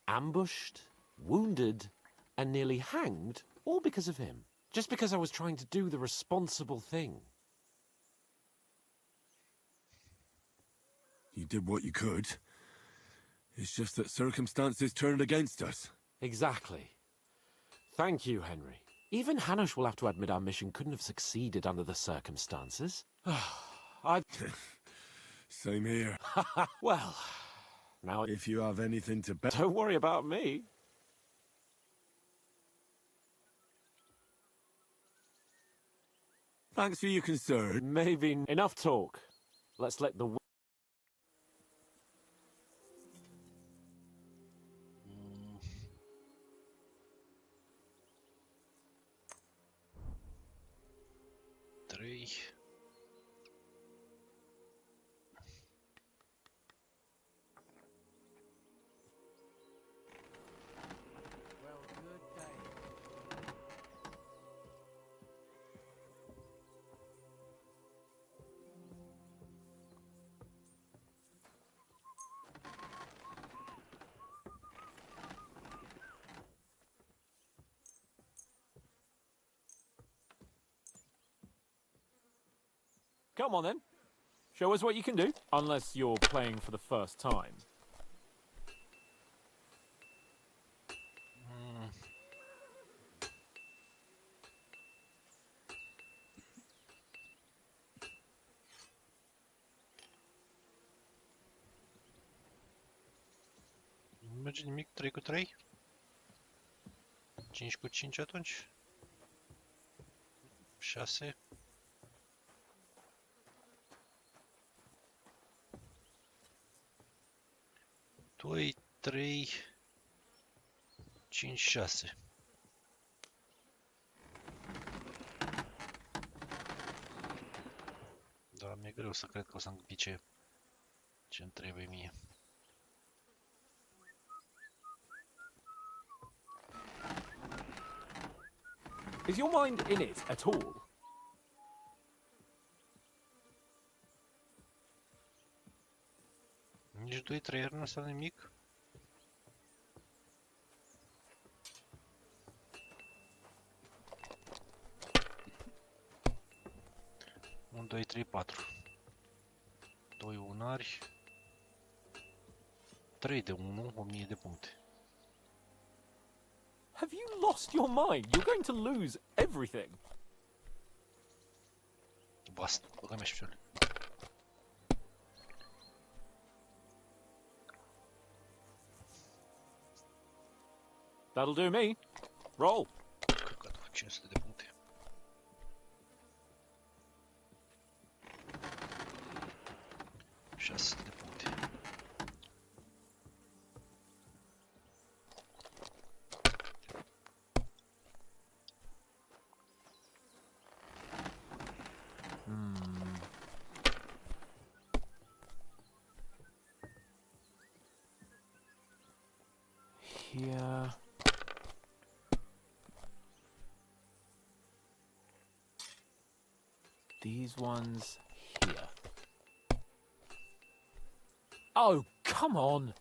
ambushed, wounded, and nearly hanged, all because of him. Just because I was trying to do the responsible thing.
You did what you could. It's just that circumstances turned against us.
Exactly. Thank you, Henry. Even Hanush will have to admit our mission couldn't have succeeded under the circumstances.
Same here.
Well, now
if you have anything to bet...
Don't worry about me.
Thanks for your concern.
Maybe enough talk. Let's let the...
3.
Come on then. Show us what you can do. Unless you're playing for the first time.
Nu merge nimic, 3 cu 3? 5 cu 5 atunci? 6? Doi, 3, 5, 6. Da, mi-e greu să cred că o să-mi pice ce-mi trebuie mie.
Is your mind in it at all?
Nici 2 3 nu înseamnă nimic. Un, 2, 3, 4. 2 unari. 3 de 1, 1000 de puncte.
Have you lost your mind? You're going to lose everything.
Basta, băgăm și picioarele.
That'll do me. Roll.
Căcatul, 500 de puncte. ...600 de puncte.
Here. These ones here. Oh, come on!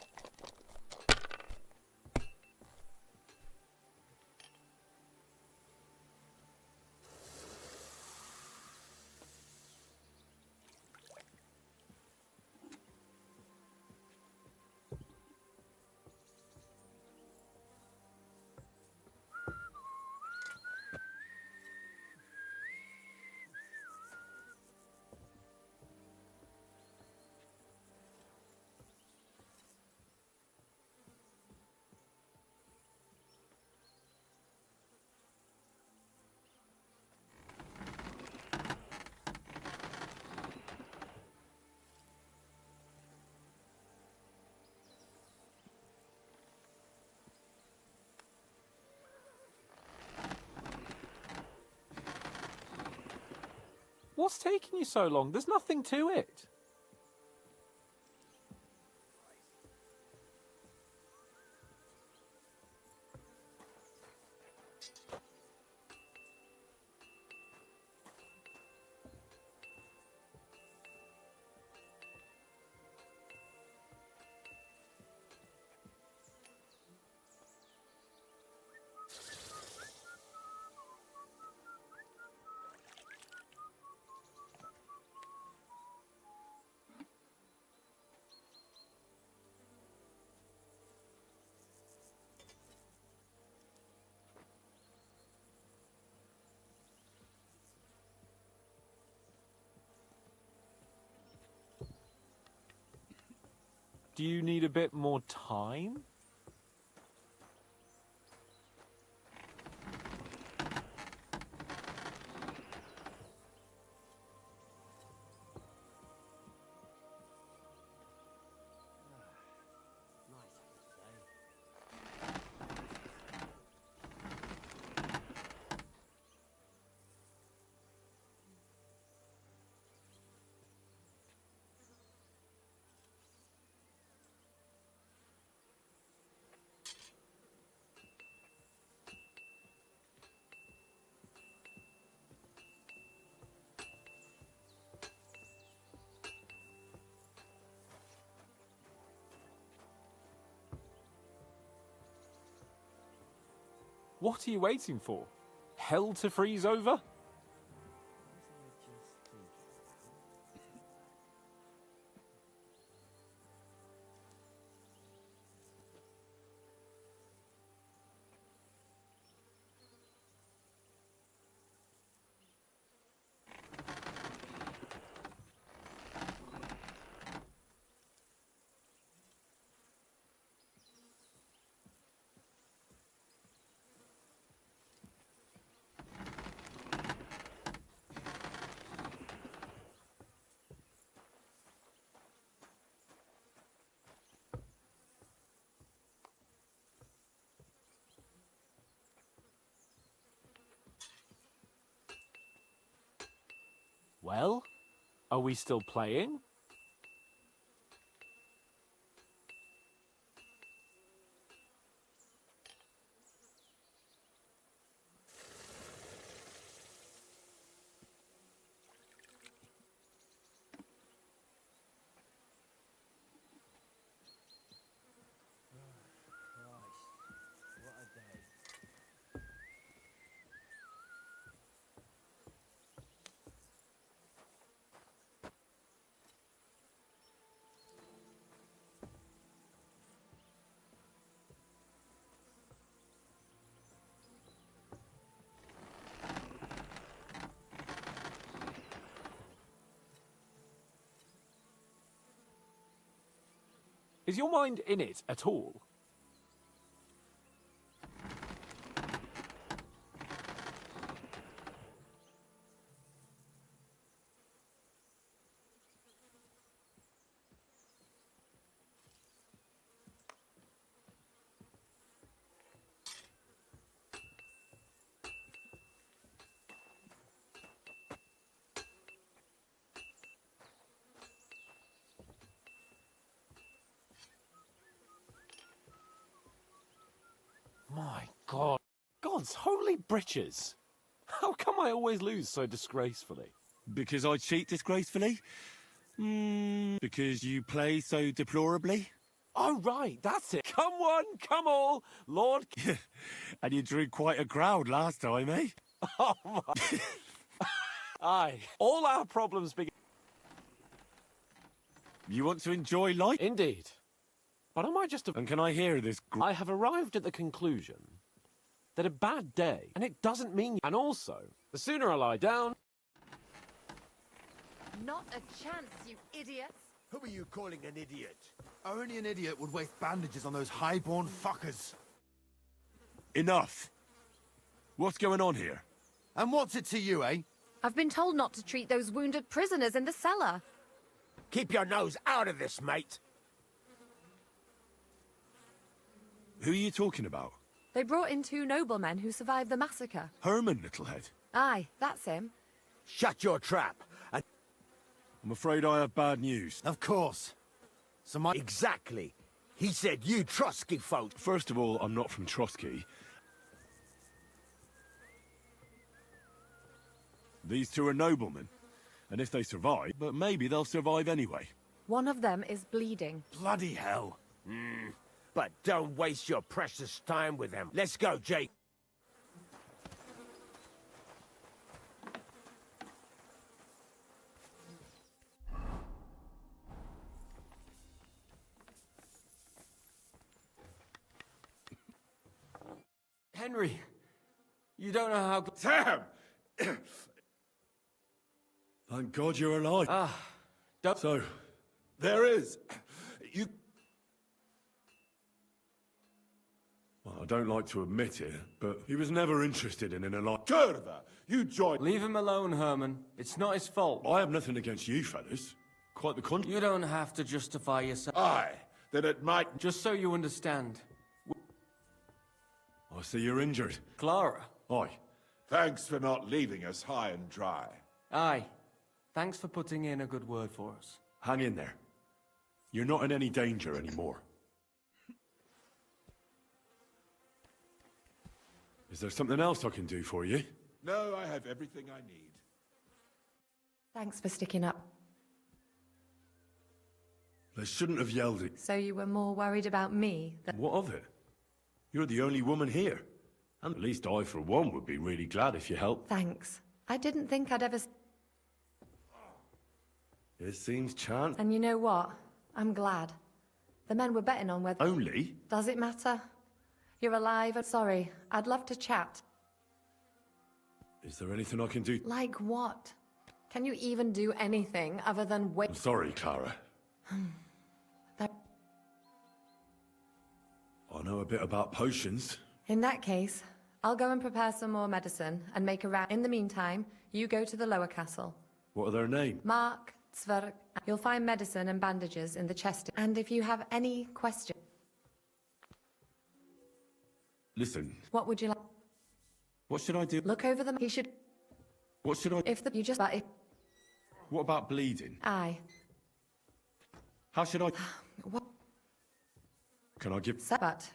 What's taking you so long? There's nothing to it. Do you need a bit more time? What are you waiting for? Hell to freeze over? Well, are we still playing? Is your mind in it at all? My God. God's holy britches. How come I always lose so disgracefully?
Because I cheat disgracefully? Because you play so deplorably?
Oh, right, that's it. Come one, come all, Lord.
And you drew quite a crowd last time, eh?
Oh, my. Aye, all our problems begin.
You want to enjoy life?
Indeed. But am I just a...
And can I hear this?
I have arrived at the conclusion that a bad day, and it doesn't mean... And also, the sooner I lie down...
Not a chance, you idiots.
Who are you calling an idiot? Only an idiot would waste bandages on those highborn fuckers.
Enough. What's going on here?
And what's it to you, eh?
I've been told not to treat those wounded prisoners in the cellar.
Keep your nose out of this, mate.
Who are you talking about?
They brought in 2 noblemen who survived the massacre.
Herman, Littlehead.
Aye, that's him.
Shut your trap. And
I'm afraid I have bad news.
Of course.
Exactly. He said you Trotsky folk.
First of all, I'm not from Trotsky. These 2 are noblemen. And if they survive, but maybe they'll survive anyway.
One of them is bleeding.
Bloody hell.
But don't waste your precious time with them. Let's go, Jake.
Henry, you don't know how...
Sam! Thank God you're alive.
Don't...
So, there is... You... Well, I don't like to admit it, but he was never interested in an alliance.
Kurva, you joined...
Leave him alone, Herman. It's not his fault.
I have nothing against you fellas. Quite the contrary.
You don't have to justify yourself.
Aye, then it might...
Just so you understand.
I see you're injured.
Clara.
Aye.
Thanks for not leaving us high and dry.
Aye. Thanks for putting in a good word for us.
Hang in there. You're not in any danger anymore. Is there something else I can do for you?
No, I have everything I need.
Thanks for sticking up.
They shouldn't have yelled it.
So you were more worried about me than...
What of it? You're the only woman here. And at least I, for one, would be really glad if you helped.
Thanks. I didn't think I'd ever...
It seems chance.
And you know what? I'm glad. The men were betting on whether...
Only?
Does it matter? You're alive and... Sorry, I'd love to chat.
Is there anything I can do?
Like what? Can you even do anything other than wait?
I'm sorry, Clara. I know a bit about potions.
In that case, I'll go and prepare some more medicine and make a round. In the meantime, you go to the lower castle.
What are their names?
Mark, Sver... You'll find medicine and bandages in the chest. And if you have any questions...
Listen.
What would you like?
What should I do?
Look over them. He should...
What should I...
If the... You just... But if...
What about bleeding?
Aye.
How should I...
What?
Can I give...
But...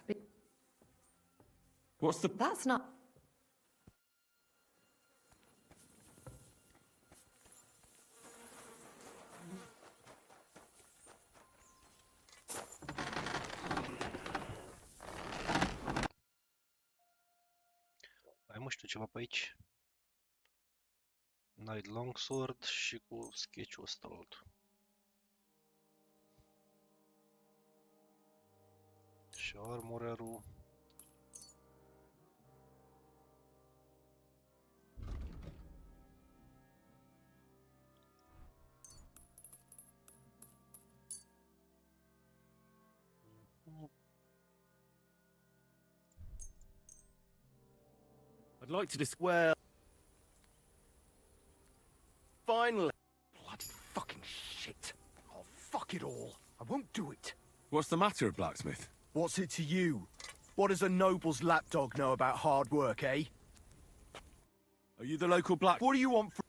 What's the...
That's not...
Mai mă știu ceva pe aici. Knight Longsword și cu sketch-ul ăsta alt. Și armorerul.
I'd like to well... Finally.
Bloody fucking shit. Oh, fuck it all. I won't do it.
What's the matter, Blacksmith?
What's it to you? What does a noble's lapdog know about hard work, eh?
Are you the local black...
What do you want from...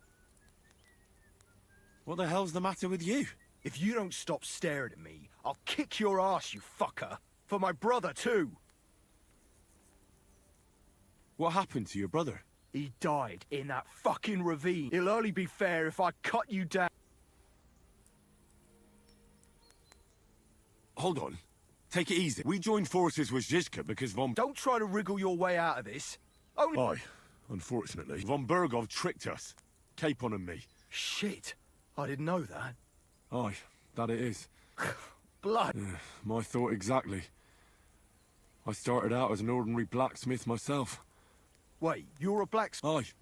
What the hell's the matter with you?
If you don't stop staring at me, I'll kick your ass, you fucker. For my brother, too.
What happened to your brother?
He died in that fucking ravine. It'll only be fair if I cut you down.
Hold on. Take it easy. We joined forces with Zizka because von...
Don't try to wriggle your way out of this. Only...
Aye, unfortunately. Von Bergov tricked us. Capon and me.
Shit. I didn't know that.
Aye, that it is.
Blood.
Yeah, my thought exactly. I started out as an ordinary blacksmith myself.
Wait, you're a blacksmith?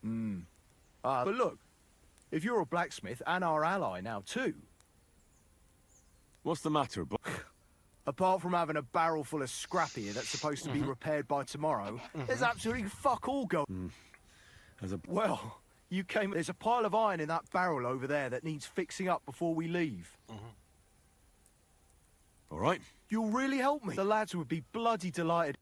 Aye.
But look, if you're a blacksmith and our ally now too...
What's the matter,
Apart from having a barrel full of scrap here that's supposed to be repaired by tomorrow, there's absolutely fuck all going. Well, you came... There's a pile of iron in that barrel over there that needs fixing up before we leave.
All right.
You'll really help me. The lads would be bloody delighted.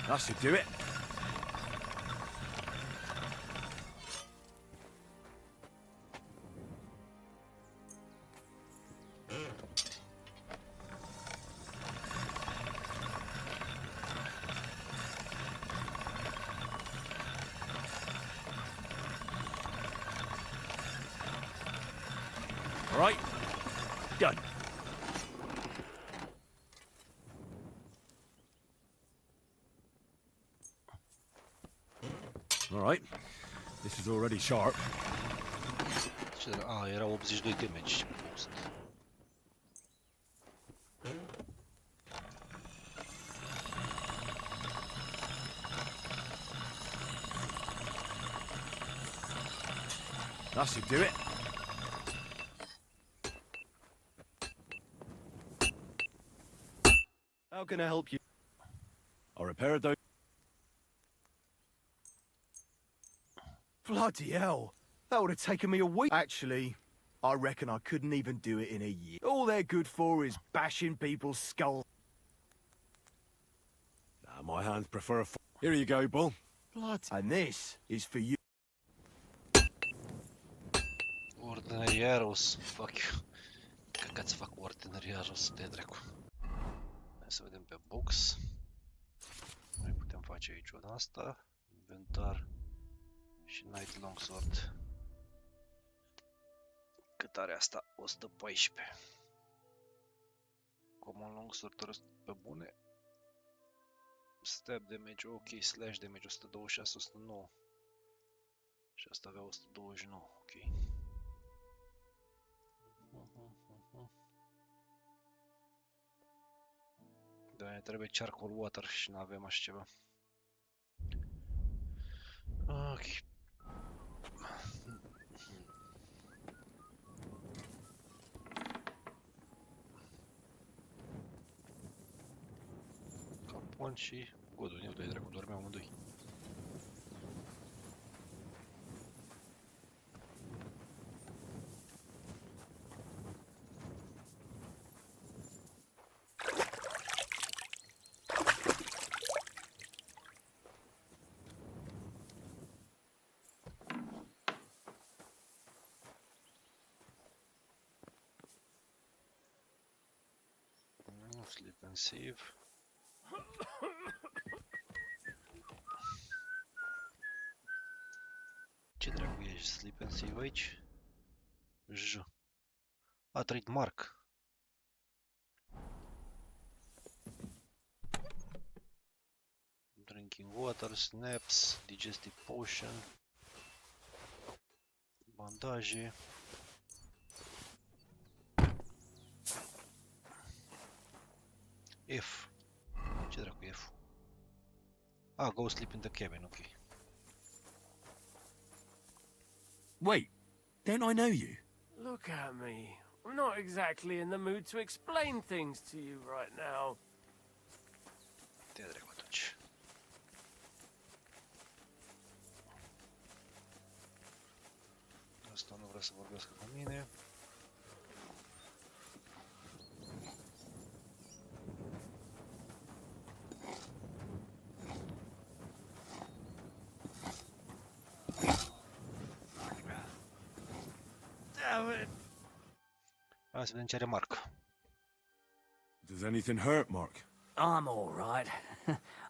That should do it.
All right. Done.
All right. This is already sharp.
Era 82 damage. Ce prost.
That should do it.
How can I help you?
I repaired those.
Bloody hell. That would have taken me a week. Actually, I reckon I couldn't even do it in a year. All they're good for is bashing people's skulls.
Nah, my hands prefer a... Here you go, Bull.
Blood. And this is for you.
Ordinary arrows. Fuck you. Căcați fac ordinary arrows, de dracu. Hai să vedem pe box. Noi putem face aici o asta. Inventar. Și Night Longsword. Cât are asta? 114. Common Longsword răst pe bune. Stab damage, ok, slash damage 126, 109. Și asta avea 129, ok. Da, ne trebuie charcoal water și nu avem așa ceva. Ok. Capon și godul, ne doi dracu, dormeau amândoi. Sleep and save. Ce dracu ești? Sleep and save aici? J. A trăit Mark. Drinking water, snaps, digestive potion, bandaje. F. Ce dracu e F? Ah, go sleep in the cabin, ok.
Wait, don't I know you?
Look at me. I'm not exactly in the mood to explain things to you right now.
Te dracu atunci. Asta nu vrea să vorbească cu mine. Hai să vedem ce are Mark.
Does anything hurt, Mark?
I'm all right.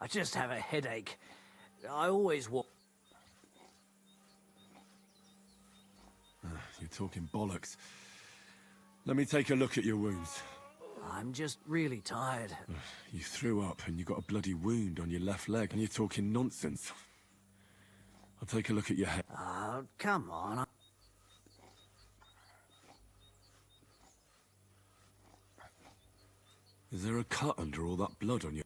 I just have a headache. I always walk.
You're talking bollocks. Let me take a look at your wounds.
I'm just really tired.
You threw up and you got a bloody wound on your left leg and you're talking nonsense. I'll take a look at your head.
Oh, come on.
Is there a cut under all that blood on you?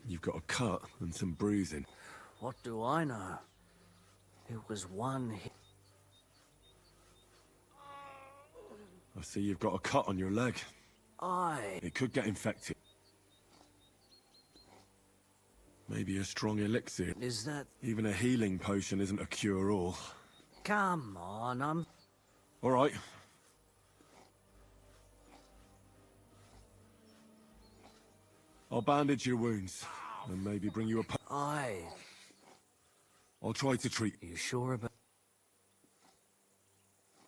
You've got a cut and some bruising.
What do I know? It was one hit.
I see you've got a cut on your leg. It could get infected. Maybe a strong elixir.
Is that...
Even a healing potion isn't a cure-all.
Come on, I'm...
All right. I'll bandage your wounds and maybe bring you a... I'll try to treat...
You sure about...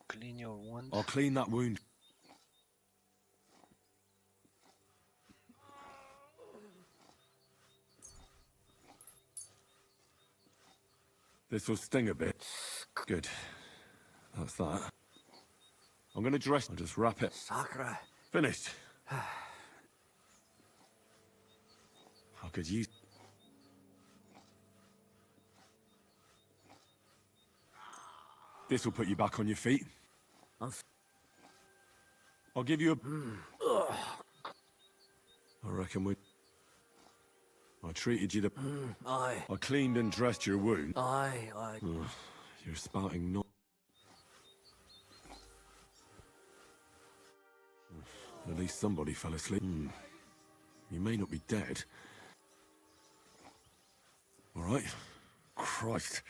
Clean your wound.
I'll clean that wound. This will sting a bit. Good. That's that. I'm gonna dress... I'll just wrap it.
Sakra.
Finished. I could use... This will put you back on your feet. I'll give you a... I reckon we... I treated you to...
I
cleaned and dressed your wound.
I...
You're spouting no...
At least somebody fell asleep. You may not be dead. All right. Christ.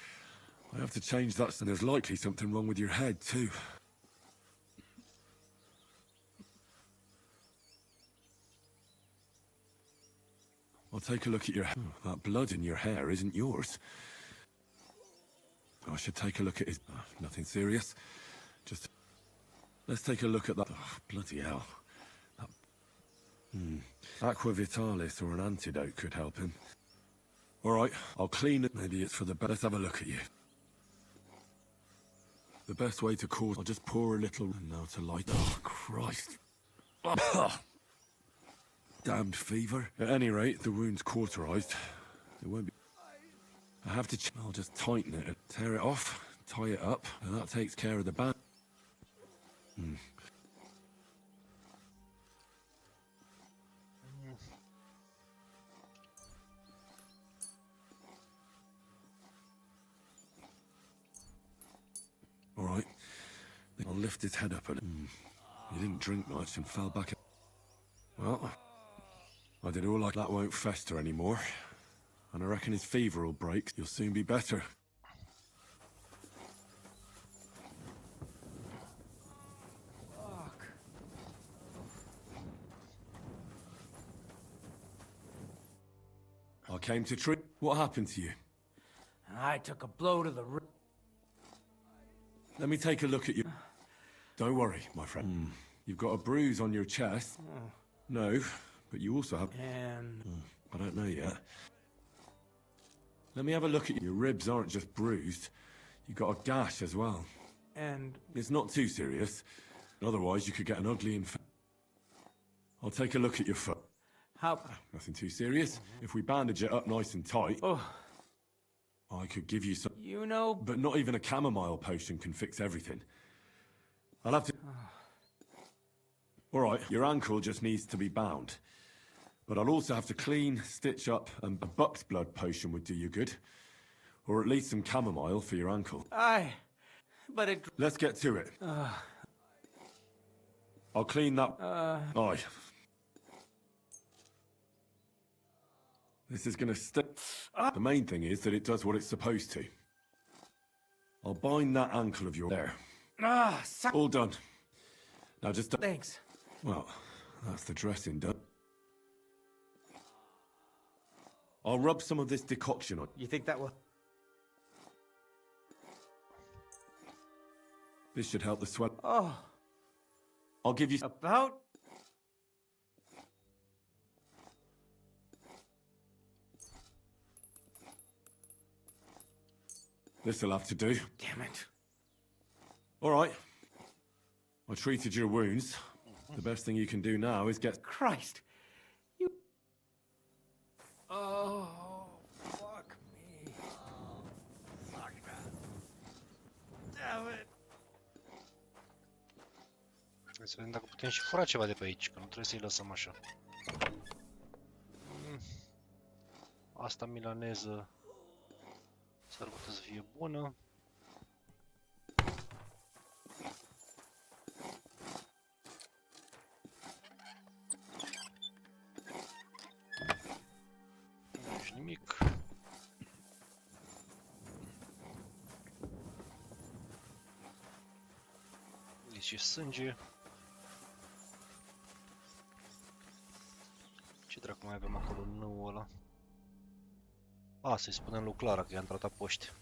I have to change that, and there's likely something wrong with your head, too. I'll take a look at your hair. That blood in your hair isn't yours. I should take a look at his... nothing serious. Just... let's take a look at that... oh, bloody hell. That... Aqua Vitalis or an antidote could help him. All right, I'll clean it. Maybe it's for the best. Let's have a look at you. The best way to cause... I'll just pour a little... and now to light... oh, Christ. Damned fever. At any rate, the wound's cauterized. It won't be... I have to... I'll just tighten it. Tear it off, tie it up, and that takes care of the band. All right. I'll lift his head up and... he didn't drink much and fell back... well... I did all like that won't fester anymore. And I reckon his fever will break. You'll soon be better.
Fuck.
I came to treat... what happened to you?
I took a blow to the rib.
Let me take a look at you. Don't worry, my friend. You've got a bruise on your chest. No, but you also have...
and...
I don't know yet. Let me have a look at you. Your ribs aren't just bruised. You've got a gash as well.
and...
It's not too serious. Otherwise, you could get an ugly infection. I'll take a look at your foot.
How?
Nothing too serious. If we bandage it up nice and tight... I could give you some...
You know...
But not even a chamomile potion can fix everything. I'll have to... All right, your ankle just needs to be bound. But I'll also have to clean, stitch up, and a buck's blood potion would do you good. Or at least some chamomile for your ankle.
Aye, but it...
Let's get to it. I'll clean that... Aye. This is gonna stick. The main thing is that it does what it's supposed to. I'll bind that ankle of yours there. All done. Now just...
Thanks.
Well, that's the dressing done. I'll rub some of this decoction on.
You think that will...
This should help the swell.
Oh.
I'll give you...
About...
This'll have to do.
Damn it.
All right. I treated your wounds. The best thing you can do now is get...
Christ. You... Oh, fuck me. Fuck that. Damn it.
Hai să vedem dacă putem și fura ceva de pe aici, că nu trebuie să-i lăsăm așa. Asta milaneză s-ar putea să fie bună. Nu-și nimic. Aici e sânge. Ce dracu mai avem acolo nou ăla? A, să-i spunem lui Clara că i-am tratat poști.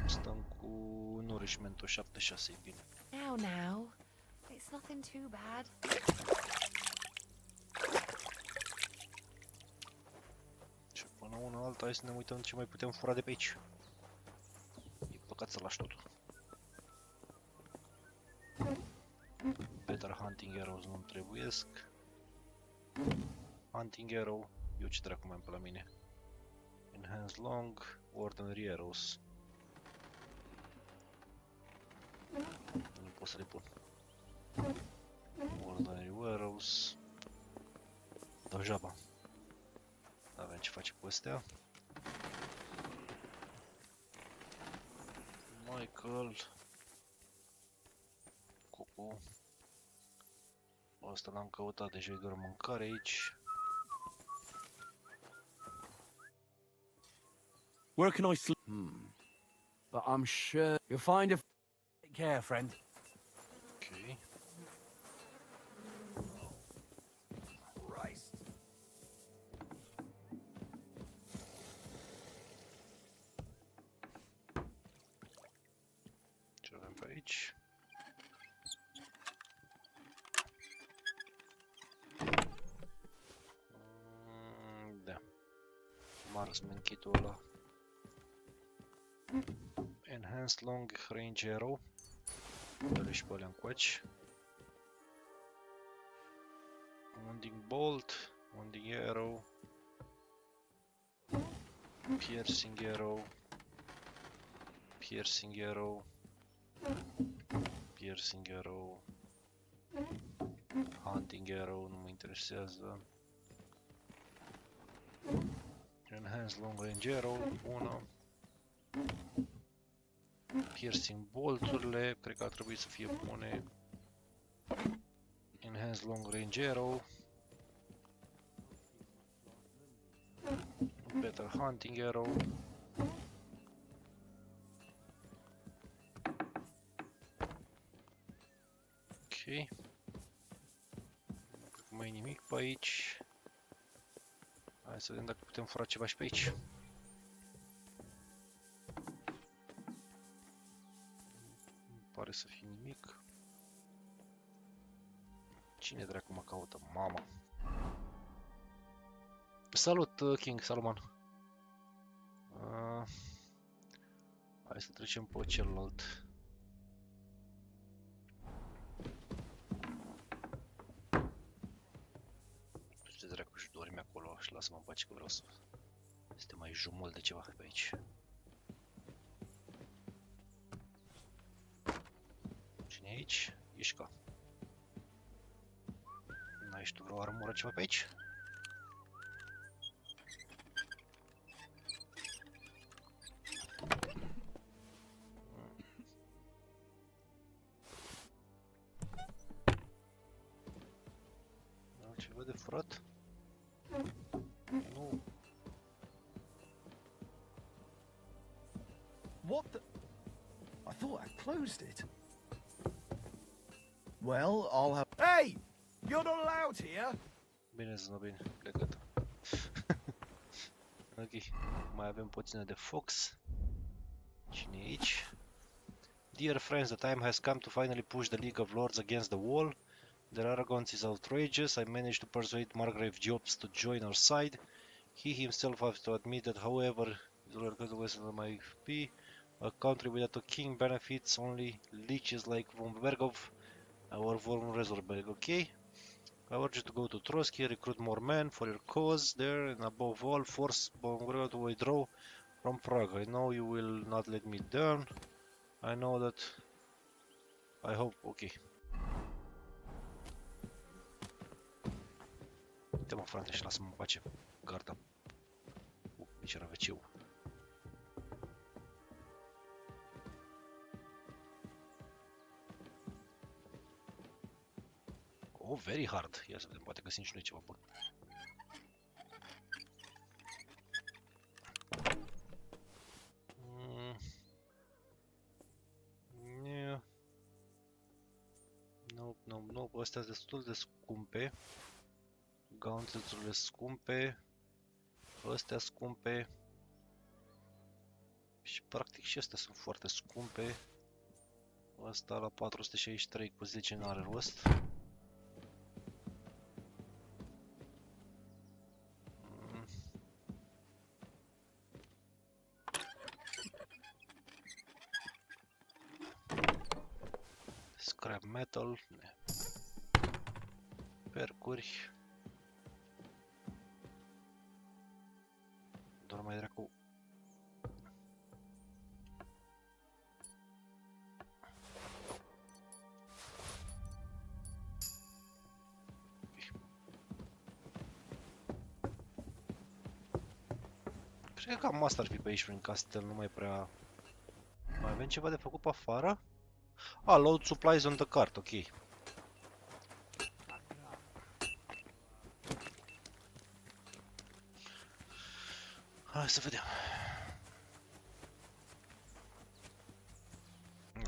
Stăm cu nourishment-ul 76, e bine.
Now. It's nothing too bad.
Și până una alta, hai să ne uităm ce mai putem fura de pe aici. E păcat să lași totul. Better hunting arrows nu-mi trebuiesc. Hunting arrow, eu ce dracu mai am pe la mine? Enhance long, ordinary arrows. Nu pot să le pun. Ordinary arrows. Degeaba. Avem ce face cu astea. Michael. dracu. Asta l-am căutat, deja e doar mâncare aici.
Where can I sleep? But I'm sure you'll find a take care, friend.
Ok.
Christ.
Ce avem pe aici? Da. Marksman kit-ul ăla. Enhanced long range arrow. Dă-le și pe alea încoaci. Wounding bolt, wounding arrow, piercing arrow, piercing arrow, piercing arrow, hunting arrow, nu mă interesează. Enhanced long range arrow, una. Piercing bolturile, cred că ar trebui să fie bune. Enhanced long range arrow. Better hunting arrow. Ok. Cred că mai e nimic pe aici. Hai să vedem dacă putem fura ceva și pe aici. Pare să fie nimic. Cine dracu mă caută? Mama. Salut, King, Salman. Hai să trecem pe celălalt. Ce dracu și dormi acolo și lasă-mă în pace că vreau să te mai jumăl de ceva pe aici. Cine e aici? Ișca. N-ai și tu vreo armură ceva pe aici? Altceva de furat? Nu.
What the? I thought I closed it. Well, I'll have... Hey! You're not allowed here!
Bine, zână, bine, plecat. Ok, mai avem puțină de fox. Cine e aici? Dear friends, the time has come to finally push the League of Lords against the wall. Their arrogance is outrageous. I managed to persuade Margrave Jobs to join our side. He himself has to admit that, however, my FP, a country without a king benefits only leeches like von Bergov, our former Resorberg, okay? I urge you to go to Trotsky, recruit more men for your cause there, and above all, force von Bergov to withdraw from Prague. I know you will not let me down. I know that... I hope... Okay. Uite mă, frate, și lasă-mă în pace. Garda. Nici era veciu. Oh, very hard. Ia să vedem, poate găsim și noi ceva bun. Nope, astea sunt destul de scumpe. Gauntleturile scumpe. Astea scumpe. Și practic și astea sunt foarte scumpe. Asta la 463 cu 10 n-are rost. Scrap metal. Percuri. Doar mai dracu. Cred că cam asta ar fi pe aici prin castel, nu mai prea... Mai avem ceva de făcut pe afară? Load supplies on the cart, ok. Hai să vedem.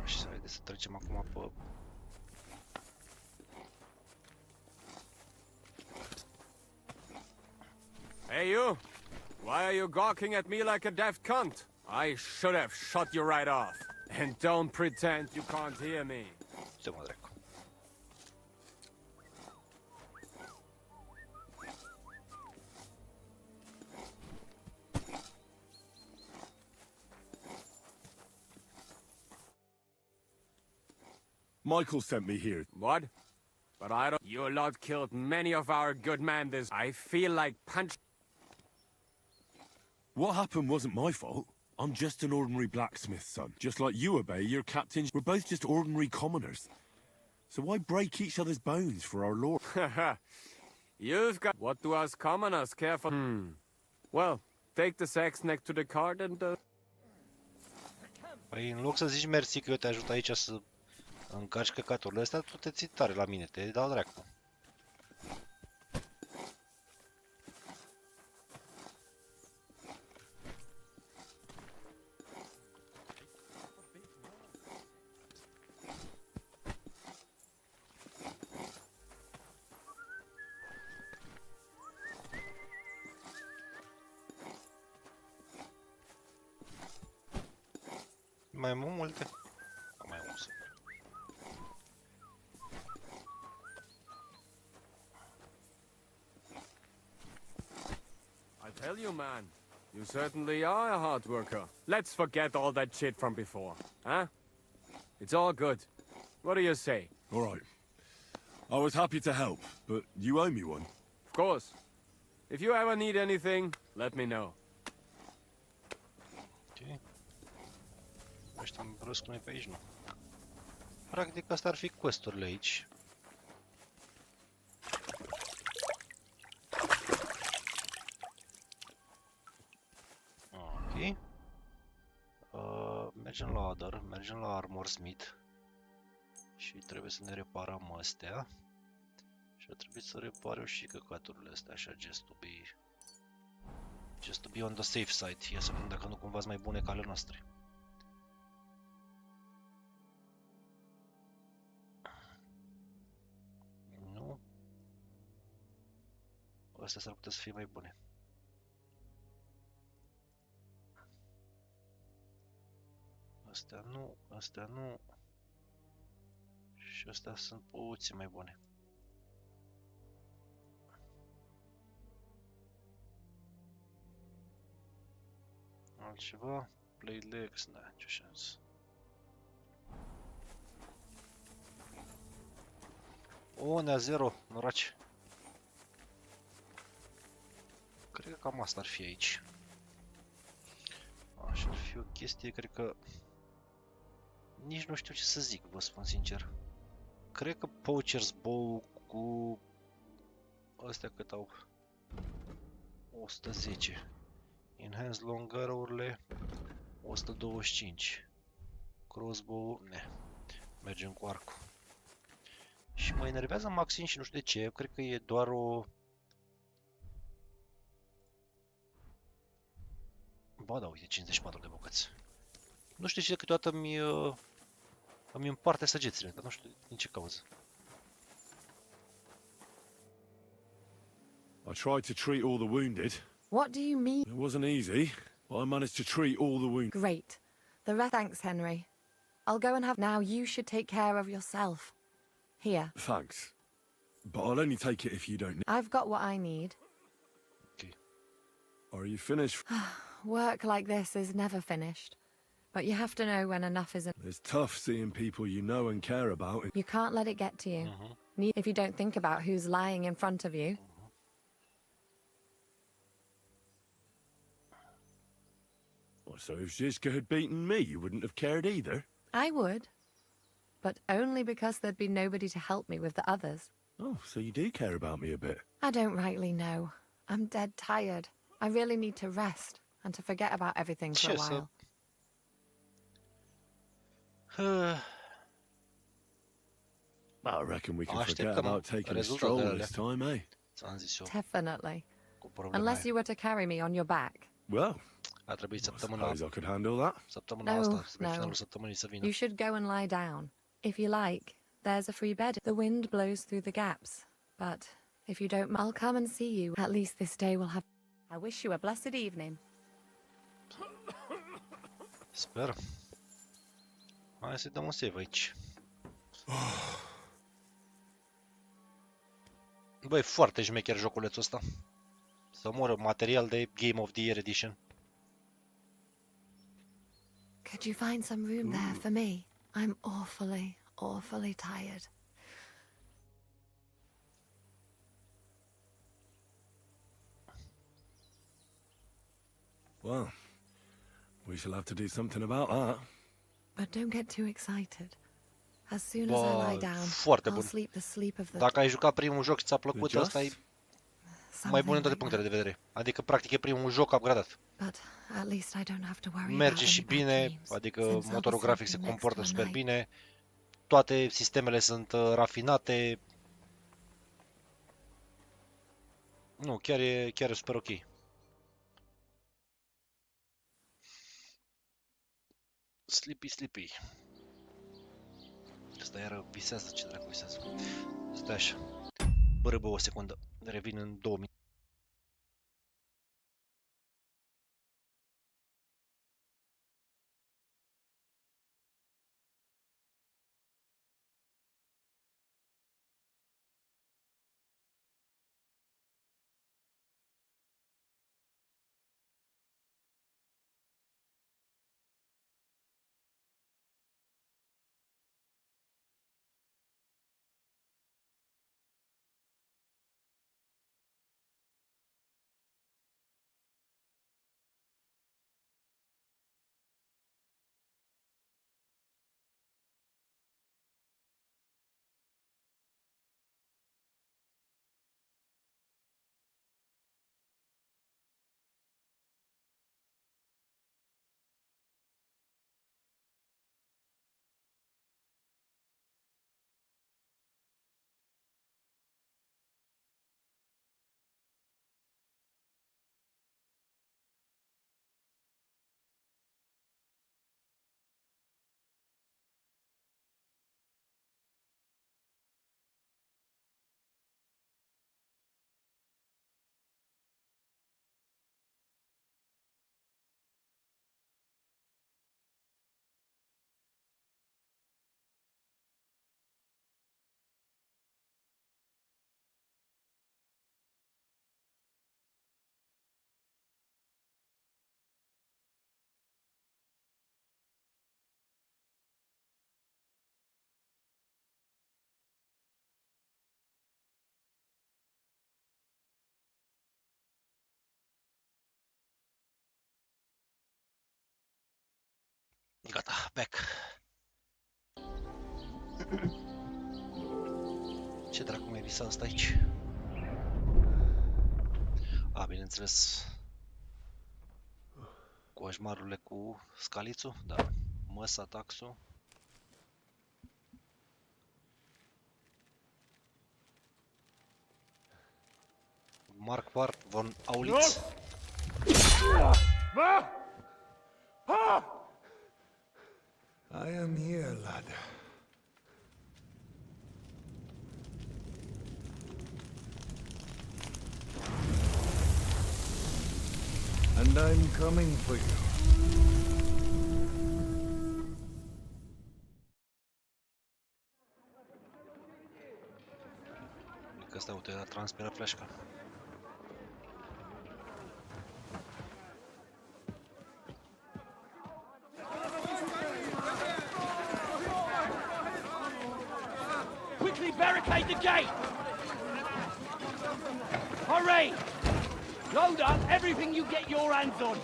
Și să trecem acum pe...
Hey you! Why are you gawking at me like a deaf cunt? I should have shut you right off. And don't pretend you can't hear me.
Ce mă dracu.
Michael sent me here.
What? But I don't... Your lot killed many of our good men this... I feel like punch...
What happened wasn't my fault. I'm just an ordinary blacksmith's son. Just like you obey your captains. We're both just ordinary commoners. So why break each other's bones for our lord?
You've got... What do us commoners care for? Well, take the sacks next to the cart and...
Păi în loc să zici mersi că eu te ajut aici să încarci căcaturile astea, tu te ții tare la mine, te dau dracu. Mai multe? Mai multe.
I tell you, man, you certainly are a hard worker. Let's forget all that shit from before, huh? It's all good. What do you say?
All right. I was happy to help, but you owe me one.
Of course. If you ever need anything, let me know.
Ok. Ăștia îmi brusc noi pe aici, nu. Practic, astea ar fi quest-urile aici. Ok. Mergem la Other, mergem la Armor Smith. Și trebuie să ne reparăm astea. Și ar trebui să repar eu și căcaturile astea, așa, just to be on the safe side. Ia să vedem dacă nu cumva sunt mai bune ca ale noastre. Nu. Astea s-ar putea să fie mai bune. Astea nu, astea nu. Și astea sunt puțin mai bune. Altceva? Play legs, da, ce șansă. O, nea 0, noraci. Cred că cam asta ar fi aici. Așa ar fi o chestie, cred că... Nici nu știu ce să zic, vă spun sincer. Cred că Poacher's Bow cu... Astea cât au? 110. Enhanced Long Arrow-urile 125. Crossbow, ne. Mergem cu arcul. Și mă enervează Maxim și nu știu de ce, cred că e doar o... Ba da, uite, 54 de bucăți. Nu știu ce, câteodată îmi împarte săgețile, dar nu știu din ce cauză.
I tried to treat all the wounded.
What do you mean?
It wasn't easy, but I managed to treat all the wounded.
Great. Thanks, Henry. I'll go and have... Now you should take care of yourself. Here.
Thanks. But I'll only take it if you don't need...
I've got what I need.
Okay. Are you finished?
Work like this is never finished. But you have to know when enough is...
It's tough seeing people you know and care about.
You can't let it get to you. If you don't think about who's lying in front of you.
Well, so if Zizka had beaten me, you wouldn't have cared either?
I would. But only because there'd be nobody to help me with the others.
Oh, so you do care about me a bit.
I don't rightly know. I'm dead tired. I really need to rest and to forget about everything for a while.
I reckon we can forget
Așteptăm
about taking a
rezultatele
stroll
alea.
this time, eh?
Ți-am zis eu,
Definitely.
cu problema
Unless
aia.
you were to carry me on your back.
Well,
A trebuit
I
săptămâna
suppose I could handle that.
Săptămâna
No,
asta, spre
no.
finalul săptămânii să vină.
You should go and lie down. If you like, there's a free bed. The wind blows through the gaps. But if you don't, I'll come and see you. At least this day will have... I wish you a blessed evening.
Sper. Hai să-i dăm un save aici. Băi, foarte șmecher joculețul ăsta. Să moră material de Game of the Year Edition.
Could you find some room there for me? I'm awfully tired.
Well, we shall have to do something about that.
But don't get too excited. As soon as I lie down,
foarte
I'll
bun.
sleep the sleep of the...
Dacă ai jucat primul joc și ți-a plăcut,
Just?
ăsta e mai bun în toate punctele de vedere. Adică, practic, e primul joc upgradat.
But at least I don't have to worry
Merge
about
și
any bad
bine,
dreams,
adică
since I'll be
motorul grafic se
sleeping next
comportă
to a
super
knight.
bine. Toate sistemele sunt rafinate. Nu, chiar e super ok. Sleepy. Asta iară visează, ce dracu visează. Stai așa. Bă, o secundă. Revin în 2 minute. Gata, back. Ce dracu mai visa asta aici? A, bineînțeles. Coșmarurile cu scalițul, da. Măsa, taxul. Marquardt von Aulitz.
I am here, lad. And I'm coming for you.
Că asta, uite, transpiră fleșca.
Quickly barricade the gate! Hurry! Load up everything you get your hands on.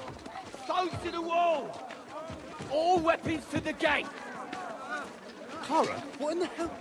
Stones to the wall! All weapons to the gate!
Clara, what in the hell?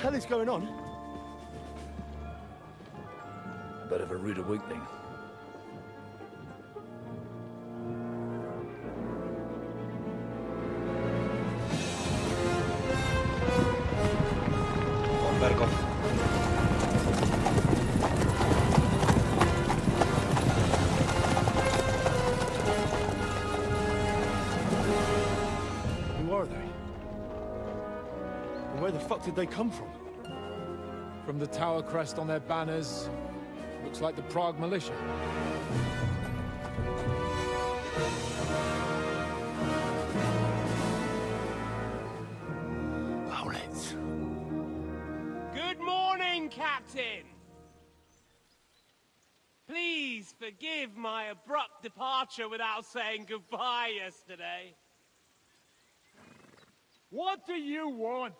hell is going on?
A bit of a rude awakening.
Bergov.
Who are they? And where the fuck did they come from?
From the tower crest on their banners, looks like the Prague militia.
Good morning, Captain! Please forgive my abrupt departure without saying goodbye yesterday.
What do you want?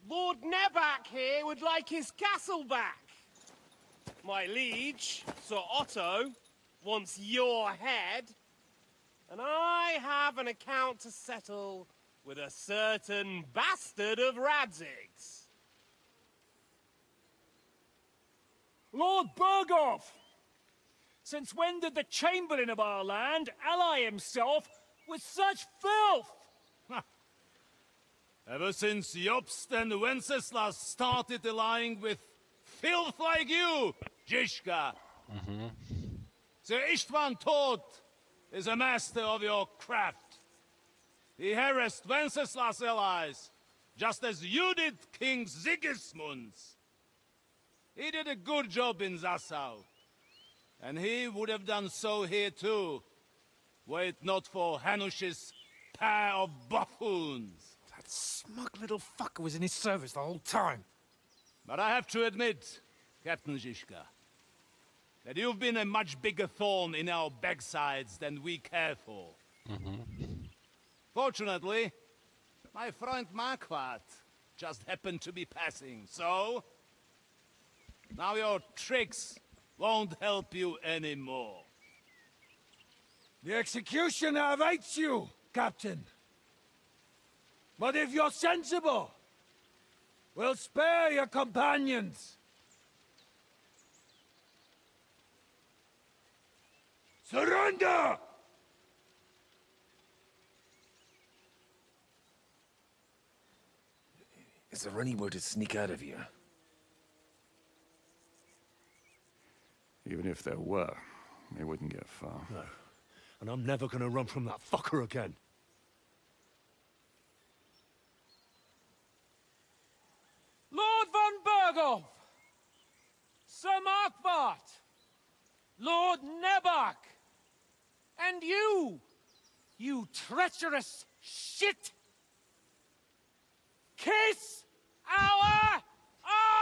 Lord Nebak here would like his castle back. My liege, Sir Otto, wants your head. And I have an account to settle with a certain bastard of Radzig's.
Lord Bergov! Since when did the Chamberlain of our land ally himself with such filth?
Ever since Jobst and Wenceslas started allying with filth like you, Zizka. Sir Istvan Tod is a master of your craft. He harassed Wenceslas' allies, just as you did King Sigismund's. He did a good job in Zassau, and he would have done so here too, were it not for Hanush's pair of buffoons.
That smug little fucker was in his service the whole time.
But I have to admit, Captain Zizka, that you've been a much bigger thorn in our backsides than we care for. Fortunately, my friend Marquardt just happened to be passing, so now your tricks won't help you anymore.
The executioner awaits you, Captain. But if you're sensible, we'll spare your companions. Surrender!
Is there any way to sneak out of here?
Even if there were, they wouldn't get far. No. And I'm never gonna run from that fucker again.
Lord von Bergov! Sir Markbart! Lord Nebak! And you treacherous shit! Kiss our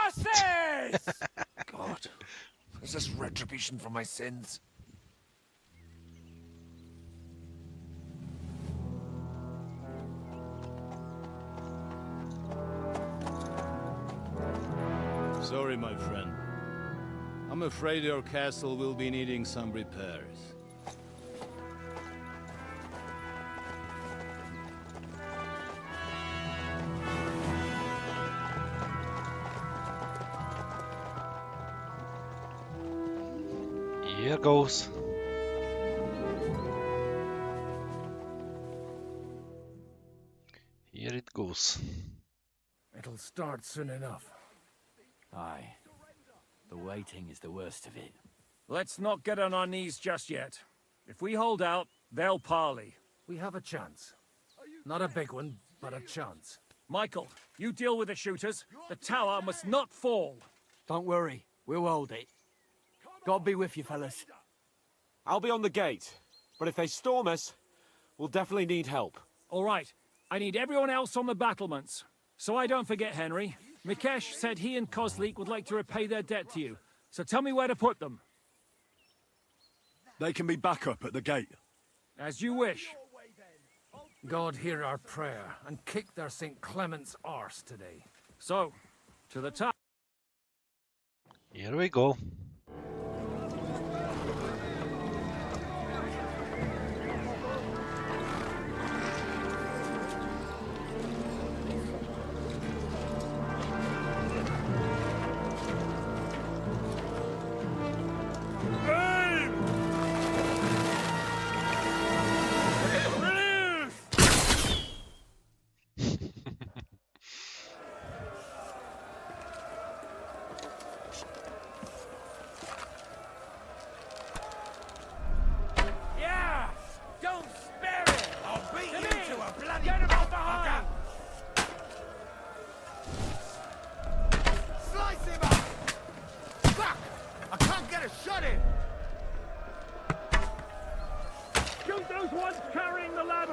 asses!
God, is this retribution for my sins?
Sorry, my friend. I'm afraid your castle will be needing some repairs.
Here goes. Here it goes.
It'll start soon enough.
Aye. The waiting is the worst of it.
Let's not get on our knees just yet. If we hold out, they'll parley.
We have a chance. Not a big one, but a chance.
Michael, you deal with the shooters. The tower must not fall.
Don't worry, we'll hold it. God be with you, fellas.
I'll be on the gate, but if they storm us, we'll definitely need help.
All right, I need everyone else on the battlements. So I don't forget, Henry. Mikesh said he and Kozlik would like to repay their debt to you. So tell me where to put them.
They can be back up at the gate.
As you wish.
God hear our prayer and kick their St. Clement's arse today.
So, to the top.
Here we go.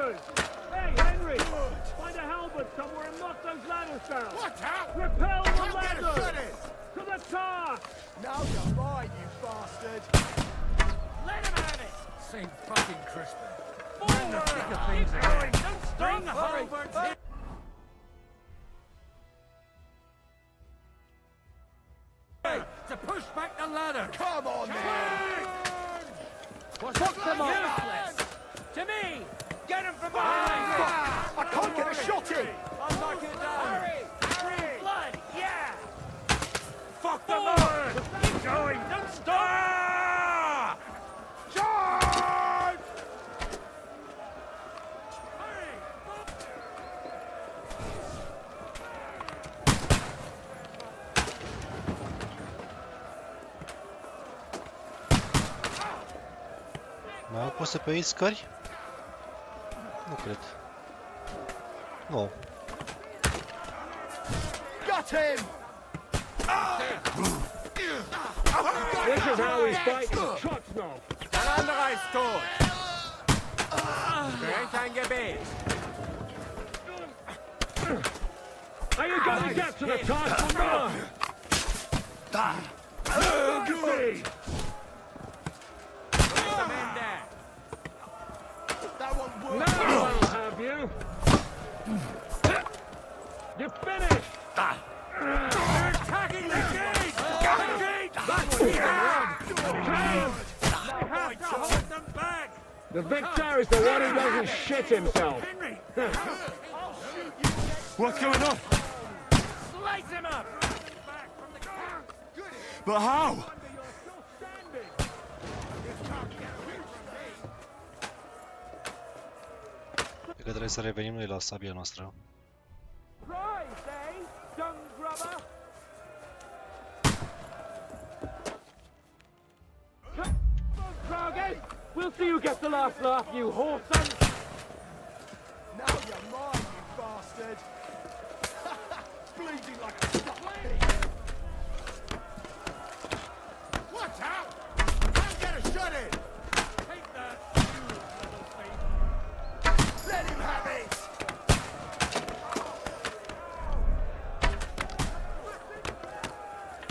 ladders! Hey, Henry! Find a halberd somewhere and knock those ladders down!
Watch out!
Repel the
Can't get a
ladders!
shot in!
To the car!
Now you're mine, you bastard!
Let him have it!
St. fucking Crispin.
Forward! Keep going! Don't stop! Bring the halberds in!
To push back the ladder!
Come on, then!
Fuck them up! Useless! To me! Get him from behind!
Fuck! I can't get a shot in!
I'll knock it down! Hurry! Hurry! Blood! Yeah! Fuck them up! Keep going! Don't stop!
Charge!
Mai poți să pe aici scări? Nu cred. Nu.
Got him!
This is how we fight in Chotsnov!
Ein anderer ist tot. Direkt ein Gebet.
Are you gonna get to the task or not? Good!
That one worked!
Now I'll have you! You're finished!
They're attacking the gate! The gate!
That's what you want!
I have to hold them back!
The victor is the one who doesn't shit himself!
Henry!
What's going on?
Slice him up!
But how?
Cred că trebuie să revenim noi la sabia noastră.
Prize, eh? Dung grubber! Target! We'll see who gets the last laugh, you whoreson!
Now you're mine, you bastard! Bleeding like a stuck pig!
Watch out! Can't get a shot in!
Take that, you little thief!
Let him have it!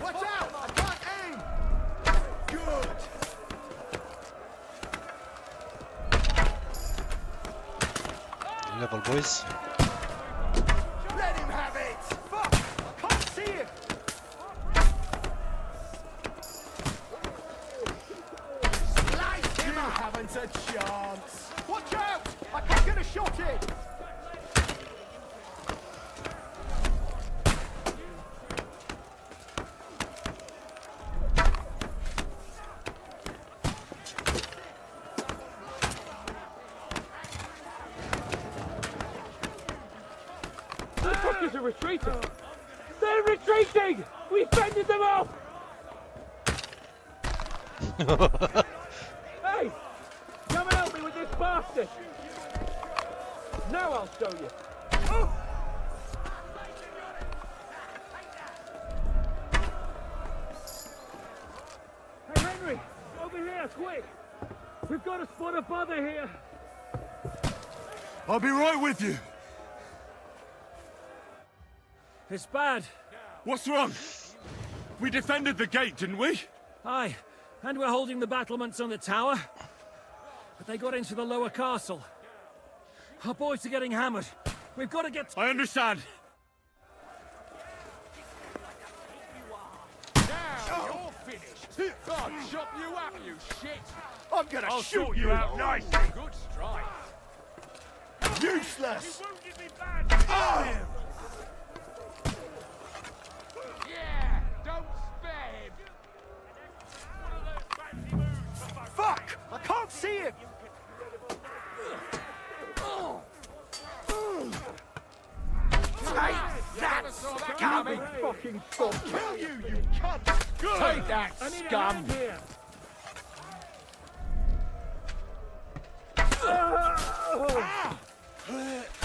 Watch out! I can't aim!
Good!
Level boys.
Let him have it! Fuck! I can't see him!
Slice him
You
up!
haven't a chance! Watch out! I can't get a shot in!
The fuckers are retreating! They're retreating! We fended them off! Hey! Come and help me with this bastard! Now I'll show you! Hey Henry! Over here, quick! We've got to spot a bother here!
I'll be right with you.
It's bad.
What's wrong? We defended the gate, didn't we?
Aye, and we're holding the battlements on the tower. But they got into the lower castle. Our boys are getting hammered. We've got to get...
I understand.
Now you're finished!
God, chop you up, you shit!
I'm gonna
I'll
shoot
sort
you
you out nicely!
Good strike.
Useless!
You wounded me bad!
Oh!
Yeah, don't spare him.
Fuck! I can't see him!
Take that, scum!
Fucking stop! Kill you, you cunt!
Take that,
I need a
scum!
hand here!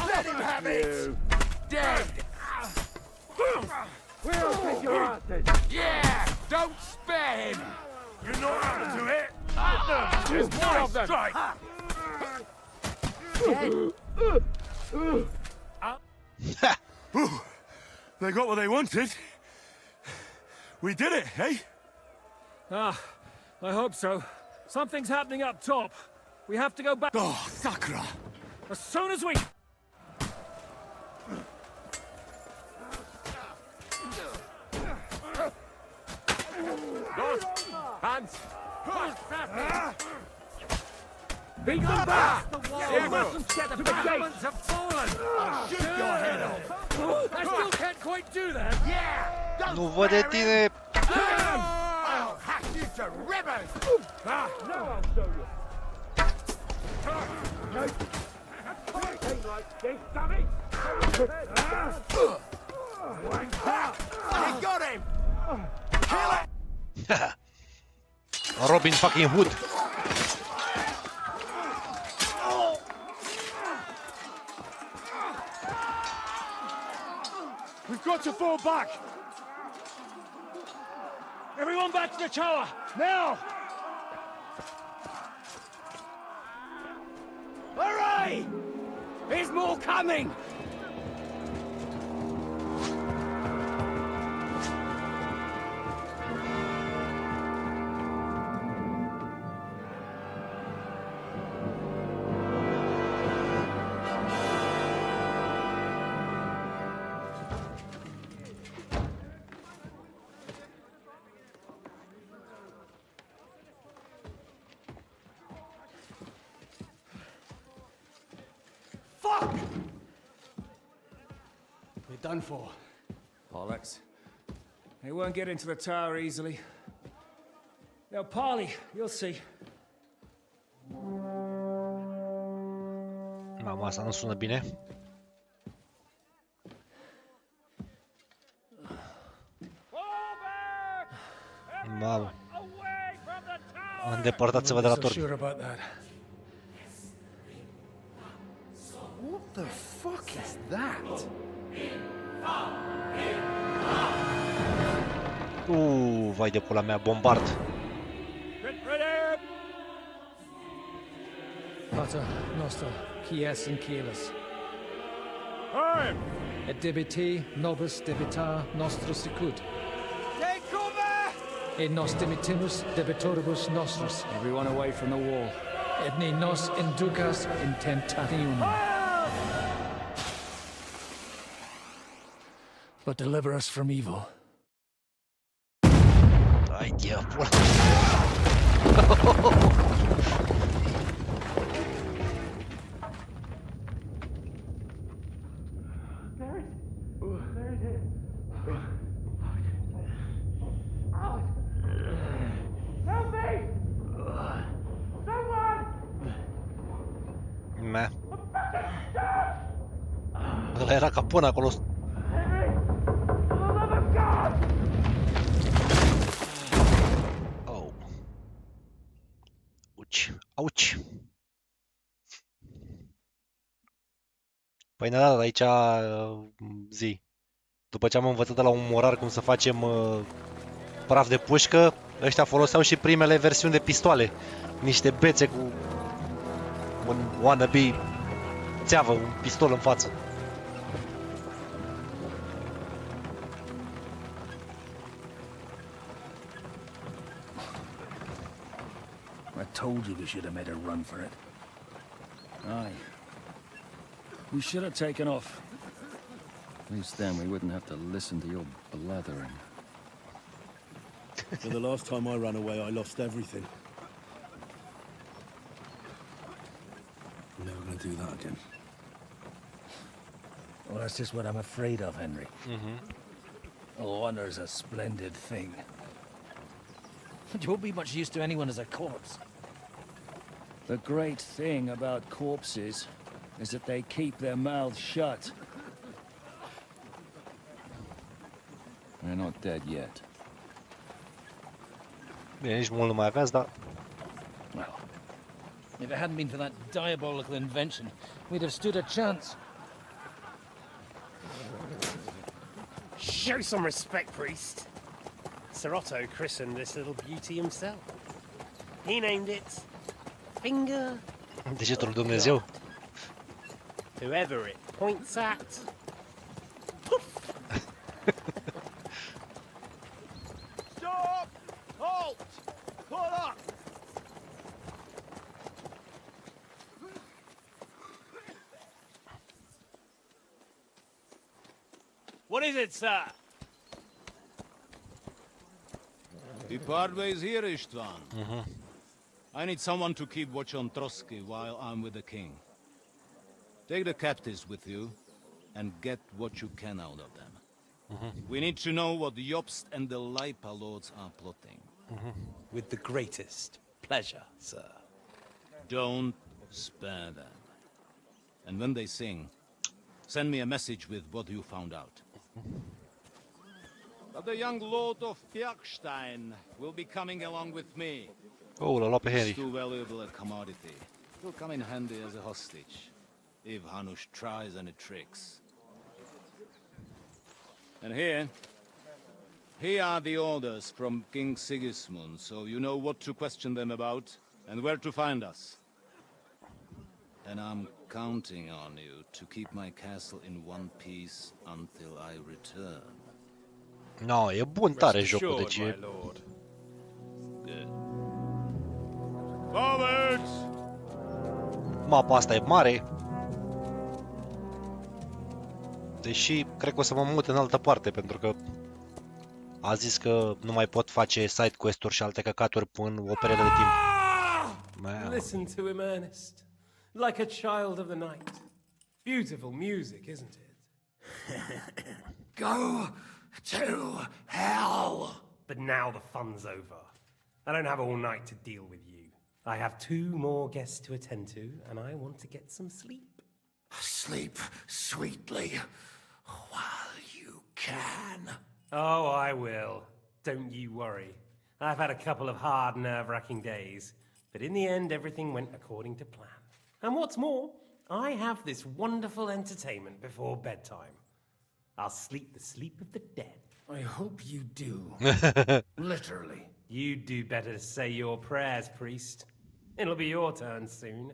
Let him have it!
Dead!
We'll take your asses!
Yeah, don't spare him!
You know how to do it!
There's more of them!
Strike!
They got what they wanted. We did it, eh?
Ah, I hope so. Something's happening up top. We have to go back.
Oh, Sakra!
As soon as we...
Guard! Hands!
Be gone back!
Yeah,
The mustn't get the battlements have fallen!
I'll shoot your head off!
I still can't quite do that!
Yeah!
Nu văd de tine.
I'll hack you to ribbons!
Ah, now I'll show you!
You got him! Kill it!
Robin fucking Hood.
We've got to fall back! Everyone back to the tower! Now!
Hooray! There's more coming! Fuck!
We're done for.
Bollocks.
They won't get into the tower easily. They'll parley, you'll see.
Mamă, asta nu sună bine. Mamă. Îndepărtați-vă de la turn.
Sure about that. What the fuck is that?
Vai de pula mea, bombard.
Pater noster, quies in caelus.
Time!
Et debiti nobis debita nostra sicut.
Take cover!
Et nos dimitimus debitoribus nostris.
Everyone away from the wall.
Et ne nos inducas in tentationem. But deliver us from evil.
Ai de pula.
Help me! Someone!
Meh. Ăla era ca până acolo. Oh. Auci. Auci. Păi ne-a dat aici zi. După ce am învățat de la un morar cum să facem praf de pușcă, ăștia foloseau și primele versiuni de pistoale. Niște bețe cu un wannabe țeavă, un pistol în față.
I told you we should have made a run for it.
Aye. We should have taken off. At least then we wouldn't have to listen to your blathering.
For the last time I ran away, I lost everything. I'm never going to do that again.
Well, that's just what I'm afraid of, Henry. Honor's a splendid thing. But you won't be much use to anyone as a corpse.
The great thing about corpses is that they keep their mouths shut.
We're not dead yet.
Bine, nici mult nu mai aveați, dar...
Well, if it hadn't been for that diabolical invention, we'd have stood a chance.
Show some respect, priest. Sir Otto christened this little beauty himself. He named it Finger.
Degetul lui Dumnezeu.
Whoever it points at.
Stop! Halt! Pull up!
What is it, sir?
The Parway's here, Istvan. I need someone to keep watch on Trotsky while I'm with the king. Take the captives with you, and get what you can out of them. We need to know what the Jobst and the Leipa lords are plotting.
With the greatest pleasure, sir.
Don't spare them. And when they sing, send me a message with what you found out. But the young lord of Bjergstein will be coming along with me.
Oh, l-a luat pe
He's
Henry.
too valuable a commodity. He'll come in handy as a hostage, if Hanush tries any tricks. And here are the orders from King Sigismund, so you know what to question them about, and where to find us. And I'm counting on you to keep my castle in one piece until I return.
No, e bun tare jocul, deci e...
Forwards!
Mapa asta e mare. Deși, cred că o să mă mut în altă parte, pentru că a zis că nu mai pot face side quest-uri și alte căcaturi până o perioadă de timp. Man.
Listen to him, Ernest. Like a child of the night. Beautiful music, isn't it?
Go to hell!
But now the fun's over. I don't have all night to deal with you. I have 2 more guests to attend to, and I want to get some sleep.
Sleep sweetly while you can.
Oh, I will. Don't you worry. I've had a couple of hard, nerve-wracking days, but in the end, everything went according to plan. And what's more, I have this wonderful entertainment before bedtime. I'll sleep the sleep of the dead.
I hope you do. Literally.
You'd do better to say your prayers, priest. It'll be your turn soon.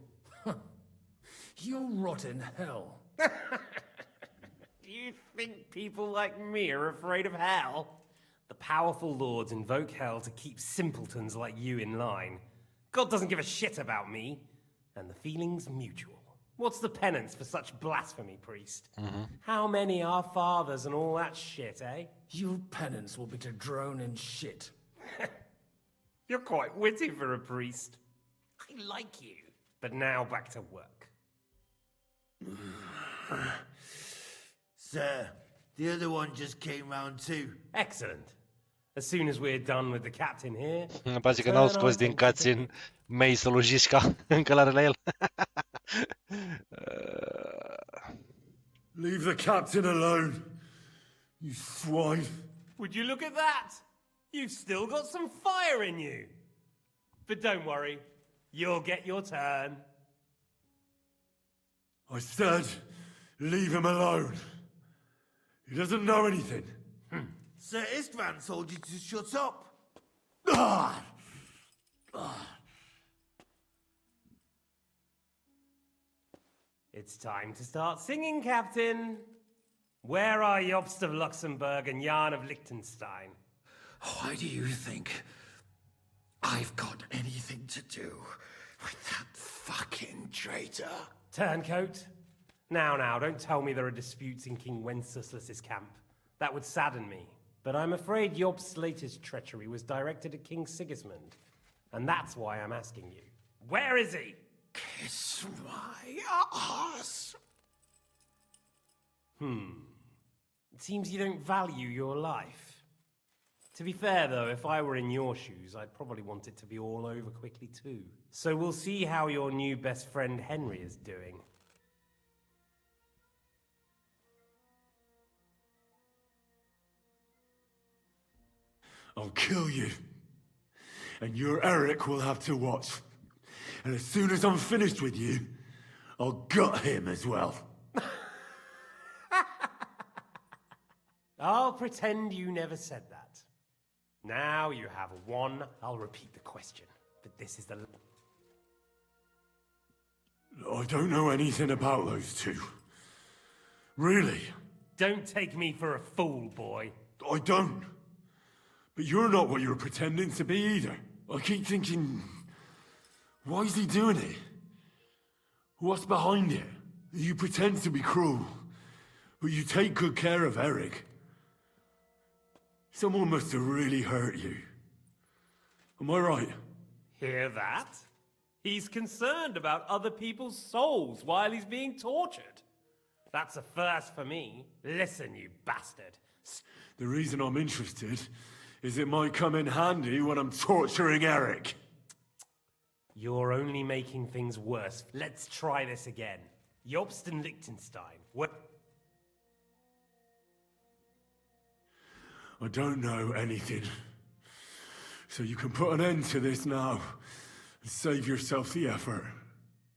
You'll rot in hell.
Do you think people like me are afraid of hell? The powerful lords invoke hell to keep simpletons like you in line. God doesn't give a shit about me, and the feeling's mutual. What's the penance for such blasphemy, priest? How many are fathers and all that shit, eh?
Your penance will be to drown in shit.
You're quite witty for a priest. I like you. But now back to work.
Sir, the other one just came round too.
Excellent. As soon as we're done with the captain here...
Îmi place că n-au scos din cutscene May Solujișca încă la el.
Leave the captain alone, you swine.
Would you look at that? You've still got some fire in you. But don't worry, you'll get your turn.
I said, leave him alone. He doesn't know anything.
Sir Istvan told you to shut up.
It's time to start singing, Captain. Where are Jobst of Luxembourg and Jan of Liechtenstein?
Why do you think I've got anything to do with that fucking traitor?
Turncoat. Now, don't tell me there are disputes in King Wenceslas's camp. That would sadden me. But I'm afraid Jobst's latest treachery was directed at King Sigismund. And that's why I'm asking you. Where is he?
Kiss my ass.
It seems you don't value your life. To be fair, though, if I were in your shoes, I'd probably want it to be all over quickly, too. So we'll see how your new best friend Henry is doing.
I'll kill you. And your Eric will have to watch. And as soon as I'm finished with you, I'll gut him as well.
I'll pretend you never said that. Now you have 1. I'll repeat the question, but this is the...
I don't know anything about those two. Really.
Don't take me for a fool, boy.
I don't. But you're not what you're pretending to be either. I keep thinking, why is he doing it? What's behind it? You pretend to be cruel, but you take good care of Eric. Someone must have really hurt you. Am I right?
Hear that? He's concerned about other people's souls while he's being tortured. That's a first for me. Listen, you bastard.
The reason I'm interested is it might come in handy when I'm torturing Eric.
You're only making things worse. Let's try this again. Jobst and Liechtenstein. What?
I don't know anything. So you can put an end to this now and save yourself the effort.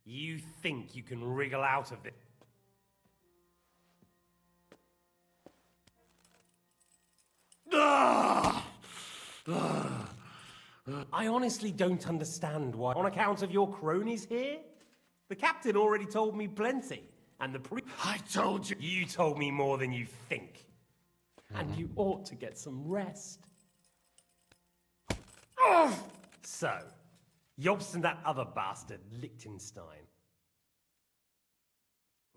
You think you can wriggle out of it? I honestly don't understand why. On account of your cronies here? The captain already told me plenty. And the I told you. You told me more than you think. And you ought to get some rest. So, Jobst and that other bastard, Liechtenstein.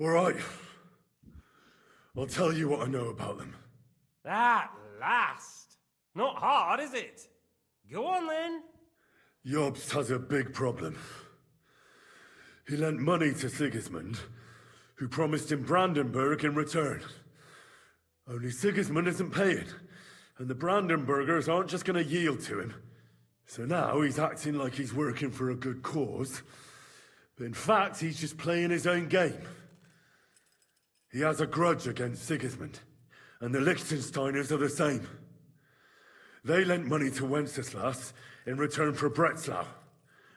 All right. I'll tell you what I know about them.
At last. Not hard, is it? Go on then.
Jobst has a big problem. He lent money to Sigismund, who promised him Brandenburg in return. Only Sigismund isn't paying, and the Brandenburgers aren't just going to yield to him. So now he's acting like he's working for a good cause, but in fact he's just playing his own game. He has a grudge against Sigismund, and the Liechtensteiners are the same. They lent money to Wenceslas in return for Breslau.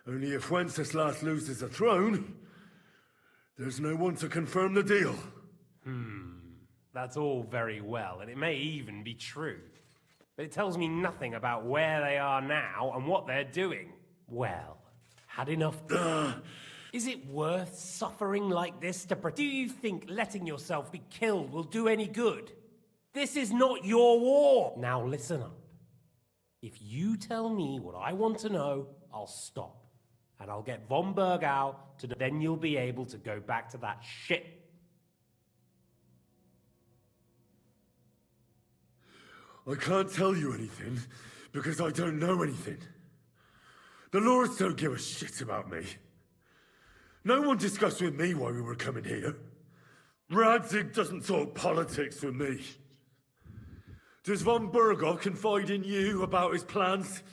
Only if Wenceslas loses the throne, there's no one to confirm the deal.
That's all very well, and it may even be true. But it tells me nothing about where they are now and what they're doing. Well, had enough... Is it worth suffering like this to... Do you think letting yourself be killed will do any good? This is not your war! Now listen up. If you tell me what I want to know, I'll stop. And I'll get von Bergau to... Then you'll be able to go back to that shit.
I can't tell you anything, because I don't know anything. The Lords don't give a shit about me. No one discussed with me why we were coming here. Radzig doesn't talk politics with me. Does von Bergau confide in you about his plans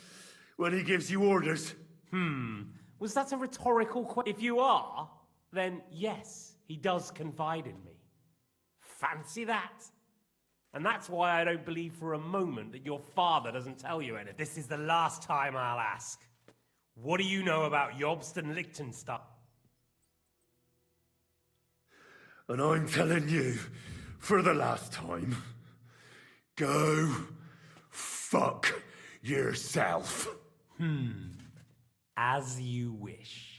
when he gives you orders?
Was that a rhetorical question? If you are, then yes, he does confide in me. Fancy that? And that's why I don't believe for a moment that your father doesn't tell you anything. This is the last time I'll ask. What do you know about Jobst and Liechtenstein?
And I'm telling you, for the last time, go fuck yourself.
As you wish.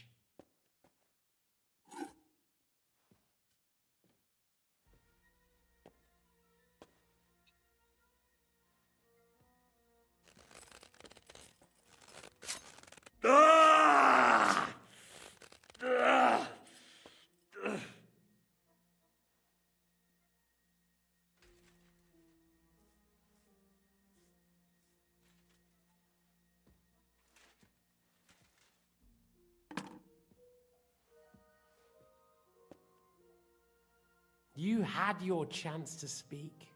You had your chance to speak.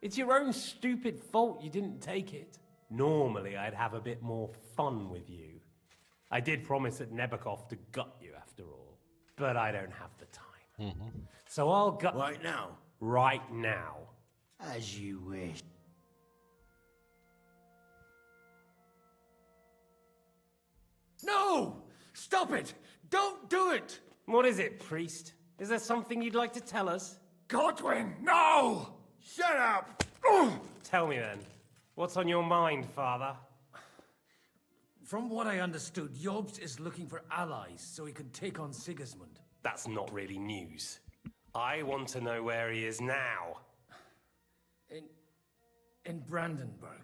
It's your own stupid fault you didn't take it. Normally, I'd have a bit more fun with you. I did promise at Nebakov to gut you after all, but I don't have the time. So I'll gut...
Right now?
Right now.
As you wish. No! Stop it! Don't do it!
What is it, priest? Is there something you'd like to tell us?
Godwin, no! Shut up!
Tell me then. What's on your mind, father?
From what I understood, Jobst is looking for allies so he can take on Sigismund.
That's not really news. I want to know where he is now.
In Brandenburg.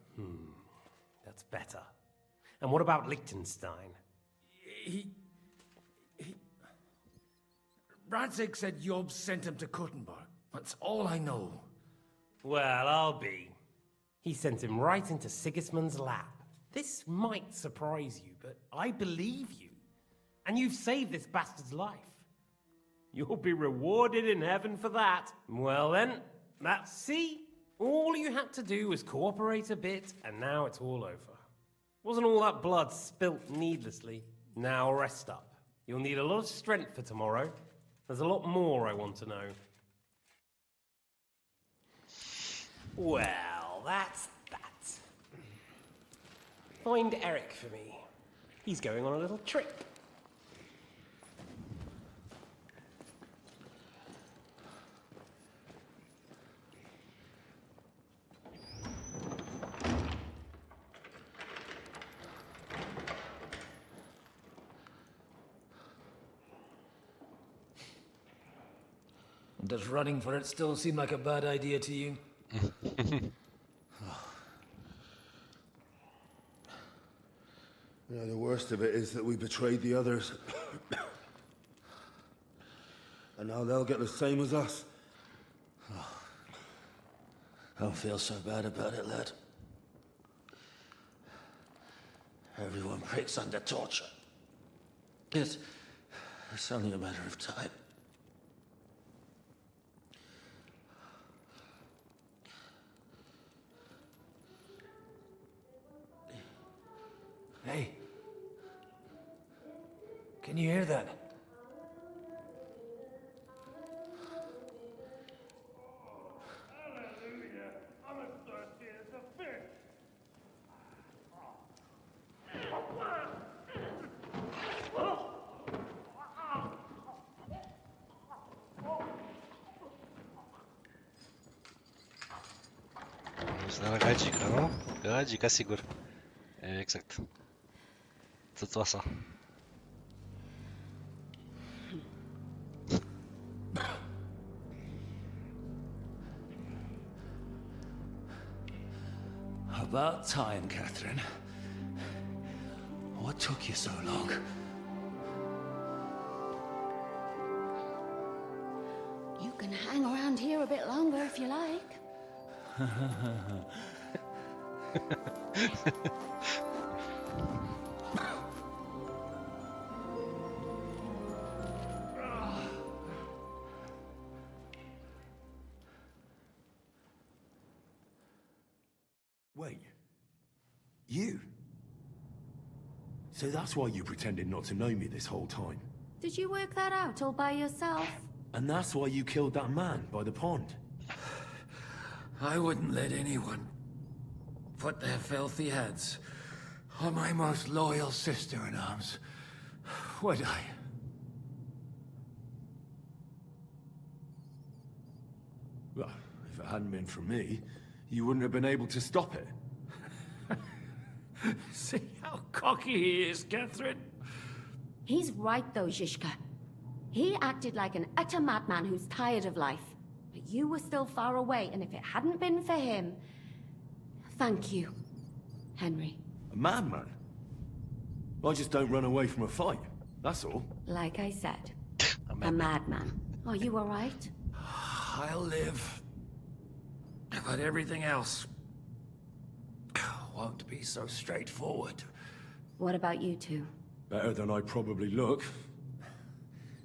That's better. And what about Liechtenstein?
Radzig said Job sent him to Kuttenberg. That's all I know.
Well, I'll be. He sent him right into Sigismund's lap. This might surprise you, but I believe you. And you've saved this bastard's life. You'll be rewarded in heaven for that. Well then, see? All you had to do was cooperate a bit, and now it's all over. Wasn't all that blood spilt needlessly? Now rest up. You'll need a lot of strength for tomorrow. There's a lot more I want to know. Well, that's that. Find Eric for me. He's going on a little trip.
Does running for it still seem like a bad idea to you?
Yeah, the worst of it is that we betrayed the others. And now they'll get the same as us.
Don't feel so bad about it, lad. Everyone breaks under torture. It's only a matter of time. Hey. Can you hear that?
Era gagica, nu? Gagica, sigur. Exact. Țățoasa.
About time, Catherine. What took you so long?
You can hang around here a bit longer if you like.
Wait. You? So that's why you pretended not to know me this whole time?
Did you work that out all by yourself?
And that's why you killed that man by the pond?
I wouldn't let anyone put their filthy heads on my most loyal sister-in-arms, would I?
Well, if it hadn't been for me, you wouldn't have been able to stop it.
See how cocky he is, Catherine?
He's right though, Zizka. He acted like an utter madman who's tired of life. But you were still far away, and if it hadn't been for him... Thank you, Henry.
A madman? I just don't run away from a fight, that's all.
Like I said, a madman. Are you all right?
I'll live. But everything else won't be so straightforward.
What about you two?
Better than I probably look.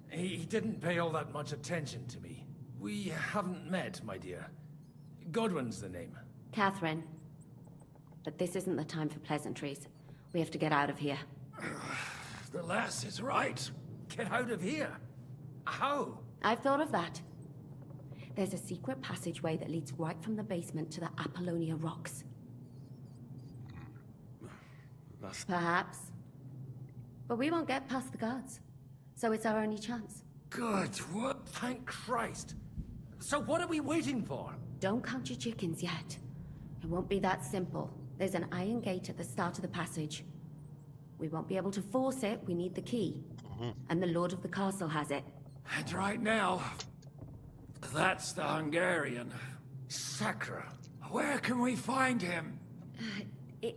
He didn't pay all that much attention to me. We haven't met, my dear. Godwin's the name.
Catherine. But this isn't the time for pleasantries. We have to get out of here.
The lass is right. Get out of here. How?
I've thought of that. There's a secret passageway that leads right from the basement to the Apollonia Rocks. Perhaps. But we won't get past the guards. So it's our only chance.
Good. What? Thank Christ. So what are we waiting for?
Don't count your chickens yet. It won't be that simple. There's an iron gate at the start of the passage. We won't be able to force it. We need the key. And the Lord of the Castle has it.
And right now, that's the Hungarian. Sacra. Where can we find him?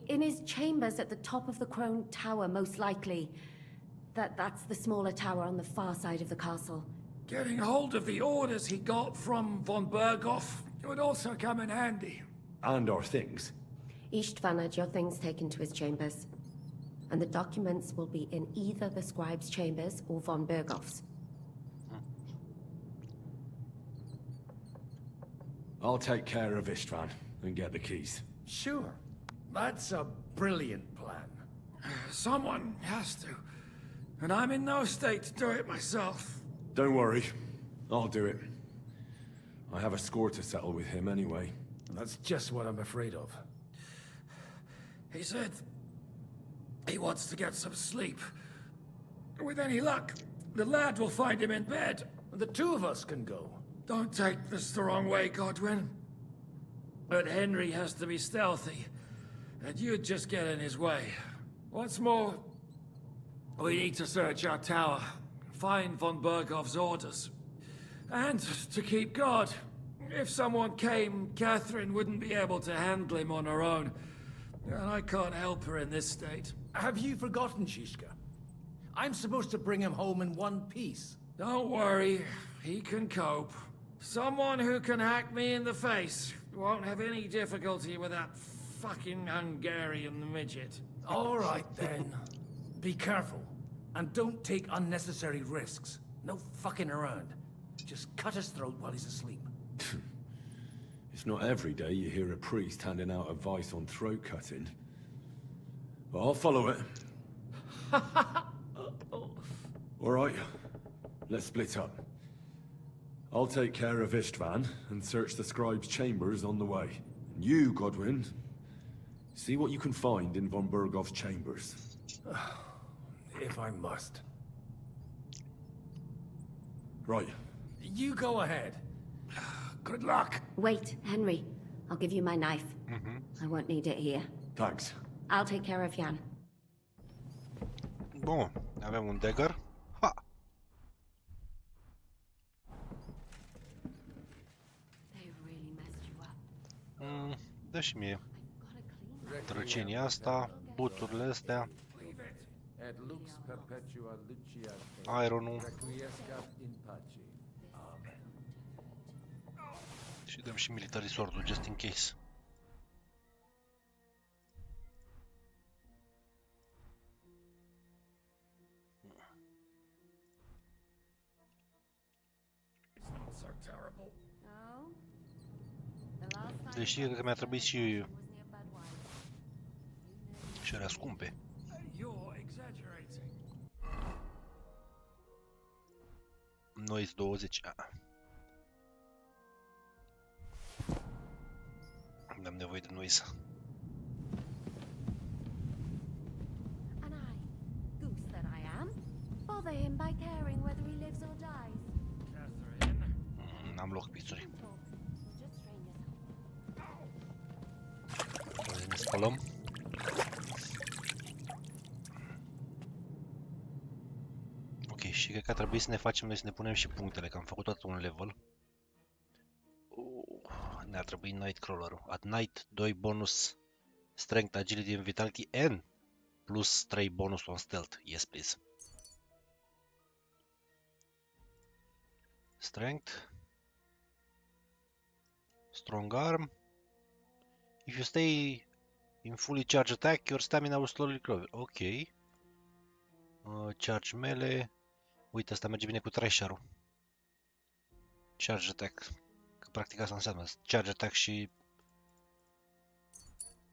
In his chambers at the top of the Crone Tower, most likely. That's the smaller tower on the far side of the castle.
Getting hold of the orders he got from von Berghoff would also come in handy.
And our things.
Istvan had your things taken to his chambers. And the documents will be in either the scribe's chambers or von Berghoff's.
I'll take care of Istvan and get the keys.
Sure. That's a brilliant plan. Someone has to. And I'm in no state to do it myself.
Don't worry. I'll do it. I have a score to settle with him anyway.
That's just what I'm afraid of.
He said he wants to get some sleep. With any luck, the lad will find him in bed.
The two of us can go.
Don't take this the wrong way, Godwin. But Henry has to be stealthy, and you'd just get in his way. What's more, we need to search our tower, find von Berghoff's orders. And to keep guard. If someone came, Catherine wouldn't be able to handle him on her own. And I can't help her in this state.
Have you forgotten, Shishka? I'm supposed to bring him home in one piece.
Don't worry, he can cope. Someone who can hack me in the face won't have any difficulty with that fucking Hungarian midget.
All right, then. Be careful. And don't take unnecessary risks. No fucking around. Just cut his throat while he's asleep.
It's not every day you hear a priest handing out advice on throat cutting. But I'll follow it. All right, let's split up. I'll take care of Istvan and search the scribe's chambers on the way. And you, Godwin, see what you can find in von Berghoff's chambers.
If I must.
Right.
You go ahead.
Good luck.
Wait, Henry. I'll give you my knife. I won't need it here.
Thanks.
I'll take care of Jan.
Bun, avem un dagger. Ha! Dă și mie trăcenia asta, buturile astea, ironul și dăm și military sword-ul, just in case. Deși cred că mi-a trebuit și alea scumpe. Noise 20. Am nevoie de noise.
And I, goose that I am, bother him by caring whether he lives or dies.
N-am loc pițuri. Ne spălăm. Ok, și cred că ar trebui să ne facem noi să ne punem și punctele, că am făcut tot un level. Ne-ar trebui Nightcrawler-ul. At night 2 bonus strength, agility and vitality and plus 3 bonus on stealth. Yes, please. Strength. Strong arm. If you stay in fully charged attack, your stamina will slowly grow. Ok. Charge melee. Uite, asta merge bine cu Thresher-ul. Charge attack. Că practic asta înseamnă. Charge attack și...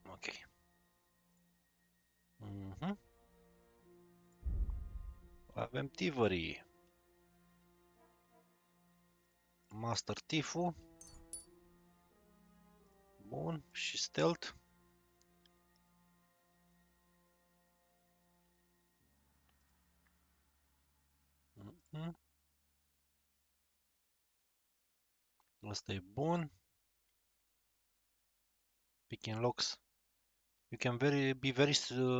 Ok. Avem Thievery. Master Thief-ul. Bun. Și Stealth. Asta e bun. Picking locks. You can be very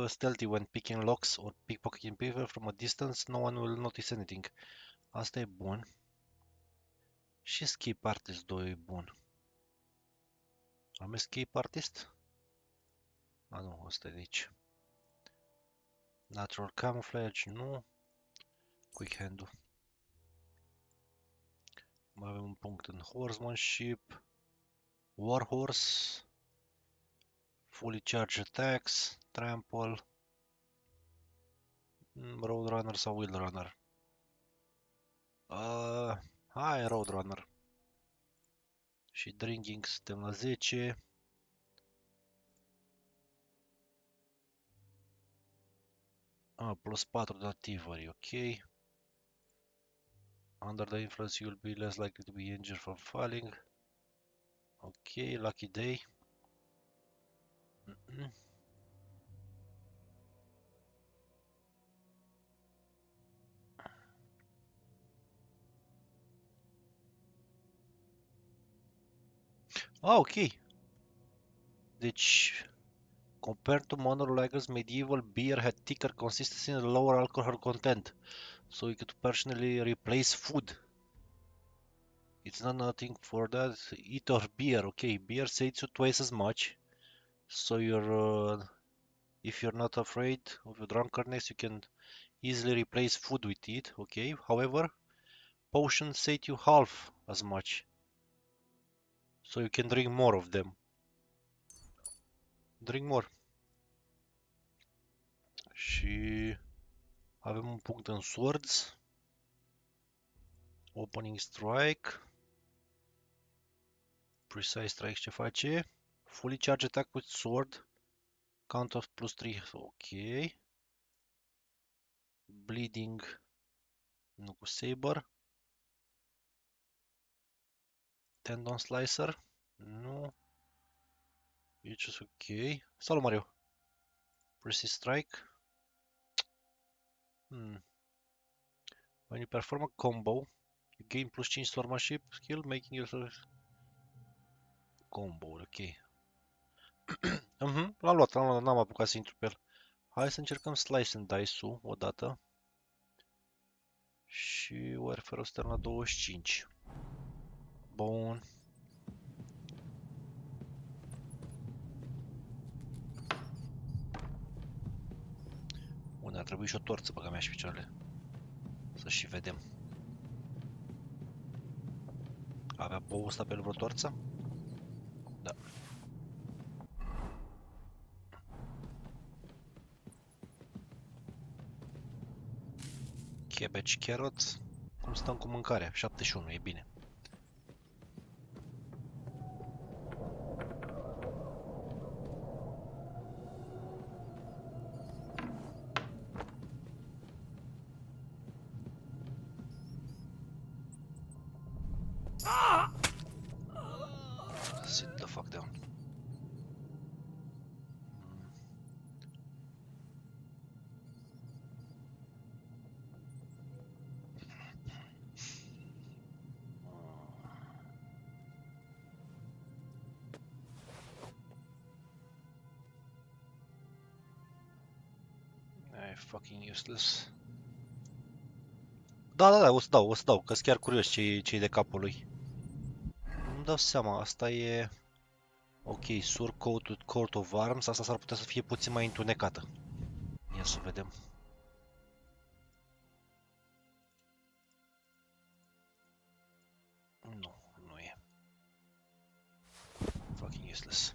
stealthy when picking locks or pickpocketing people from a distance. No one will notice anything. Asta e bun. Și escape artist 2 e bun. Am escape artist? A, nu, asta e de aici. Natural camouflage, nu. Quick hand-ul. Mai avem un punct în horsemanship. Warhorse. Fully charged attacks. Trample. Roadrunner sau Wheelrunner? Hai, Roadrunner. Și drinking suntem la 10. Plus 4 de artillery, ok. Under the influence you will be less likely to be injured from falling. Ok, lucky day. Ok. Deci, compared to modern lagers, medieval beer had thicker consistency and lower alcohol content. So you could personally replace food. It's not nothing for that. Eat or beer. Okay, beer saves you twice as much. So if you're not afraid of your drunkenness, you can easily replace food with it. Okay. However, potions save you half as much. So you can drink more of them. Drink more. Și avem un punct în swords. Opening strike. Precise strike ce face? Fully charge attack with sword. Count of plus 3. Ok. Bleeding. Nu cu saber. Tendon slicer. Nu. E just ok. Salut, Mario. Precise strike. When you perform a combo, you gain plus 5 swordsmanship skill, making yourself combo, ok. L-am luat, n-am apucat să intru pe el. Hai să încercăm slice and dice-ul odată. Și warfare-ul suntem la 25. Bun. Unde ar trebui și o torță, băga mea și picioarele. Să și vedem. Avea boul ăsta pe el vreo torță? Da. Cabbage carrot. Cum stăm cu mâncarea? 71, e bine. Sit the fuck down. Fucking useless. Da, o să dau, că-s chiar curios ce-i de capul lui. Nu-mi dau seama, asta e... Ok, sur coat of arms, asta s-ar putea să fie puțin mai întunecată. Ia să vedem. Nu e. Fucking useless.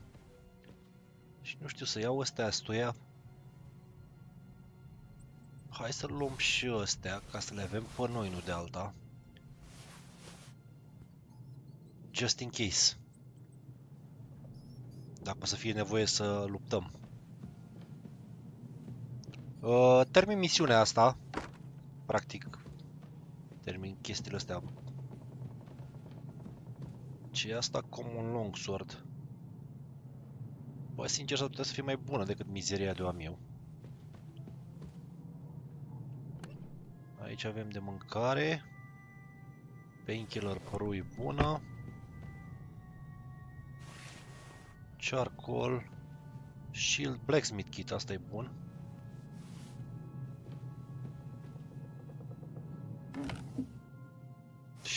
Și nu știu să iau astea astuia. Hai să luăm și astea, ca să le avem pe noi, nu de alta. Just in case. Dacă o să fie nevoie să luptăm. Termin misiunea asta. Practic. Termin chestiile astea. Ce e asta? Common longsword. Bă, sincer, s-ar putea să fie mai bună decât mizeria de o am eu. Aici avem de mâncare. Painkiller păru e bună. Charcoal. Shield Blacksmith Kit, asta e bun.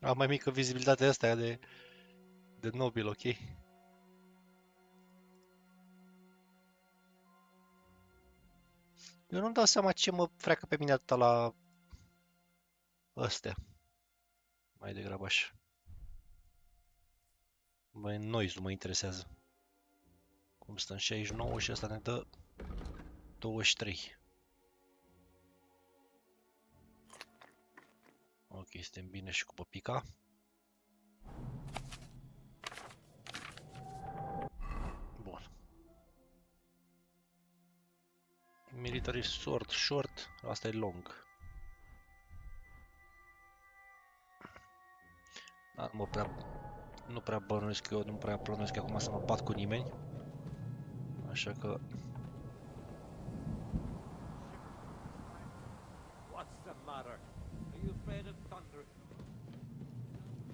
Am mai mică vizibilitate asta de nobil, ok? Eu nu-mi dau seama ce mă freacă pe mine atâta la astea. Mai degrabă așa. Băi, noise-ul mă interesează. Cum stăm 69 și asta ne dă 23. Ok, suntem bine și cu păpica. Bun. Military sword short, asta e long. Da, nu prea bănuiesc eu, nu prea plănuiesc acum să mă bat cu nimeni. Așa că...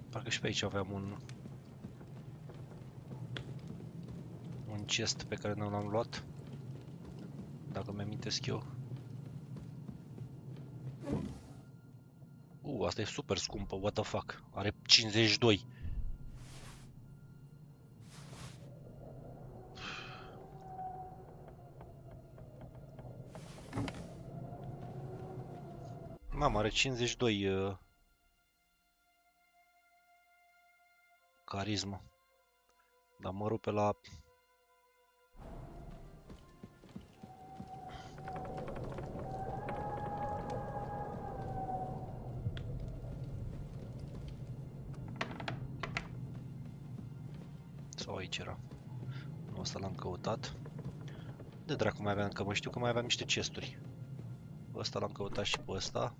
Parcă și pe aici aveam un chest pe care nu l-am luat. Dacă mi-amintesc eu. Asta e super scumpă, what the fuck. Are 52. Mama, are 52 carismă. Dar mă rupe la... Sau aici era. Nu, ăsta l-am căutat. De dracu mai aveam, că mă știu că mai aveam niște chesturi. Ăsta l-am căutat și pe ăsta.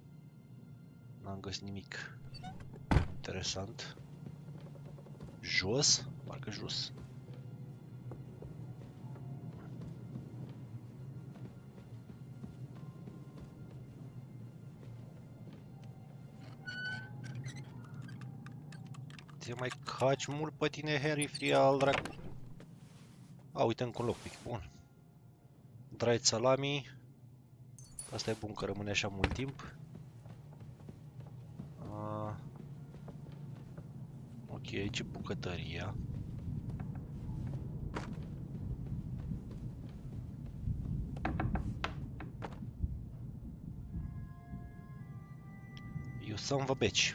N-am găsit nimic interesant. Jos? Parcă jos. Te mai caci mult pe tine, Harry, fie al dracu. A, uite încă un lockpick, bun. Dried salami. Asta e bun că rămâne așa mult timp. Ok, aici e bucătăria. You son of a bitch.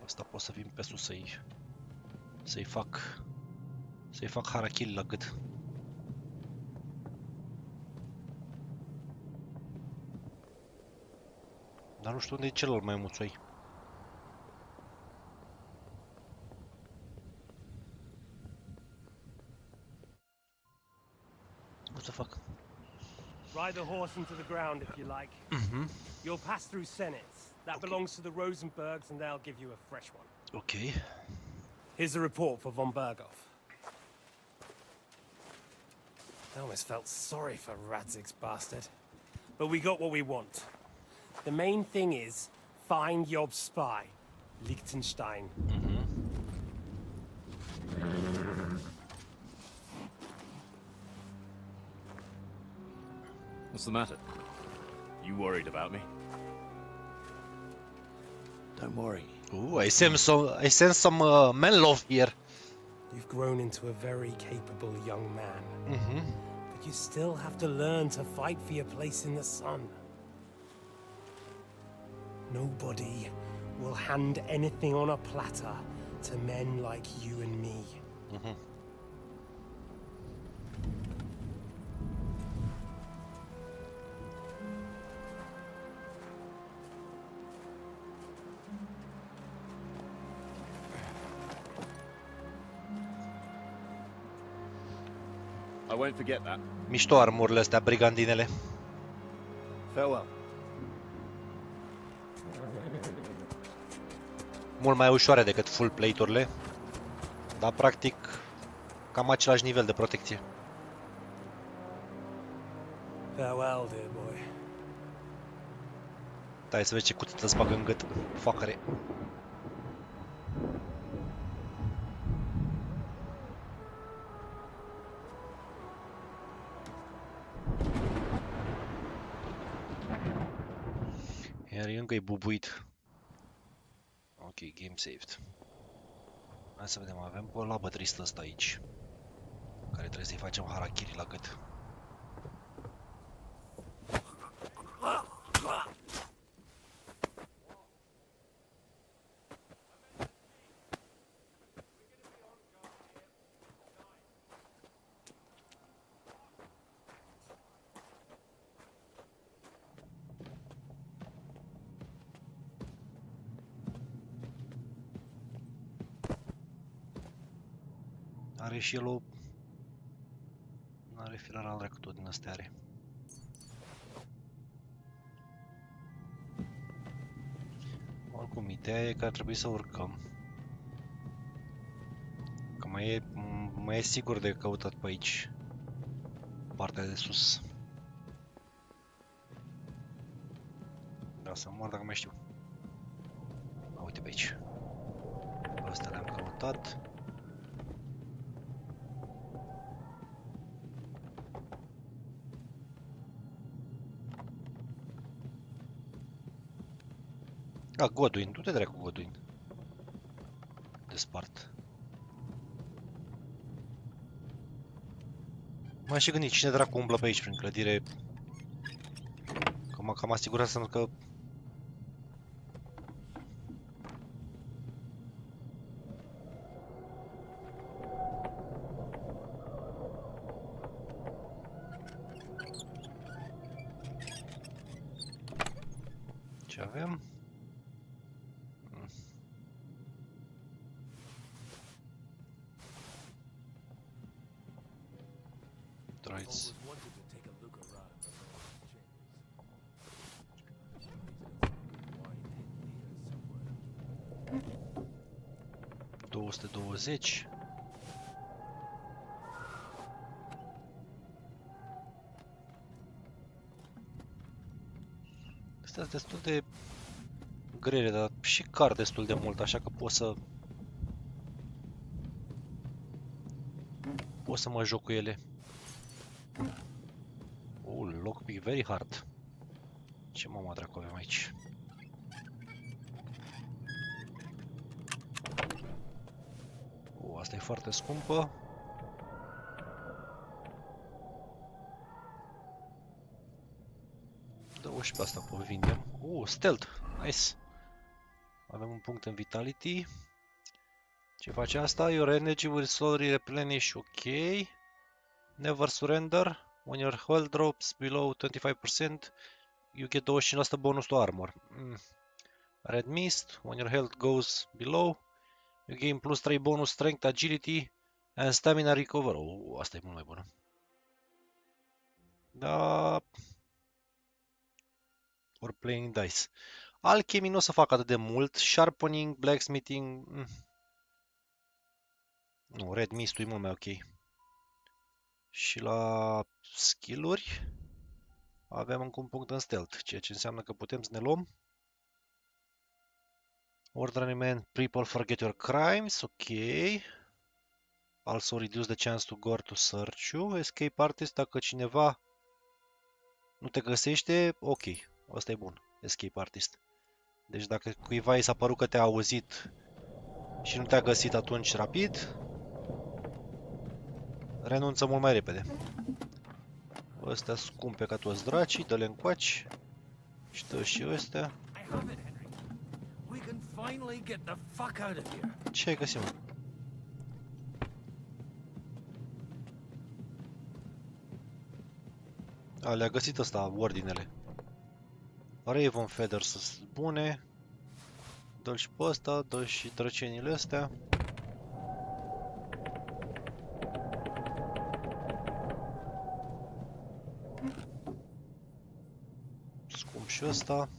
Asta pot să vin pe sus să-i fac harakiri la gât. Dar nu știu unde e celălalt maimuțoi. What the fuck?
Ride the horse into the ground if you like. You'll pass through Senates. That belongs to the Rosenbergs and they'll give you a fresh one.
Okay.
Here's a report for von Berghoff. I almost felt sorry for Radzig's bastard. But we got what we want. The main thing is, find Job's spy, Liechtenstein.
What's the matter? You worried about me?
Don't worry.
Ooh, I sense some man love here.
You've grown into a very capable young man. But you still have to learn to fight for your place in the sun. Nobody will hand anything on a platter to men like you and me.
I won't forget that.
Mișto armurile astea, brigandinele.
Farewell.
Mult mai ușoare decât full plate-urile. Dar practic cam același nivel de protecție.
Farewell, dear boy.
Hai să vezi ce cuțită îți bagă în gât, fuckere. încă e bubuit. Ok, game saved. Hai să vedem, avem pe la bătristă ăsta aici, care trebuie să-i facem harakiri la gât. Are și el o... N-are firar al dracu, tot din astea are. Oricum, ideea e că ar trebui să urcăm. Că mai e sigur de căutat pe aici. Partea de sus. Vreau să mor dacă mai știu. A, uite pe aici. Astea le-am căutat. A, Godwin, du-te dracu, Godwin. Despart. M-am și gândit cine dracu umblă pe aici prin clădire. Că m-am cam asigurat că... Ce avem? Droids. $220. Astea sunt destul de grele, dar și car destul de mult, așa că pot să mă joc cu ele. Oh, lockpick very hard. Ce mama dracu avem aici? Oh, asta e foarte scumpă. Dă-o și pe asta, pe vindem. Oh, stealth, nice. Avem un punct în vitality. Ce face asta? Your energy will slowly replenish, ok. Never surrender. When your health drops below 25%, you get 25% bonus to armor. Red Mist. When your health goes below, you gain plus 3 bonus strength, agility and stamina recover. Oh, asta e mult mai bună. Da. Or playing dice. Alchemy nu o să fac atât de mult. Sharpening, blacksmithing. Nu, Red Mist-ul e mult mai ok. Și la skill-uri avem încă un punct în stealth, ceea ce înseamnă că putem să ne luăm. Ordinary man, people forget your crimes, ok. Also reduce the chance to gore to search you. Escape artist, dacă cineva nu te găsește, ok, ăsta e bun, escape artist. Deci dacă cuiva i s-a părut că te-a auzit și nu te-a găsit atunci rapid, renunță mult mai repede. Ăstea scumpe ca toți dracii, dă-le încoaci. Și dă și ăstea. Ce ai găsit, mă? A, le-a găsit ăsta, ordinele. Raven Feathers sunt bune. Dă-l și pe ăsta, dă și drăcenile astea. Scump și ăsta.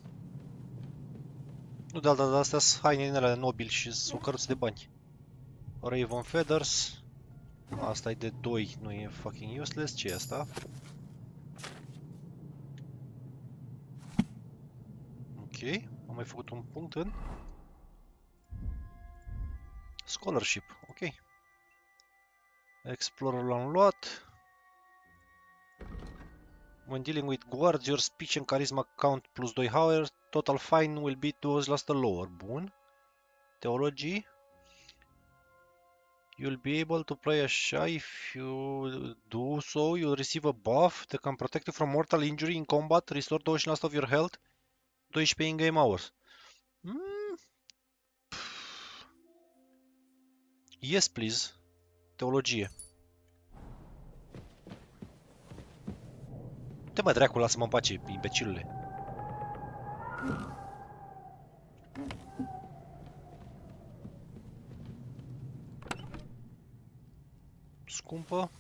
Nu de alta, dar astea sunt haine din alea nobili și sunt cărți de bani. Raven Feathers. Asta e de 2, nu e fucking useless. Ce e asta? Ok, am mai făcut un punct în Scholarship, ok. Explorer l-am luat. When dealing with guards, your speech and charisma count plus 2 higher total fine will be 20% lower. Bun. Theology. You'll be able to play așa. If you do so, you'll receive a buff that can protect you from mortal injury in combat. Restore 20% of your health. 12 in-game hours. Yes, please. Teologie. Te mă dracu, lasă-mă în pace, imbecilule. Scumpă.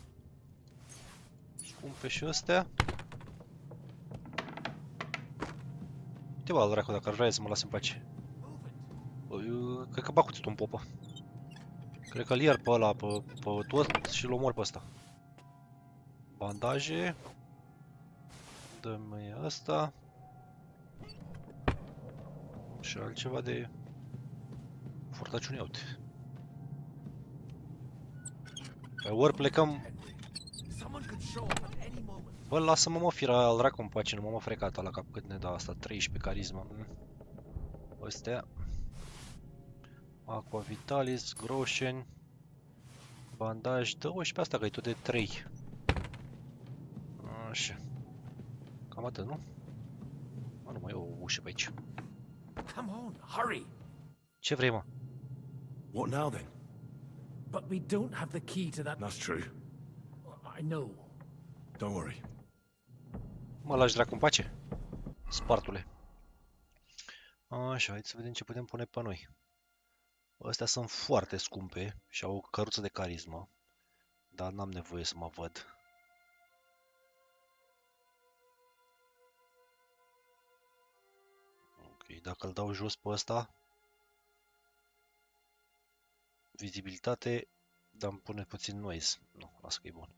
Scumpe și astea. Te bă, dracu, dacă ar vrea să mă lase în pace. Cred că bag cuțitul în popă. Cred că-l iar pe ăla, pe tot și l omor pe ăsta. Bandaje. Dă-mi asta. Și altceva de fortaciuni, uite. Pe ori plecăm. Bă, lasă-mă mă fira al dracu în pace, nu mă frecat la cap cât ne dă asta, 13 carisma. Astea. Aqua Vitalis, Groșeni. Bandaj, dă-o și pe asta că e tot de 3. Așa. Cam atât, nu? Nu mai e o ușă pe aici.
Come on, hurry.
Ce vrei, mă?
What now then?
But we don't have the key to that.
That's true.
I know.
Don't worry.
Mă lași dracu în pace? Spartule. Așa, hai să vedem ce putem pune pe noi. Astea sunt foarte scumpe și au o căruță de carismă. Dar n-am nevoie să mă văd. Ok, dacă îl dau jos pe ăsta. Vizibilitate, dar îmi pune puțin noise. Nu, las că e bun.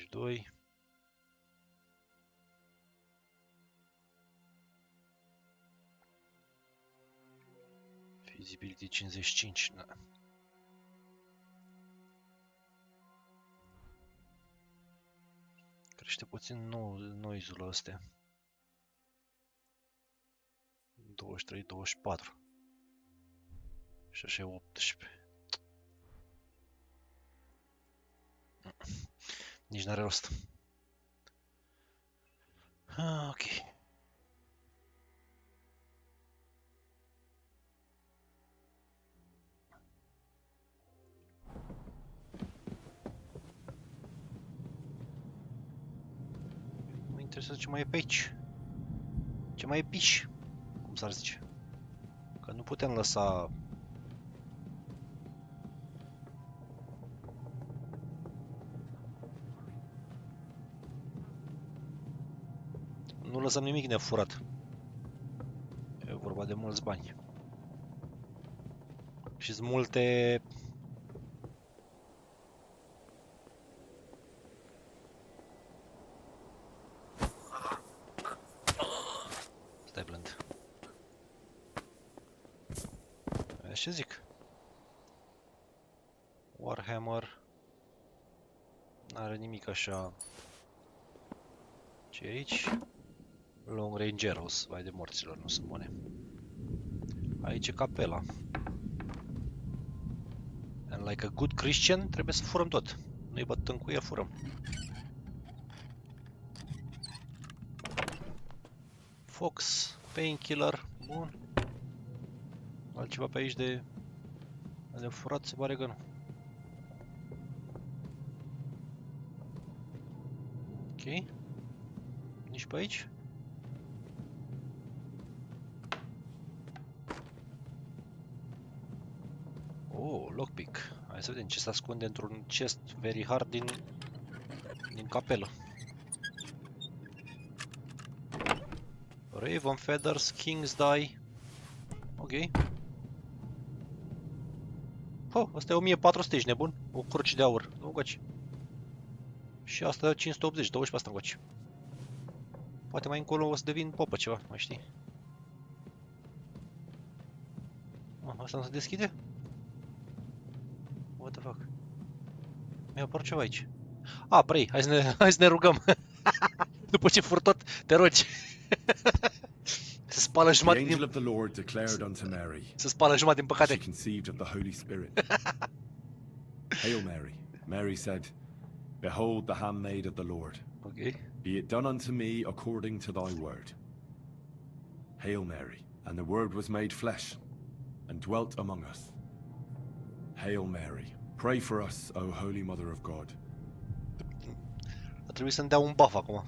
Doi. Visibility 55, da. Crește puțin noise-ul ăsta. 23, 24. Și așa e 18. Nici n-are rost. Ok. Mă interesează ce mai e pe aici. Ce mai e piș, cum s-ar zice. Că nu putem lăsa... Nu lăsăm nimic nefurat. E vorba de mulți bani. Și sunt multe... Stai blând. Ce zic? Warhammer. N-are nimic așa. Ce aici? Long Range Arrows, vai de morților, nu se pune. Aici e capela. And like a good Christian, trebuie să furăm tot. Nu-i bătăm cu ea, furăm. Fox, Painkiller, bun. Altceva pe aici de furat, se pare că nu. Ok. Nici pe aici. Oh, lockpick. Hai să vedem ce se ascunde într-un chest very hard din capelă. Raven Feathers, King's Die. Ok. Oh, asta e 1400, ești nebun? O cruci de aur. Nu goci. Și asta 580, 12 pe asta goci. Poate mai încolo o să devin popă ceva, mai știi. Asta nu se deschide? What the fuck? Mi-a apărut ceva aici. Ah, brei, hai să ne rugăm. După ce fur tot, te rogi. Se spală
The
jumătate
angel
din...
of the Lord declared unto Mary.
Se spală jumătate din păcate.
She conceived of the Holy Spirit. Hail Mary. Mary said, Behold the handmaid of the Lord.
Okay.
Be it done unto me according to thy word. Hail Mary. And the word was made flesh, and dwelt among us. Hail Mary. Pray for us, O Holy Mother of God.
A trebuit să-mi dea un buff acum.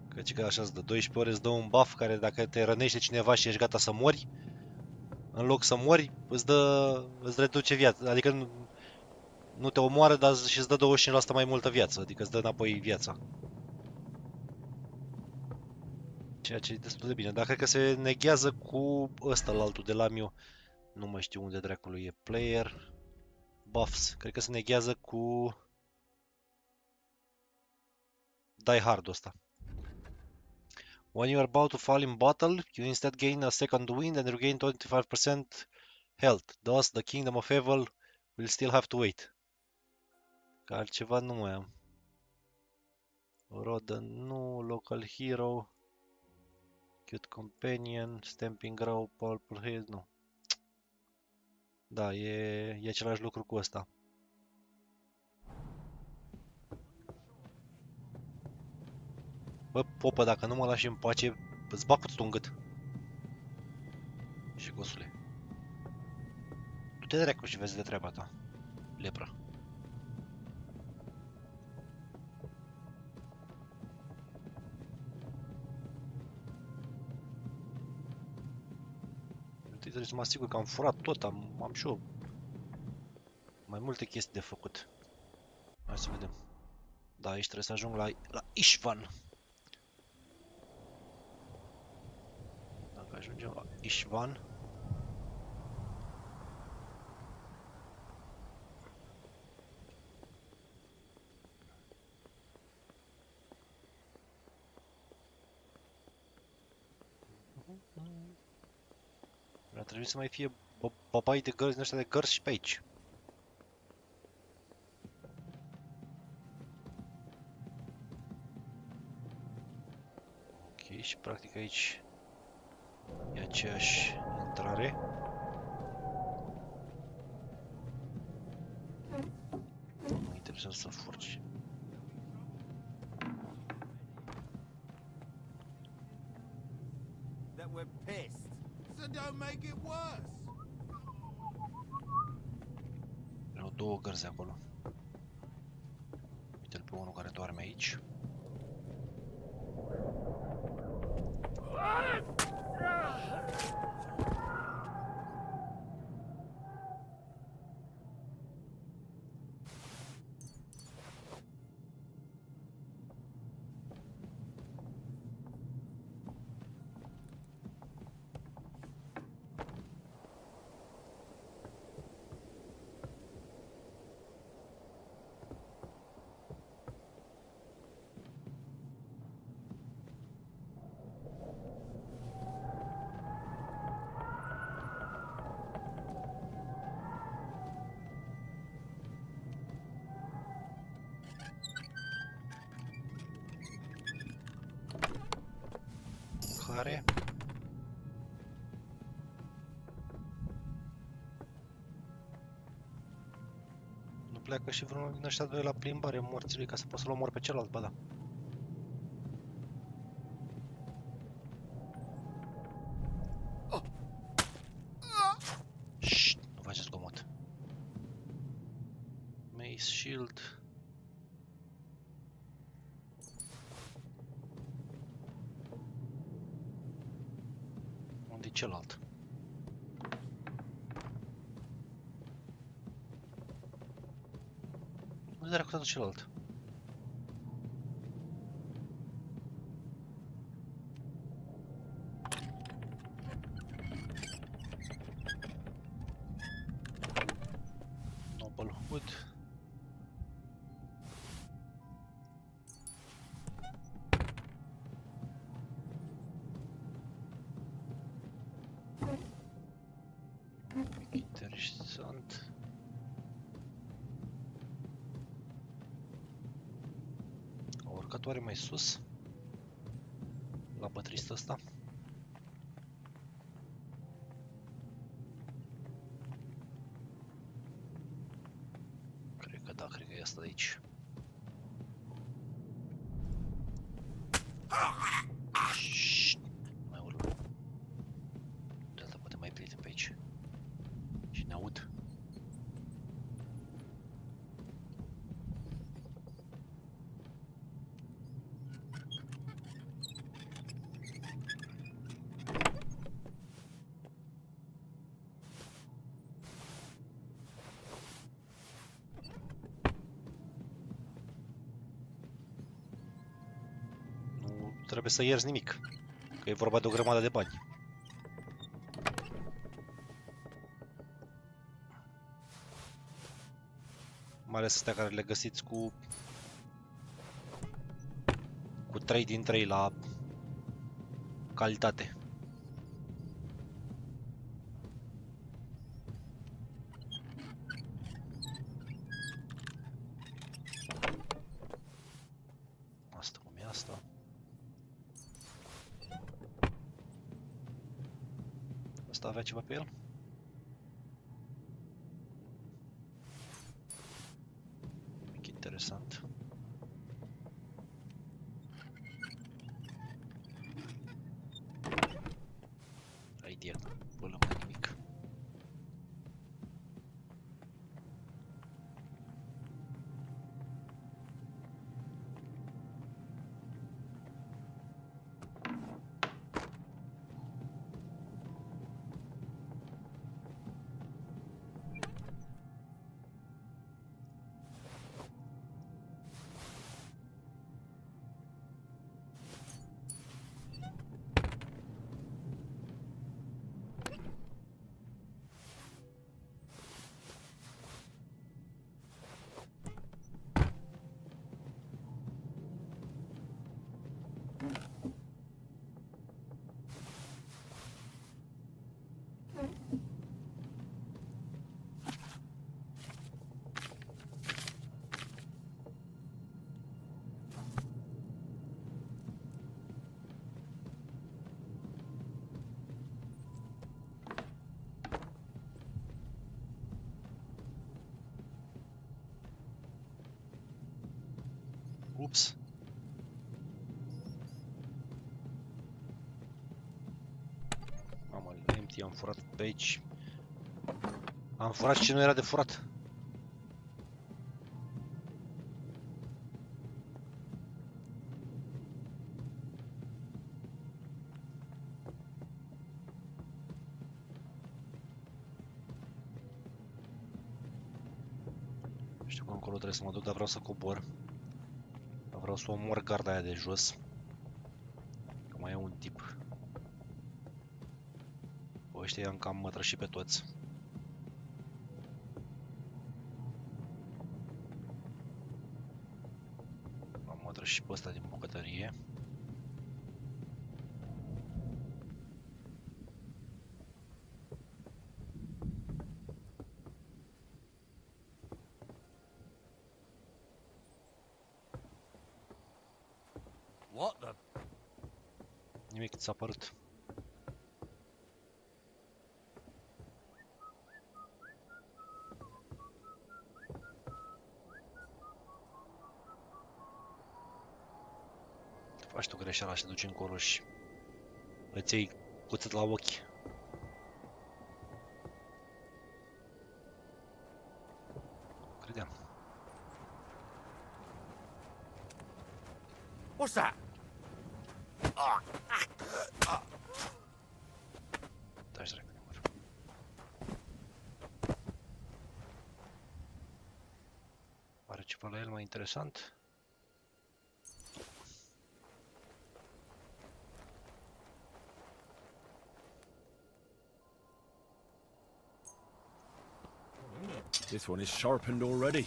Căci că așa îți dă 12 ore, îți dă un buff care dacă te rănește cineva și ești gata să mori, în loc să mori, îți reduce viața. Adică nu te omoară, dar și îți dă 25% mai multă viață, adică îți dă înapoi viața. Ceea ce e destul de bine, dar cred că se neghează cu ăsta la altul de la Miu. Nu mai știu unde dracului e. Player buffs. Cred că se neghează cu Die Hard-ul ăsta. When you are about to fall in battle, you instead gain a second wind and regain 25% health. Thus, the Kingdom of Evil will still have to wait. Că altceva nu mai am. Rodden nu, Local Hero, Cute Companion, Stamping Ground, Purple Haze, nu. Da, e același lucru cu ăsta. Bă, popă, dacă nu mă lași în pace, îți bag cu în gât. Și gosule. Du-te dracu și vezi de treaba ta. Lepră. Trebuie să mă asigur că am furat tot, am și eu mai multe chestii de făcut. Hai să vedem. Da, aici trebuie să ajung la Istvan. Dacă ajungem la Istvan. Ar trebui să mai fie babai de gărzi din ăștia de gărzi și pe aici. Ok, și practic aici e aceeași intrare. Nu mă interesează să furci.
That we're pissed. So don't make it worse.
Erau două gărzi acolo. Uite-l pe unul care doarme aici. Care? Nu pleacă și vreunul din ăștia doi la plimbare morțilui ca să pot să-l omor pe celălalt, ba da. Șt, nu faceți zgomot. Mace, shield. Unde-i celălalt? Unde dracu s-a dus celălalt? Noble Hood. urcat oare mai sus? La bătristă ăsta? Cred că da, cred că e asta de aici. Șt, mai urlă. De alta poate mai prieten pe aici. Și ne aud. Trebuie să ierzi nimic, că e vorba de o grămadă de bani. Mai ales astea care le găsiți cu 3 din 3 la calitate. Asta cum e asta? Asta avea ceva pe el? Nimic interesant. Idea, până mai nimic. Ups. Mamă, empty, am furat pe aici. Am furat ce nu era de furat. Știu că încolo trebuie să mă duc, dar vreau să cobor. Vreau să omor garda aia de jos. Că mai e un tip. Bă, ăștia i-am cam mătrășit pe toți. Am mătrășit pe ăsta din bucătărie.
What the?
Nimic ți-a părut. Faci tu greșeala și te duci încolo și îți iei cuțit la ochi. Credeam.
What's that?
Dai să repede, mă. Are ceva la el mai interesant?
This one is sharpened already.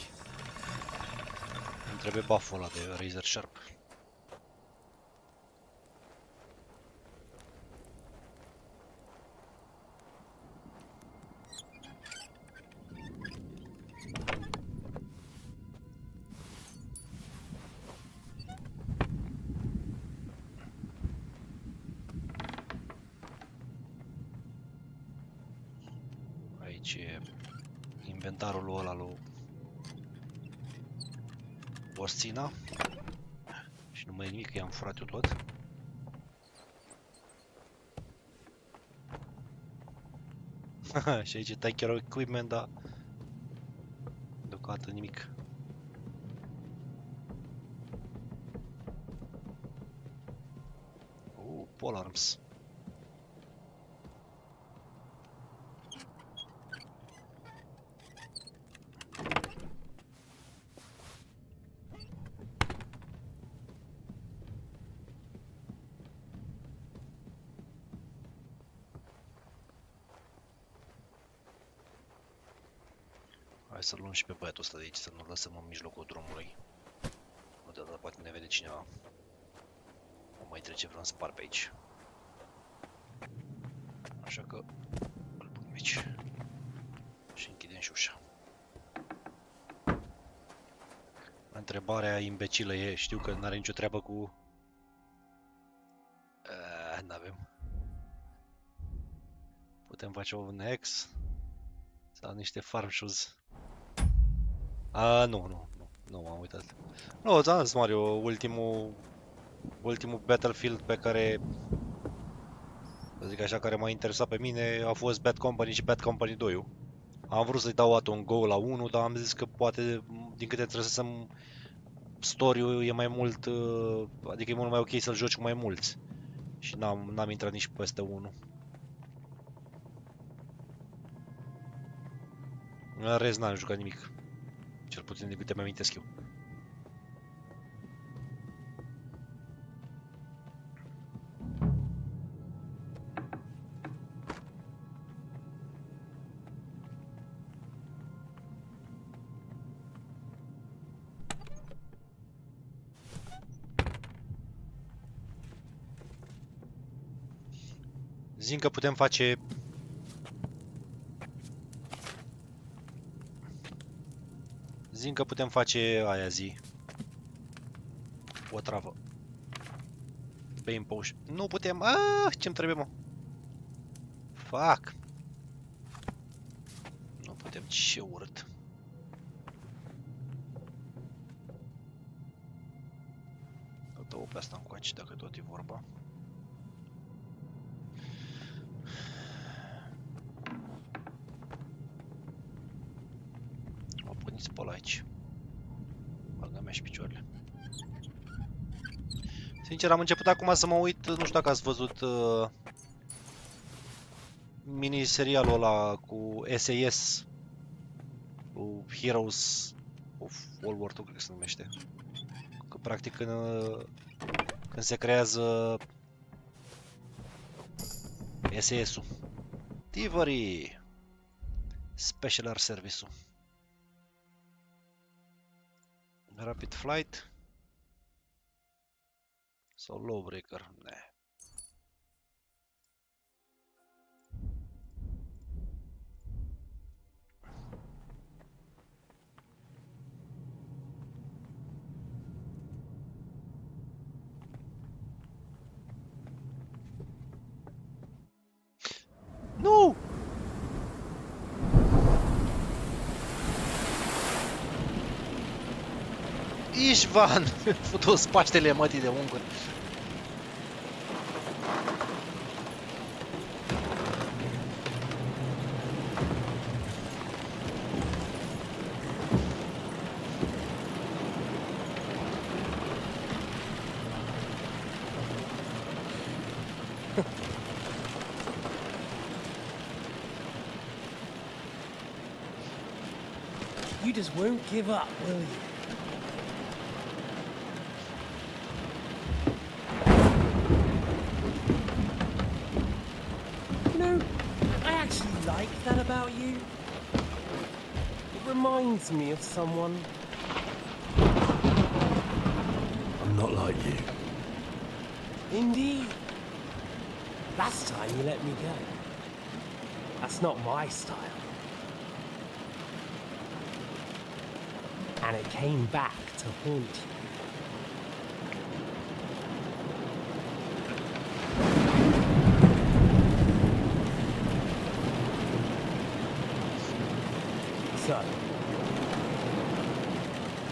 Îmi trebuie buff-ul ăla de Razor Sharp. e inventarul ăla lui Osțina. Și nu mai e nimic, că i-am furat eu tot. Și aici e take care of equipment, dar deocamdată nimic. Polearms. Hai să-l luăm și pe băiatul ăsta de aici, să nu lăsăm în mijlocul drumului. Odată poate ne vede cineva. O mai trece vreun spar pe aici. Așa că îl punem aici. Și închidem și ușa. Întrebarea imbecilă e, știu că n-are nicio treabă cu... N-avem. Putem face un X sau niște farm shoes. Nu m-am uitat. Nu, ți-am zis, Mario, ultimul Battlefield pe care, să zic așa, care m-a interesat pe mine a fost Bad Company și Bad Company 2. Am vrut să-i dau un go la 1, dar am zis că poate, din câte înțelesem, story-ul e mai mult, adică e mult mai ok să-l joci cu mai mulți. Și n-am intrat nici peste 1. În rest n-am jucat nimic. Cel puțin de câte mi-amintesc eu. Zic că putem face... Zic că putem face aia zi. O travă. Pain potion. Nu putem. Ce-mi trebuie, mă? Fuck. Nu putem. Ce urât. Dă-o pe asta încoace, dacă tot e vorba. Pe ăla aici. Bagă-mi și picioarele. Sincer, am început acum să mă uit, nu știu dacă ați văzut mini-serialul ăla cu SAS, cu Heroes of World War II, cred că se numește. Că practic când se creează SAS-ul. Delivery Special Air Service-ul. Rapid Flight sau Lawbreaker? Ne. Nu! Ișvan! Futu-s Paștele mătii de unguri.
You just won't give up, will you? Like that about you? It reminds me of someone.
I'm not like you.
Indeed. Last time you let me go. That's not my style. And it came back to haunt you.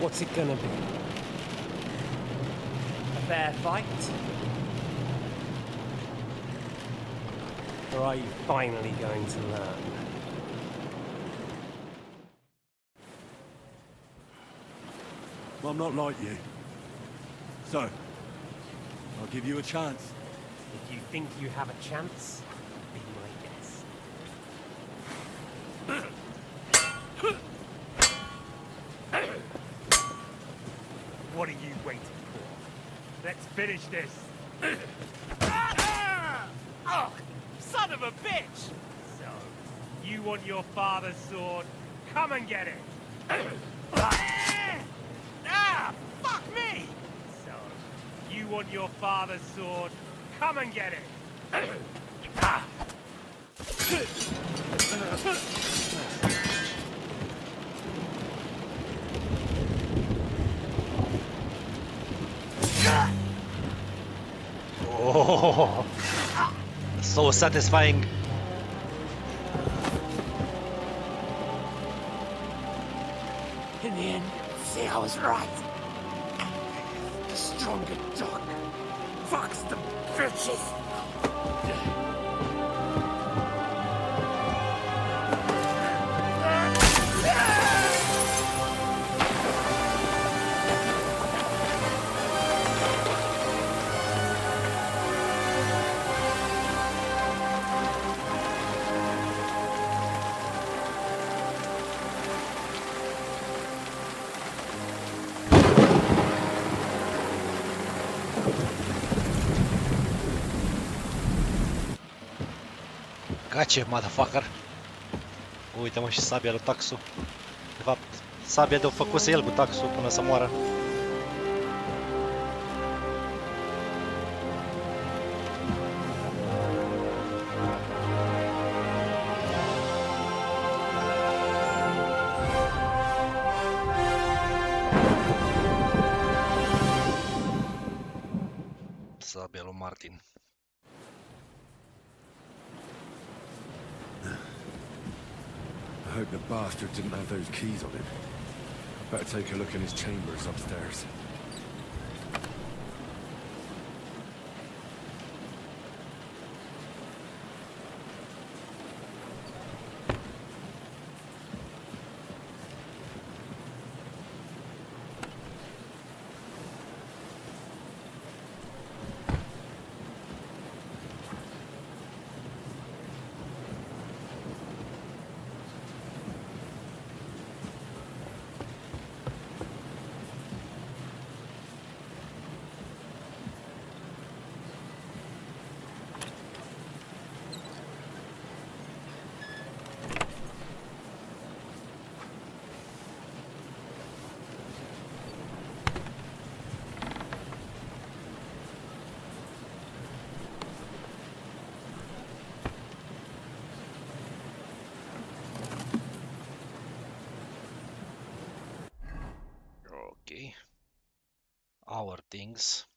What's it gonna be? A fair fight? Or are you finally going to learn?
I'm not like you. So, I'll give you a chance.
If you think you have a chance, be my guest.
What are you waiting for? Let's finish this. Oh, son of a bitch! So, you want your father's sword? Come and get it. Fuck me! So, you want your father's sword? Come and get it.
Oh, so satisfying.
In the end, see, I was right. The stronger dog fucks the bitches.
Gace, motherfucker. Uite-mă și sabia lui Taxu. De fapt, sabia de-o făcuse el cu Taxu până să moară. Sabia lui Martin.
I hope the bastard didn't have those keys on him. Better take a look in his chambers upstairs.
Okay. Our things.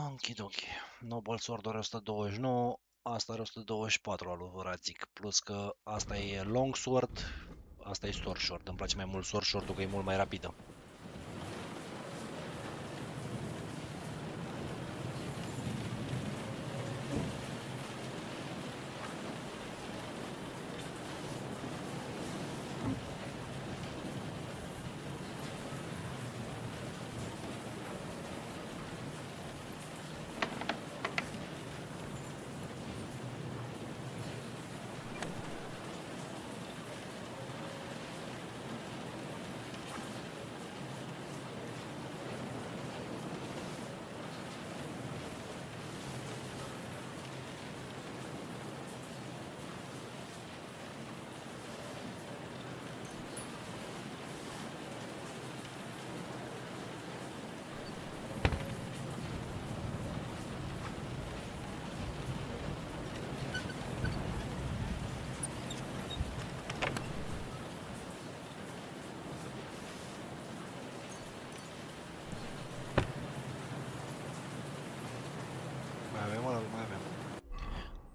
Închid ochii. Noble Sword are 129, asta are 124 al lui Radzic, plus că asta e Long Sword, asta e Sword Sword. Îmi place mai mult Sword Sword-ul că e mult mai rapidă.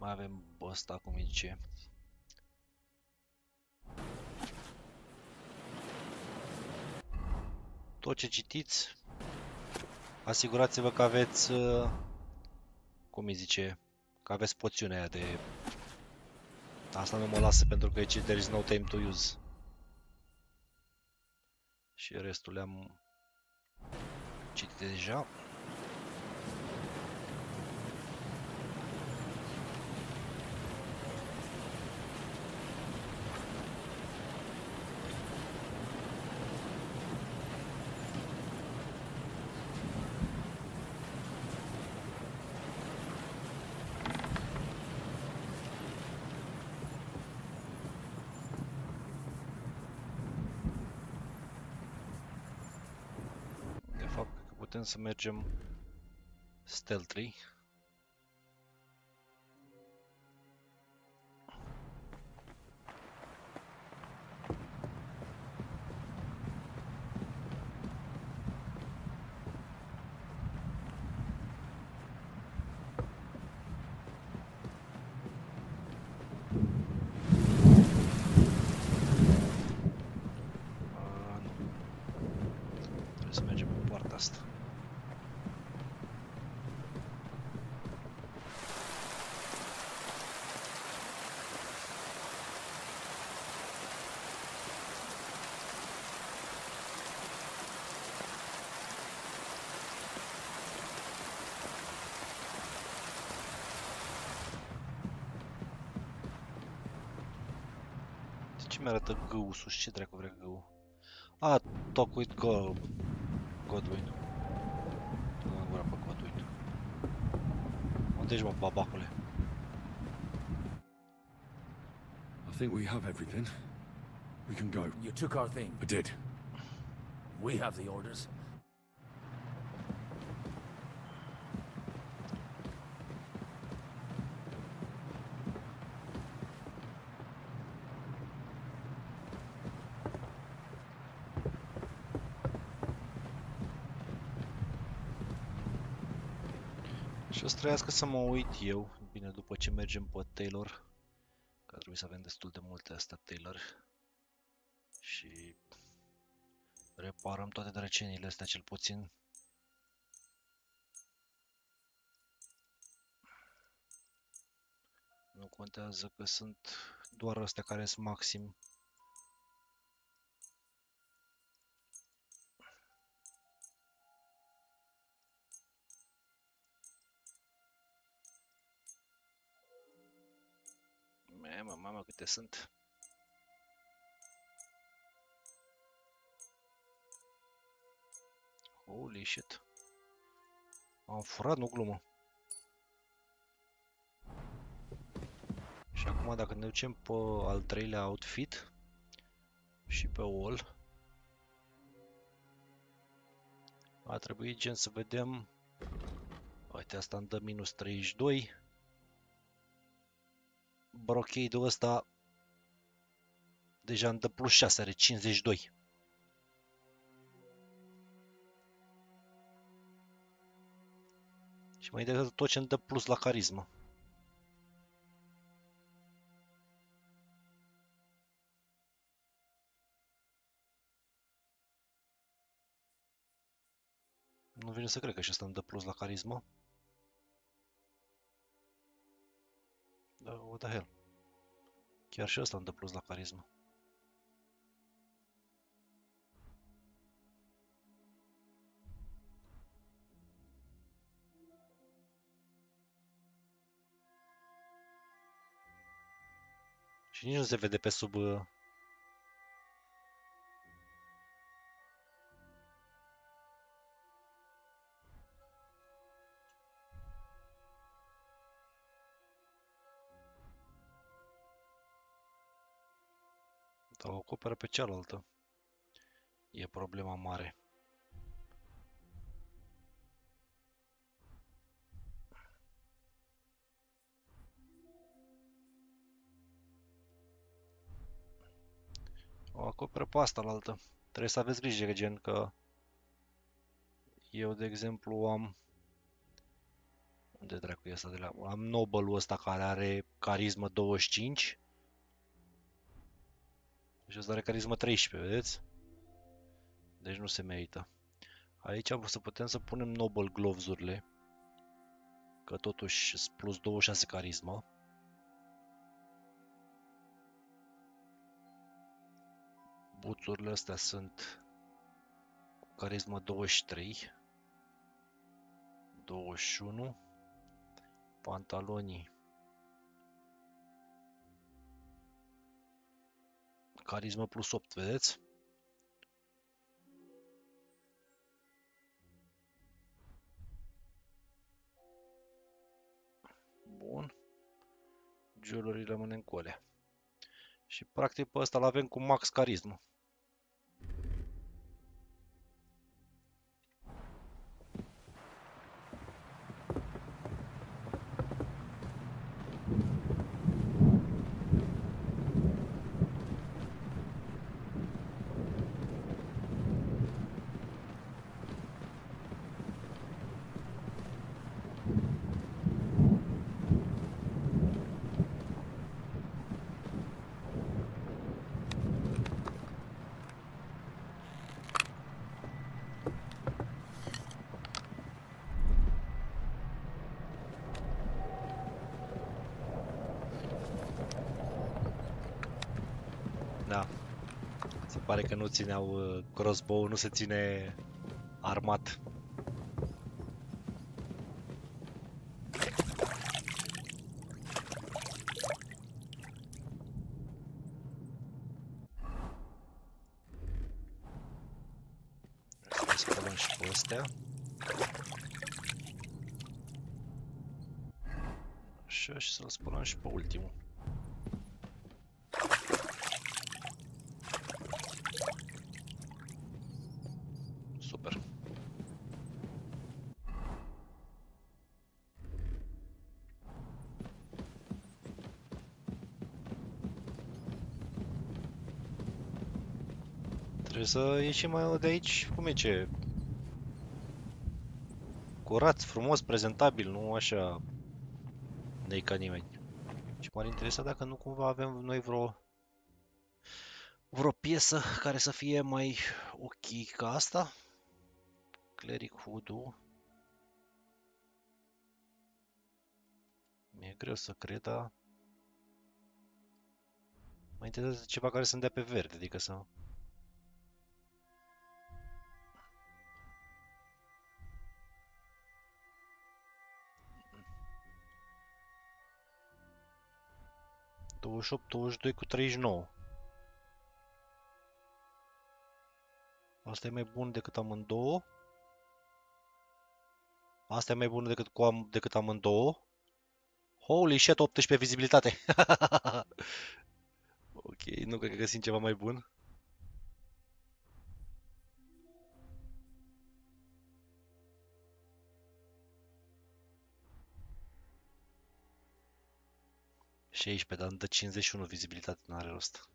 Mai avem ăsta, cum îi zice. Tot ce citiți, asigurați-vă că aveți, cum îi zice, că aveți poțiunea aia de... Asta nu mă lasă pentru că aici there is no time to use. Și restul le-am citit deja. Putem să mergem stealthily. Nu. Trebuie să mergem pe partea asta. Ce mi-arătă gâul sus? Ce dracu vrea gâul? A, talk with Godwin. Nu gura pe Godwin. Unde ești, mă, babacule?
I think we have everything. We can go.
You took our thing.
I did.
We have the orders.
Și o să trăiască să mă uit eu, bine, după ce mergem pe Taylor, că trebuie să avem destul de multe astea Taylor, și reparăm toate drăcenile astea cel puțin. Nu contează că sunt doar astea care sunt maxim. Mamă, câte sunt. Holy shit. Am furat, nu glumă. Și acum dacă ne ducem pe al treilea outfit și pe wall, a trebui gen să vedem. Uite, asta îmi dă minus 32. Brocade-ul ăsta deja îmi dă plus 6, are 52. Și mai interesează tot ce îmi dă plus la carismă. Nu vine să cred că și ăsta îmi dă plus la carismă. Da, what the hell. Chiar și ăsta îmi dă plus la carismă. Și nici nu se vede pe sub... Dar o acoperă pe cealaltă. E problema mare. O acoperă pe asta la altă. Trebuie să aveți grijă, gen, că eu, de exemplu, am Unde dracu e ăsta de la... Am Noble-ul ăsta care are carismă 25. Și ăsta are carismă 13, vedeți? Deci nu se merită. Aici am vrut să putem să punem Noble Gloves-urile. Că totuși sunt plus 26 carismă. Buțurile astea sunt cu carismă 23. 21. Pantalonii. Carismă plus 8, vedeți? Bun. Jewelry rămânem cu alea. Și practic pe ăsta l-avem cu max carismă. Da. Se pare că nu țineau crossbow, nu se ține armat. Să spălăm și pe astea. Așa, și să-l spălăm și pe ultimul. Super. Trebuie să ieșim mai de aici, cum e ce? Curat, frumos, prezentabil, nu așa ne-i ca nimeni. Și m-ar interesa dacă nu cumva avem noi vreo piesă care să fie mai ok ca asta. Cleric Hoodoo. Mi-e greu să cred, dar mă interesează ceva care să-mi dea pe verde, adică să... ...28, 22 cu 39. Asta e mai bun decât amândouă. Asta e mai bună decât amândouă. Holy shit, 18 vizibilitate. Ok, nu cred că găsim ceva mai bun. Dar îmi dă 51 vizibilitate, nu are rost.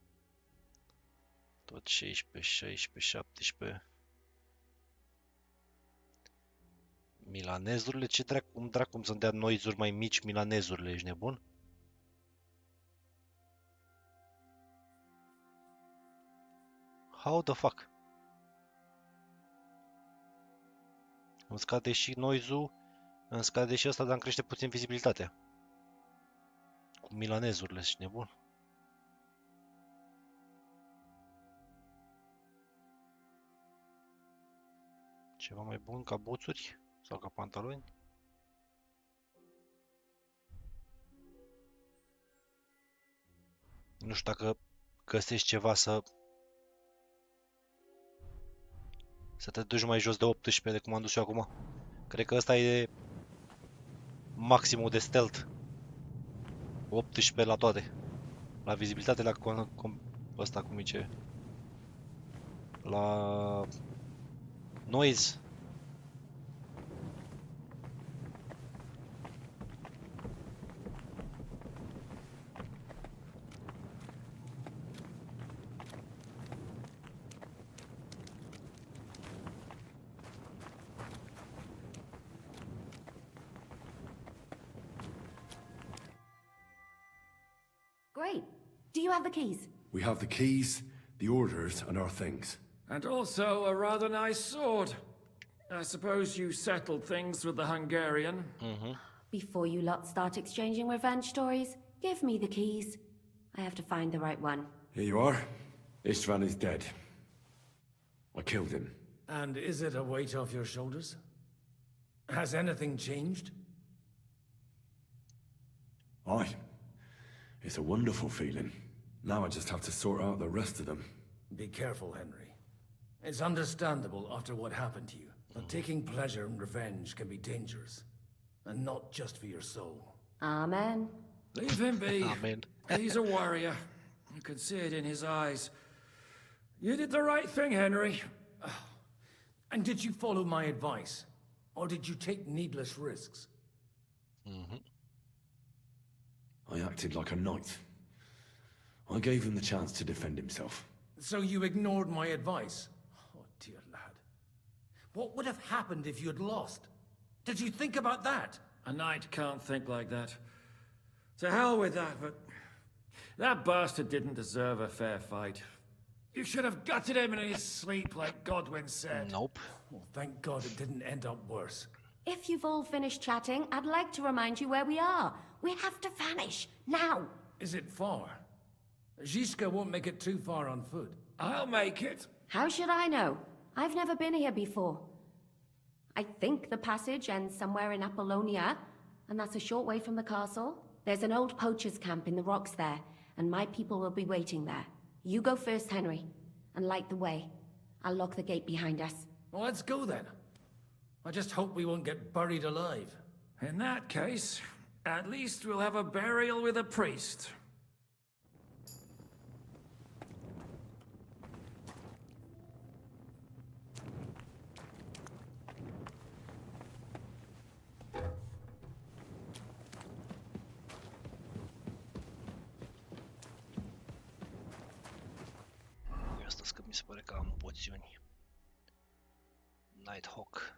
Tot 16, 16, 17. Milanezurile? Ce dracu să-mi dea noise-uri mai mici milanezurile? Ești nebun? How the fuck? Îmi scade și noise-ul, îmi scade și ăsta, dar îmi crește puțin vizibilitatea. Cu milanezurile, ești nebun? Ceva mai bun ca buțuri? Sau ca pantaloni? Nu știu dacă găsești ceva să te duci mai jos de 18 de cum am dus eu acum. Cred că ăsta e maximul de stealth. 18 la toate. La vizibilitate, la ăsta cum zice. La noise.
you have the keys?
We have the keys, the orders, and our things.
And also a rather nice sword. I suppose you settled things with the Hungarian.
Before you lot start exchanging revenge stories, give me the keys. I have to find the right one.
Here you are. Istvan is dead. I killed him.
And is it a weight off your shoulders? Has anything changed?
Aye. It's a wonderful feeling. Now I just have to sort out the rest of them.
Be careful, Henry. It's understandable after what happened to you, but taking pleasure in revenge can be dangerous. And not just for your soul.
Amen.
Leave him be.
Amen.
He's a warrior. You can see it in his eyes. You did the right thing, Henry.
And did you follow my advice? Or did you take needless risks?
I acted like a knight. I gave him the chance to defend himself.
So you ignored my advice? Oh, dear lad. What would have happened if you had lost? Did you think about that?
A knight can't think like that. To hell with that, but... that bastard didn't deserve a fair fight. You should have gutted him in his sleep, like Godwin said.
Nope.
Well, thank God it didn't end up worse.
If you've all finished chatting, I'd like to remind you where we are. We have to vanish, now!
Is it far? Zizka won't make it too far on foot.
I'll make it.
How should I know? I've never been here before. I think the passage ends somewhere in Apollonia, and that's a short way from the castle. There's an old poacher's camp in the rocks there, and my people will be waiting there. You go first, Henry, and light the way. I'll lock the gate behind us.
Well, let's go then. I just hope we won't get buried alive.
In that case, at least we'll have a burial with a priest.
Asta că mi se pare că am poțiuni. Nighthawk.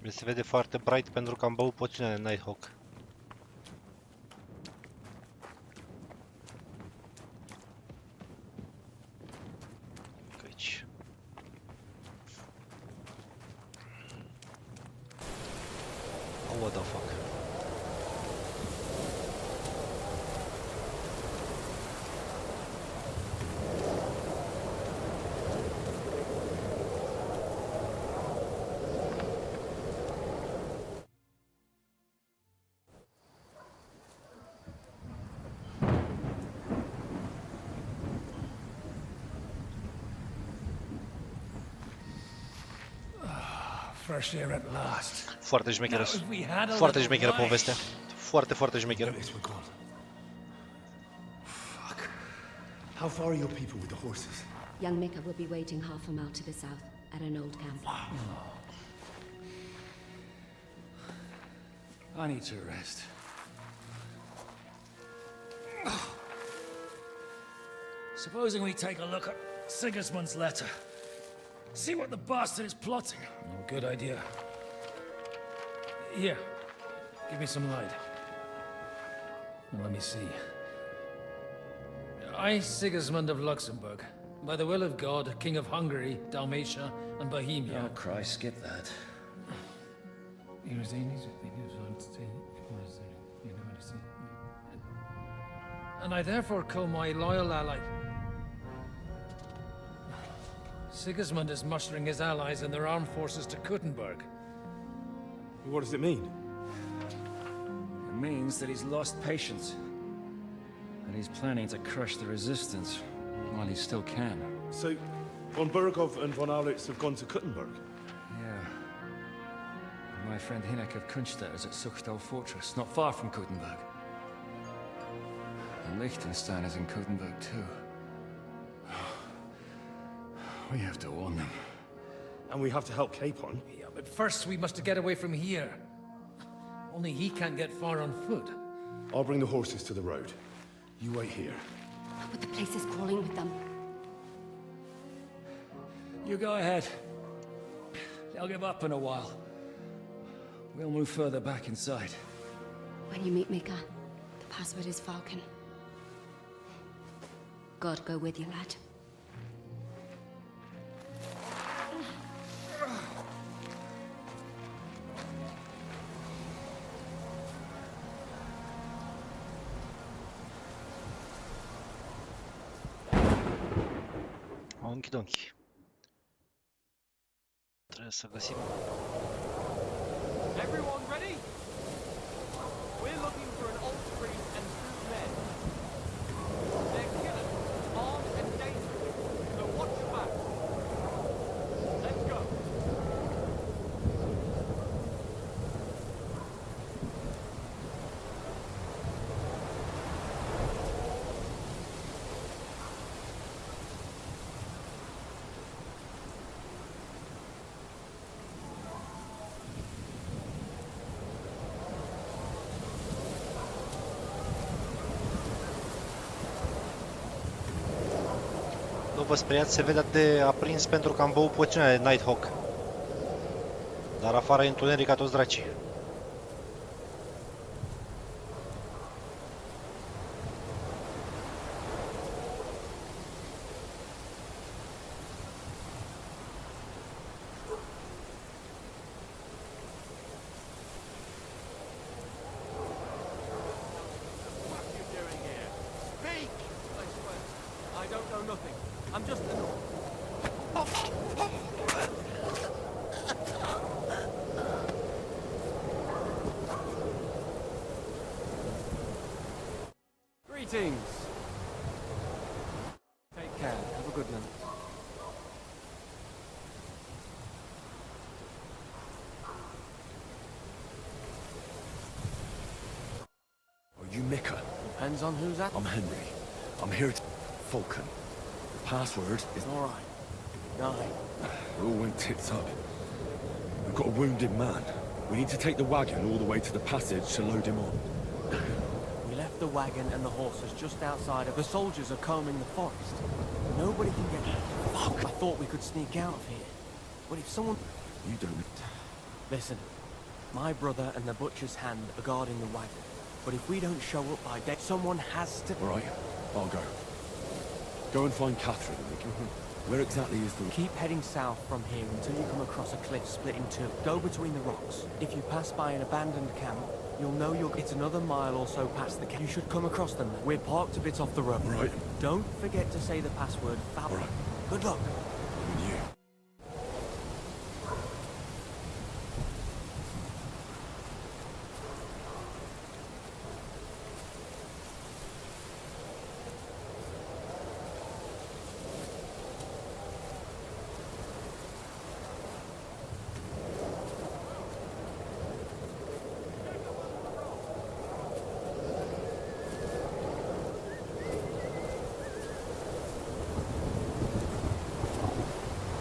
Mi se vede foarte bright pentru că am băut poțiunea de Nighthawk. Aici. Oh, what the fuck.
Fresh air at last.
Foarte șmecheră. Foarte șmecheră povestea. Foarte șmecheră.
Fuck. How far are your people with the horses?
Young Mika will be waiting half a mile to the south, at an old camp.
I need to rest. Supposing we take a look at Sigismund's letter. See what the bastard is plotting.
No good idea. Here, give me some light. Let me see. I, Sigismund of Luxembourg, by the will of God, King of Hungary, Dalmatia, and Bohemia.
Oh Christ, skip that.
And I therefore call my loyal ally...
Sigismund is mustering his allies and their armed forces to Kuttenberg.
What does it mean?
It means that he's lost patience. And he's planning to crush the resistance while he still can.
So, von Burgov and von Aulitz have gone to Kuttenberg?
Yeah. And my friend Hinek of Kunstad is at Suchdal Fortress, not far from Kuttenberg. And Liechtenstein is in Kuttenberg too. We have to warn them.
And we have to help Capon?
Yeah, but first we must get away from here. Only he can't get far on foot.
I'll bring the horses to the road. You wait here.
But the place is crawling with them.
You go ahead. They'll give up in a while. We'll move further back inside.
When you meet Mika, the password is Falcon. God go with you, lad.
Onkidonki. Trebuie să găsim.
Everyone ready? We're looking for an old priest and 2 men. They're killers, armed and dangerous, so watch your back. Let's go.
Nu vă speriați, se vede de aprins pentru că am băut poțiunea de Nighthawk. Dar afară e întuneric ca toți dracii.
Greetings. Take care. Have a good night.
Are you Mika?
Depends on who's at.
I'm Henry. I'm here to... Falcon. The password is...
Alright. 9.
It all went tits up. We've got a wounded man. We need to take the wagon all the way to the passage to load him on.
We left the wagon and the horses just outside of... The soldiers are combing the forest. Nobody can get... Fuck! I thought we could sneak out of here. But if someone...
You don't...
Listen. My brother and the butcher's hand are guarding the wagon. But if we don't show up by day, someone has to...
All right, I'll go. Go and find Catherine. Where exactly is the...
Keep heading south from here until you come across a cliff split in 2. Go between the rocks. If you pass by an abandoned camp, you'll know it's another mile or so past the camp. You should come across them. We're parked a bit off the road.
Right.
Don't forget to say the password, Fab.
Right.
Good luck.
And you.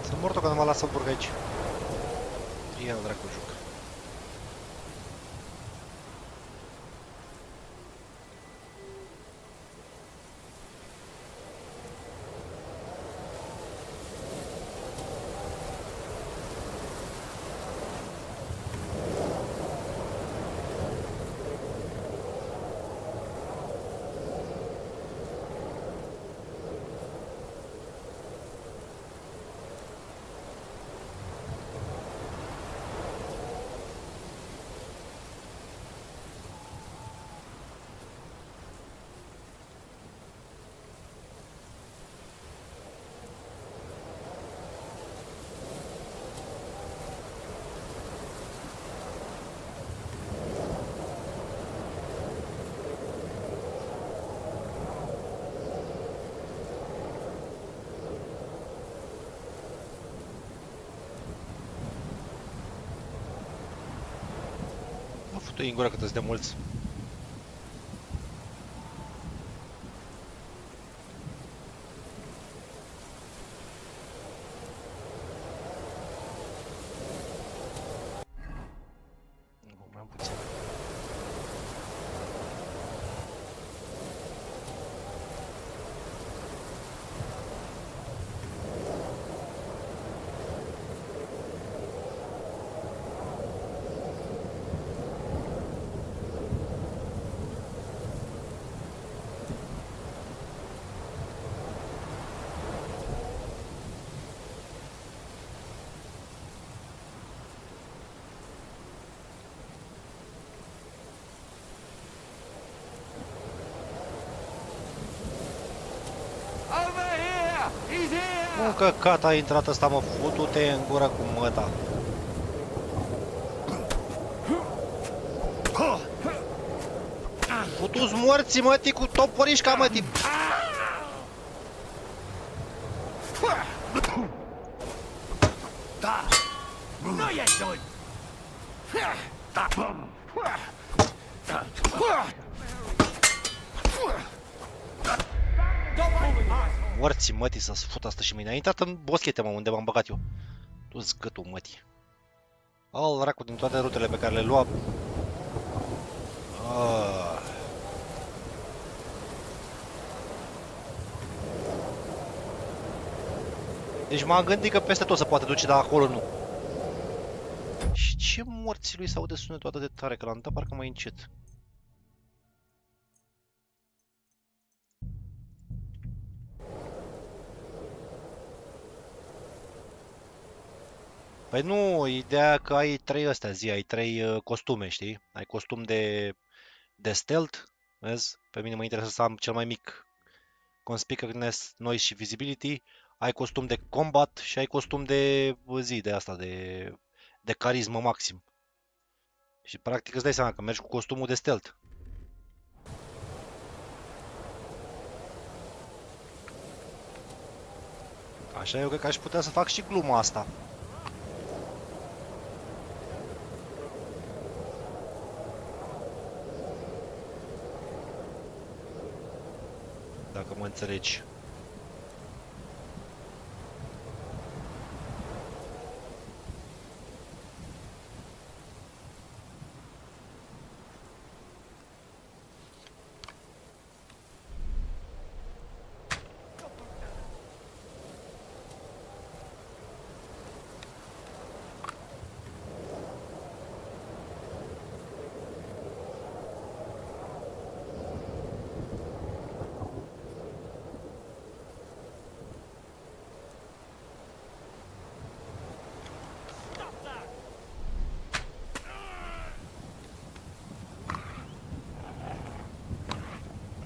Sunt mortul că nu m-a lăsat burg aici. Ia dracu juc. Tu în gură cât îți de mulți. Nu, căcat a intrat ăsta, mă, futu-te în gură cu măta. Futu-ți morții, mătii, cu toporișca, mătii.
Nu e doi!
Morții, mătii, să-ți fut asta și mine. A intrat în boschete, mă, unde m-am băgat eu. Tu-ți gâtul, mătii. Al dracu din toate rutele pe care le luam. Deci m-am gândit că peste tot se poate duce, dar acolo nu. Și ce morții lui s-aude sunetul atât de tare, că l-am dat parcă mai încet. Păi nu, ideea că ai trei astea, ai trei costume, știi? Ai costum de stealth, vezi? Pe mine mă interesează să am cel mai mic conspicuousness, noise și visibility. Ai costum de combat și ai costum de asta, de carismă maxim. Și practic îți dai seama că mergi cu costumul de stealth. Așa eu cred că aș putea să fac și gluma asta. Dacă mă înțelegi.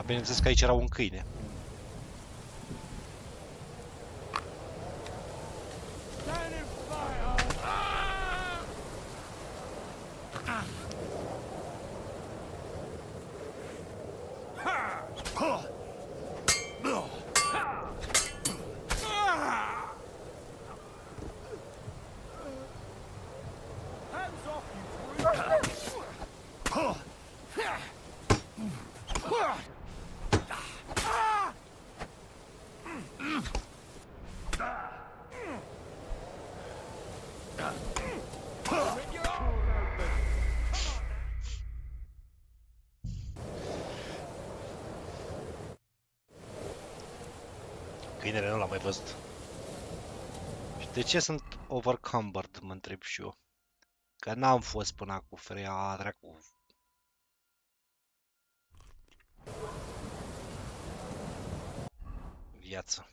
Bineînțeles că aici era un câine. Câinele nu l-am mai văzut. Și de ce sunt overcumbered, mă întreb și eu. Că n-am fost până acum, freia dracu. Viață.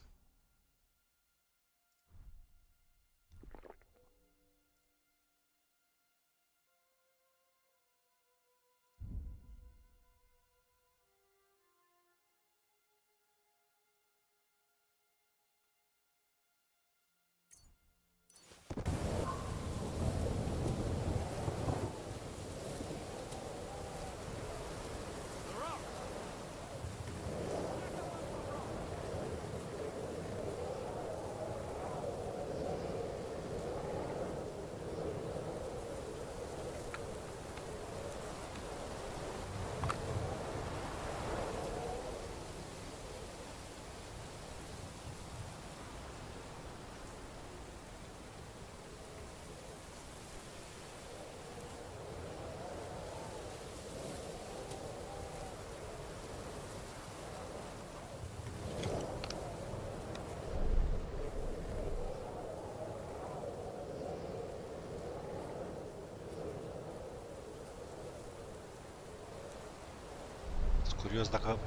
Curios dacă...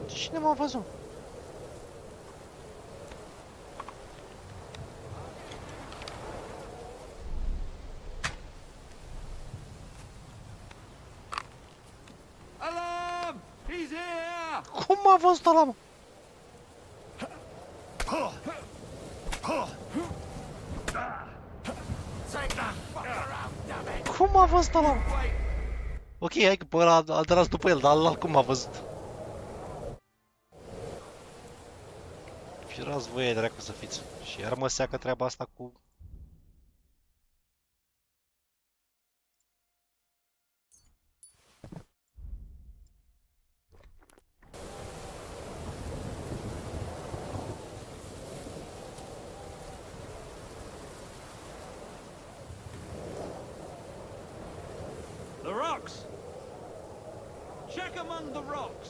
Cine m-a văzut?
Alarm! He's here!
Cum m-a văzut ăla, mă? Cum m-a văzut ăla, mă? Ok, hai că pe ăla a tras după el, dar ăla cum m-a văzut? Firați voie, dracu, să fiți. Și iar mă seacă treaba asta cu...
The rocks! Check among the rocks!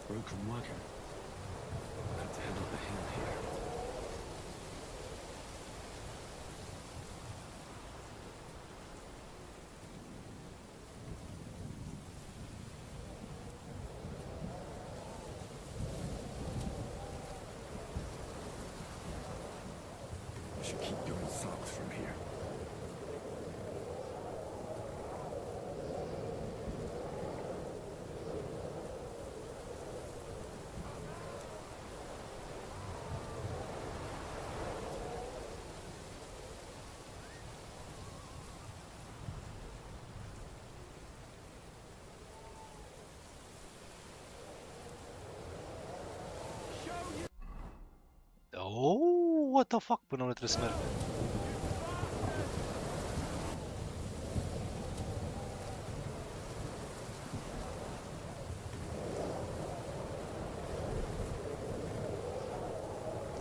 Broken wagon. I'll have to head up the hill here. I should keep going south from here.
Oh, what the fuck, până unde trebuie să merg?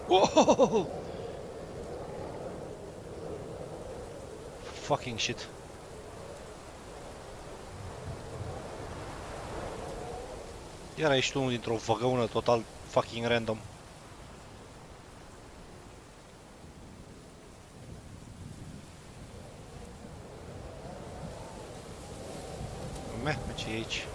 Whoa! Fucking shit. Iar ești unul dintr-o văgăună total fucking random. Ce e aici?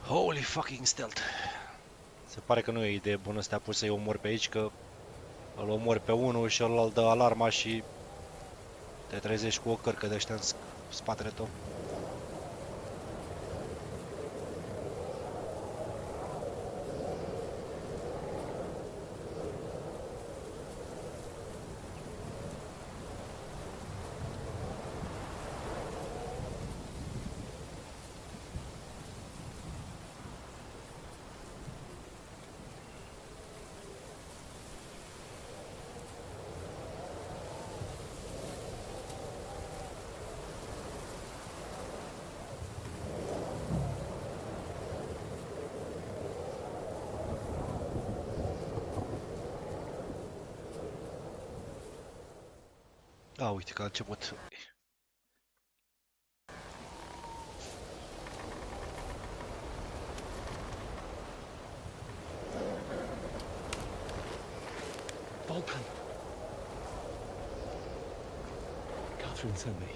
Holy fucking stealth. Se pare că nu e o idee bună să te apuci să-i omori pe aici, că îl omori pe unul și ăla îl dă alarma și te trezești cu o cărcă de ăștia în spatele tău. A, uite că a început.
open. Catherine sent me.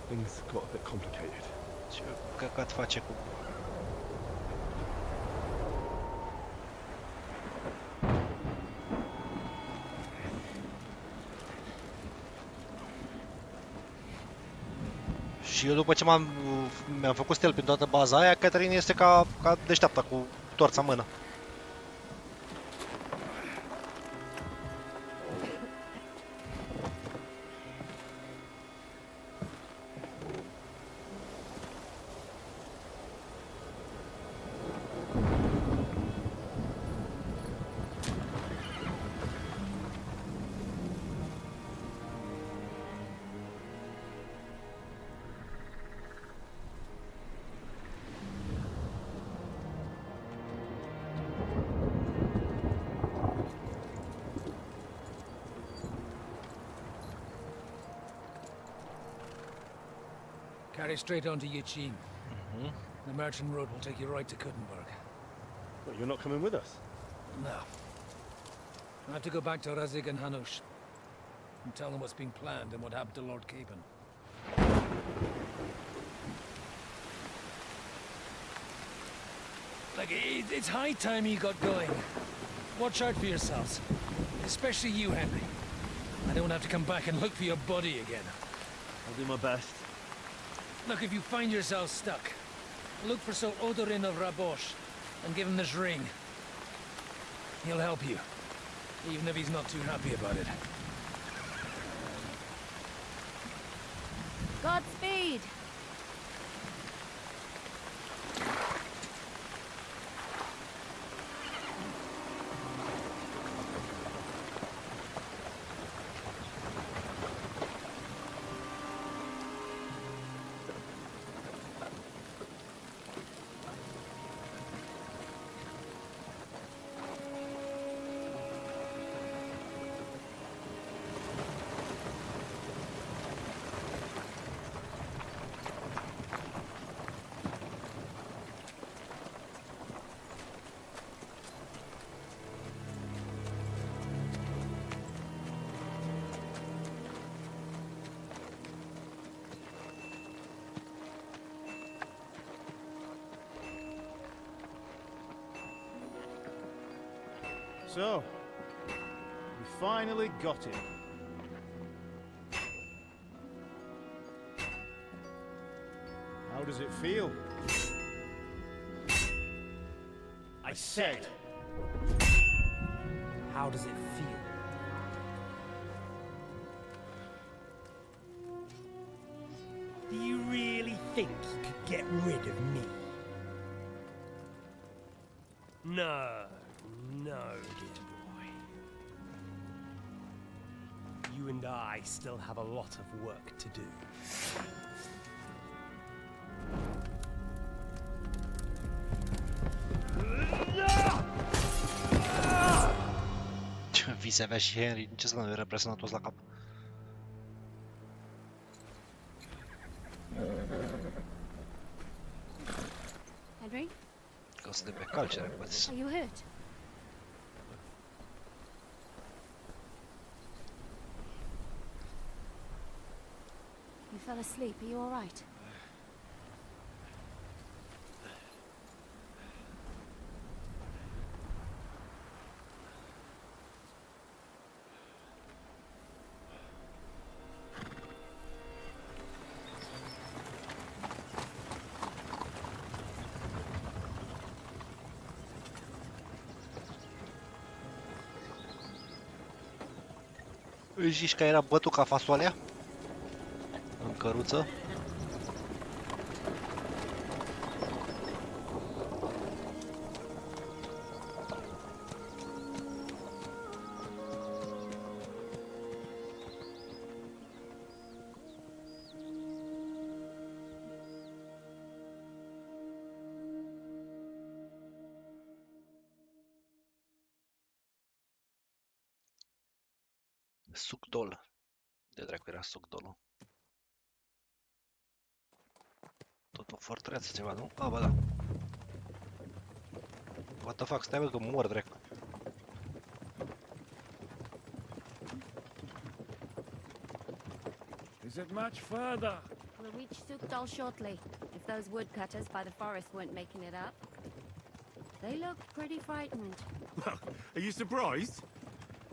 Things got a bit complicated.
Ce căcat face cu... Și eu după ce mi-am făcut stel prin toată baza aia, Catherine este ca deșteapta cu torța în mână.
Carry straight on to Yichin. The merchant road will take you right to Kuttenberg.
What, you're not coming with us?
No. I have to go back to Razig and Hanush and tell them what's been planned and what happened to Lord Capen. Like, it's high time you got going. Watch out for yourselves. Especially you, Henry. I don't have to come back and look for your body again.
I'll do my best.
Look, if you find yourself stuck, look for Sir Odorin of Rabosh and give him this ring. He'll help you, even if he's not too happy about it.
Godspeed!
So, we finally got him. How does it feel?
I said, how does it feel? Do you really think you could get rid of me? No, dear boy. You and I still have a lot of work to do.
Ce vise avea și Henry, ce să nu-i representat toți la cap.
Henry?
Că o să te pe calce, repăți.
Are you hurt? You fell asleep. Are you all right?
Îi zici că era bătut ca fasoalea? În căruță? Sucdol. De dracu era Sucdolul. Tot o fortăreață ceva, nu? Ah, ba da. What the fuck, stai bă că mor, dracu.
Is it much further?
We'll reach Sukdal shortly, if those woodcutters by the forest weren't making it up. They look pretty frightened.
Well, are you surprised?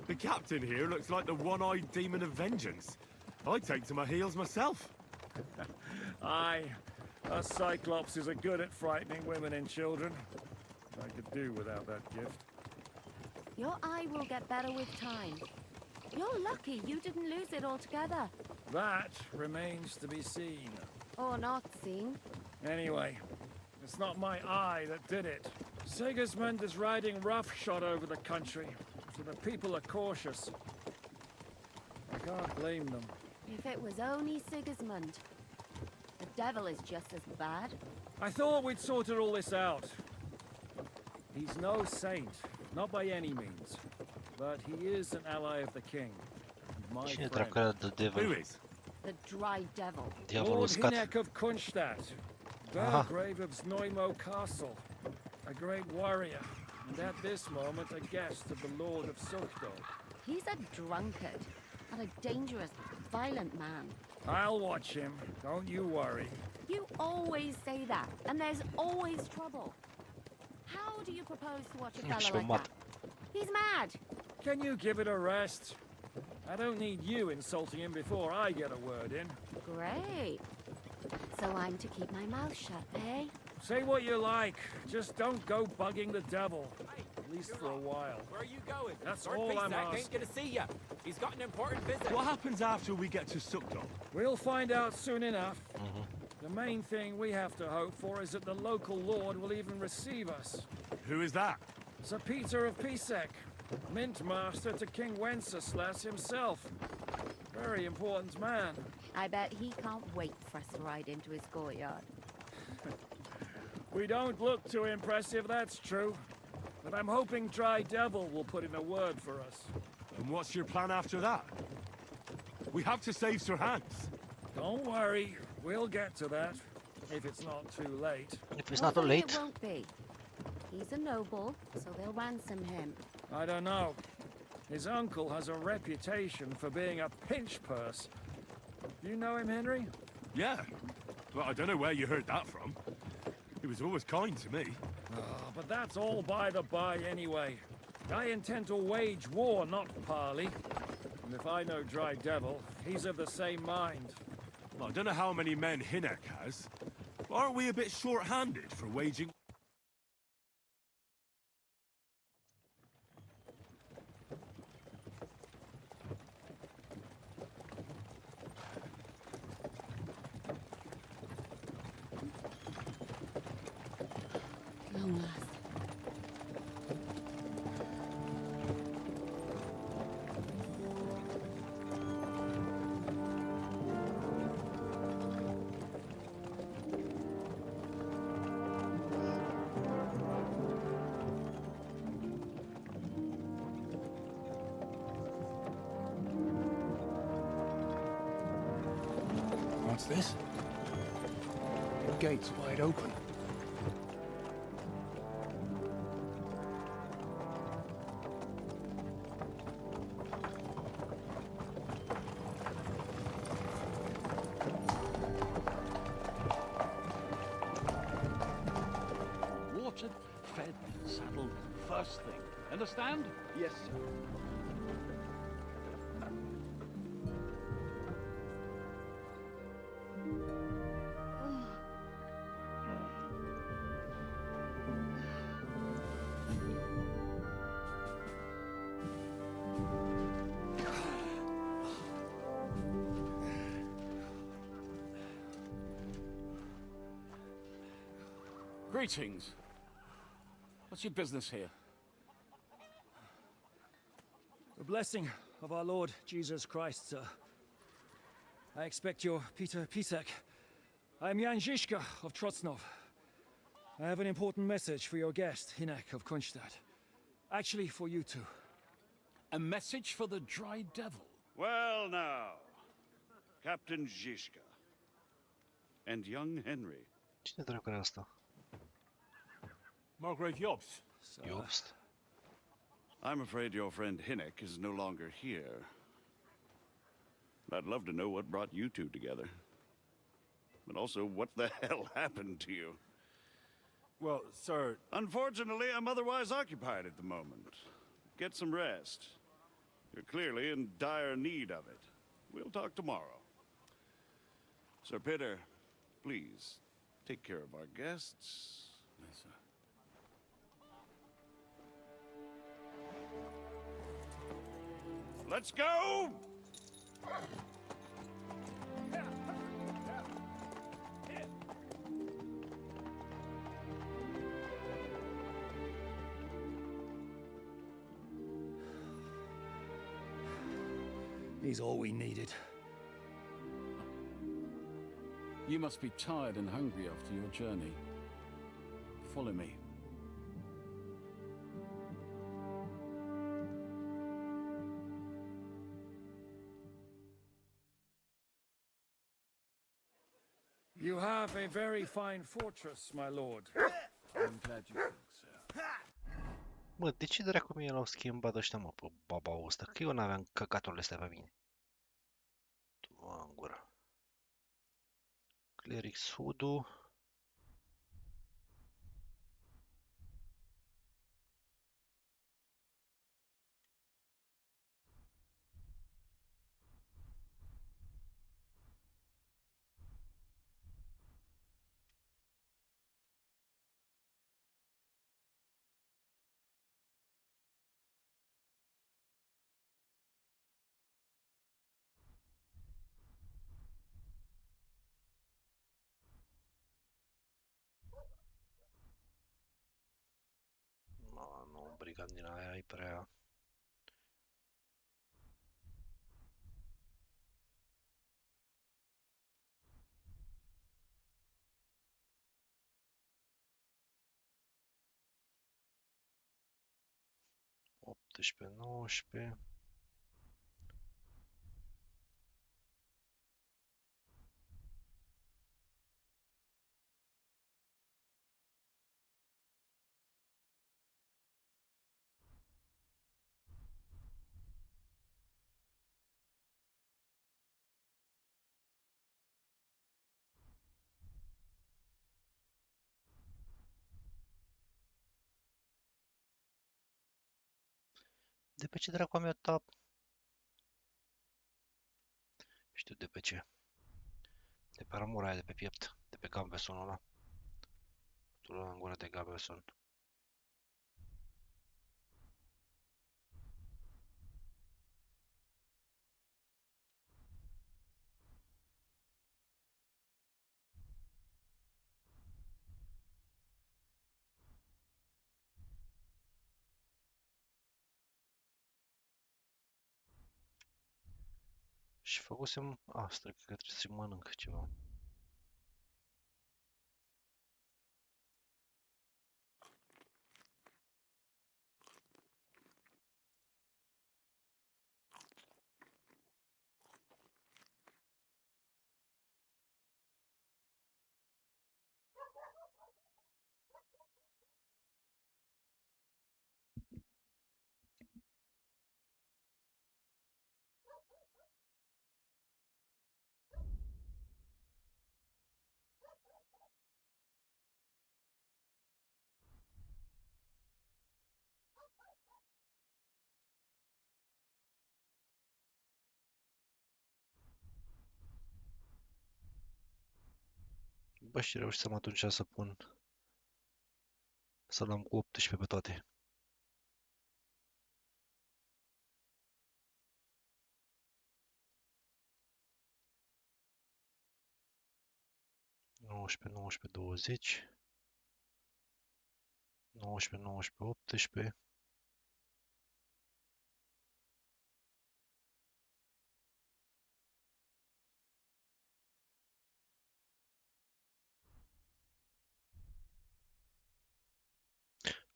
The captain here looks like the one-eyed demon of vengeance. I'd take to my heels myself.
Aye, us Cyclopses are good at frightening women and children. I could do without that gift.
Your eye will get better with time. You're lucky you didn't lose it altogether.
That remains to be seen.
Or not seen.
Anyway, it's not my eye that did it. Sigismund is riding roughshod over the country, so the people are cautious. I can't blame them.
If it was only Sigismund. The devil is just as bad.
I thought we'd sorted all this out. He's no saint, not by any means. But he is an ally of the king. And my
Cine
friend.
dracu era the devil?
Who is?
The dry devil.
Diavolul
Lord
uscat.
Hinek of Kunstadt,
Aha.
Burgrave of Znojmo Castle, a great warrior, and at this moment a guest of the Lord of Sukdal.
He's a drunkard and a dangerous, violent man.
I'll watch him, don't you worry.
You always say that, and there's always trouble. How do you propose to watch a fellow like that? He's mad.
Can you give it a rest? I don't need you insulting him before I get a word in.
Great. So I'm to keep my mouth shut, eh?
Say what you like, just don't go bugging the devil. At least for a while.
Where are you going?
That's
Lord
all I'm
Pisak
asking.
ain't gonna see you. He's got an important visit.
What happens after we get to Sukdal?
We'll find out soon enough. The main thing we have to hope for is that the local lord will even receive us.
Who is that?
Sir Peter of Pisek, Mint Master to King Wenceslas himself. Very important man.
I bet he can't wait for us to ride into his courtyard.
We don't look too impressive, that's true. But I'm hoping Dry Devil will put in a word for us.
And what's your plan after that? We have to save Sir Hans.
Don't worry, we'll get to that. If it's not too late.
If it's not too
Hopefully
late.
It won't be. He's a noble, so they'll ransom him.
I don't know. His uncle has a reputation for being a pinch purse. You know him, Henry?
Yeah. Well, I don't know where you heard that from. He was always kind to me.
But that's all by the by anyway. I intend to wage war, not parley. And if I know Dry Devil, he's of the same mind.
Well, I don't know how many men Hinek has. But aren't we a bit short-handed for waging...
Long last.
What's this? The gate's wide open.
Watered, fed, saddled, first thing. Understand?
Yes, sir.
Greetings. What's your business here?
The blessing of our Lord Jesus Christ, sir. I expect your Peter Pisek. I am Jan Žižka of Trocnov. I have an important message for your guest, Hinek of Kunstadt. Actually, for you two.
A message for the Dry Devil.
Well now, Captain Žižka. And young Henry.
Cine dracu era asta?
Margrave Jobst.
Jobst.
I'm afraid your friend Hinek is no longer here. I'd love to know what brought you two together. But also, what the hell happened to you?
Well, sir...
Unfortunately, I'm otherwise occupied at the moment. Get some rest. You're clearly in dire need of it. We'll talk tomorrow. Sir Peter, please, take care of our guests.
Yes, sir.
Let's go!
He's all we needed.
You must be tired and hungry after your journey. Follow me.
You have a very fine fortress, my lord.
I'm glad you think so.
Bă, de ce dracu mie l-au schimbat ăștia, mă, pe babaul ăsta? Că eu n-aveam căcaturile astea pe mine. Tu în gură. Cleric Sudu. Nu, brigand din aia e prea... Optsprezece, 19... De pe ce dracu am eu tap? Știu de pe ce. De pe armura aia de pe piept. De pe gambesonul ăla. Tu în gură de gambeson. Și făcusem... Asta, cred că trebuie să mănânc ceva. Bă, și reușisem atunci să pun... Să-l am cu 18 pe toate. Nouăsprezece, 19, 20. 19, 19, 18.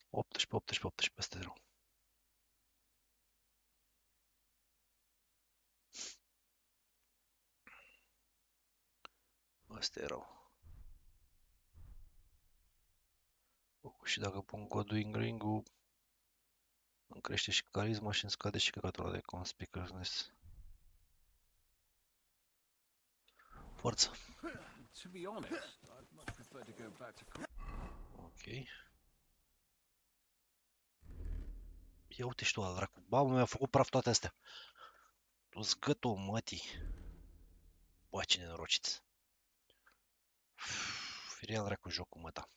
Optsprezece, 18, 18 peste 0. Asta e rău. Și dacă pun Godwin Ring-ul, îmi crește și carisma și îmi scade și căcatul ăla de conspicuousness. Forță.
To be honest, I'd much prefer to go back to.
Ok. Ia uite și tu al dracu. Babă, mi-a făcut praf toate astea. Tu-ți gâtul, mătii. Bă, ce nenorociți. Firea al dracu jocul, măta.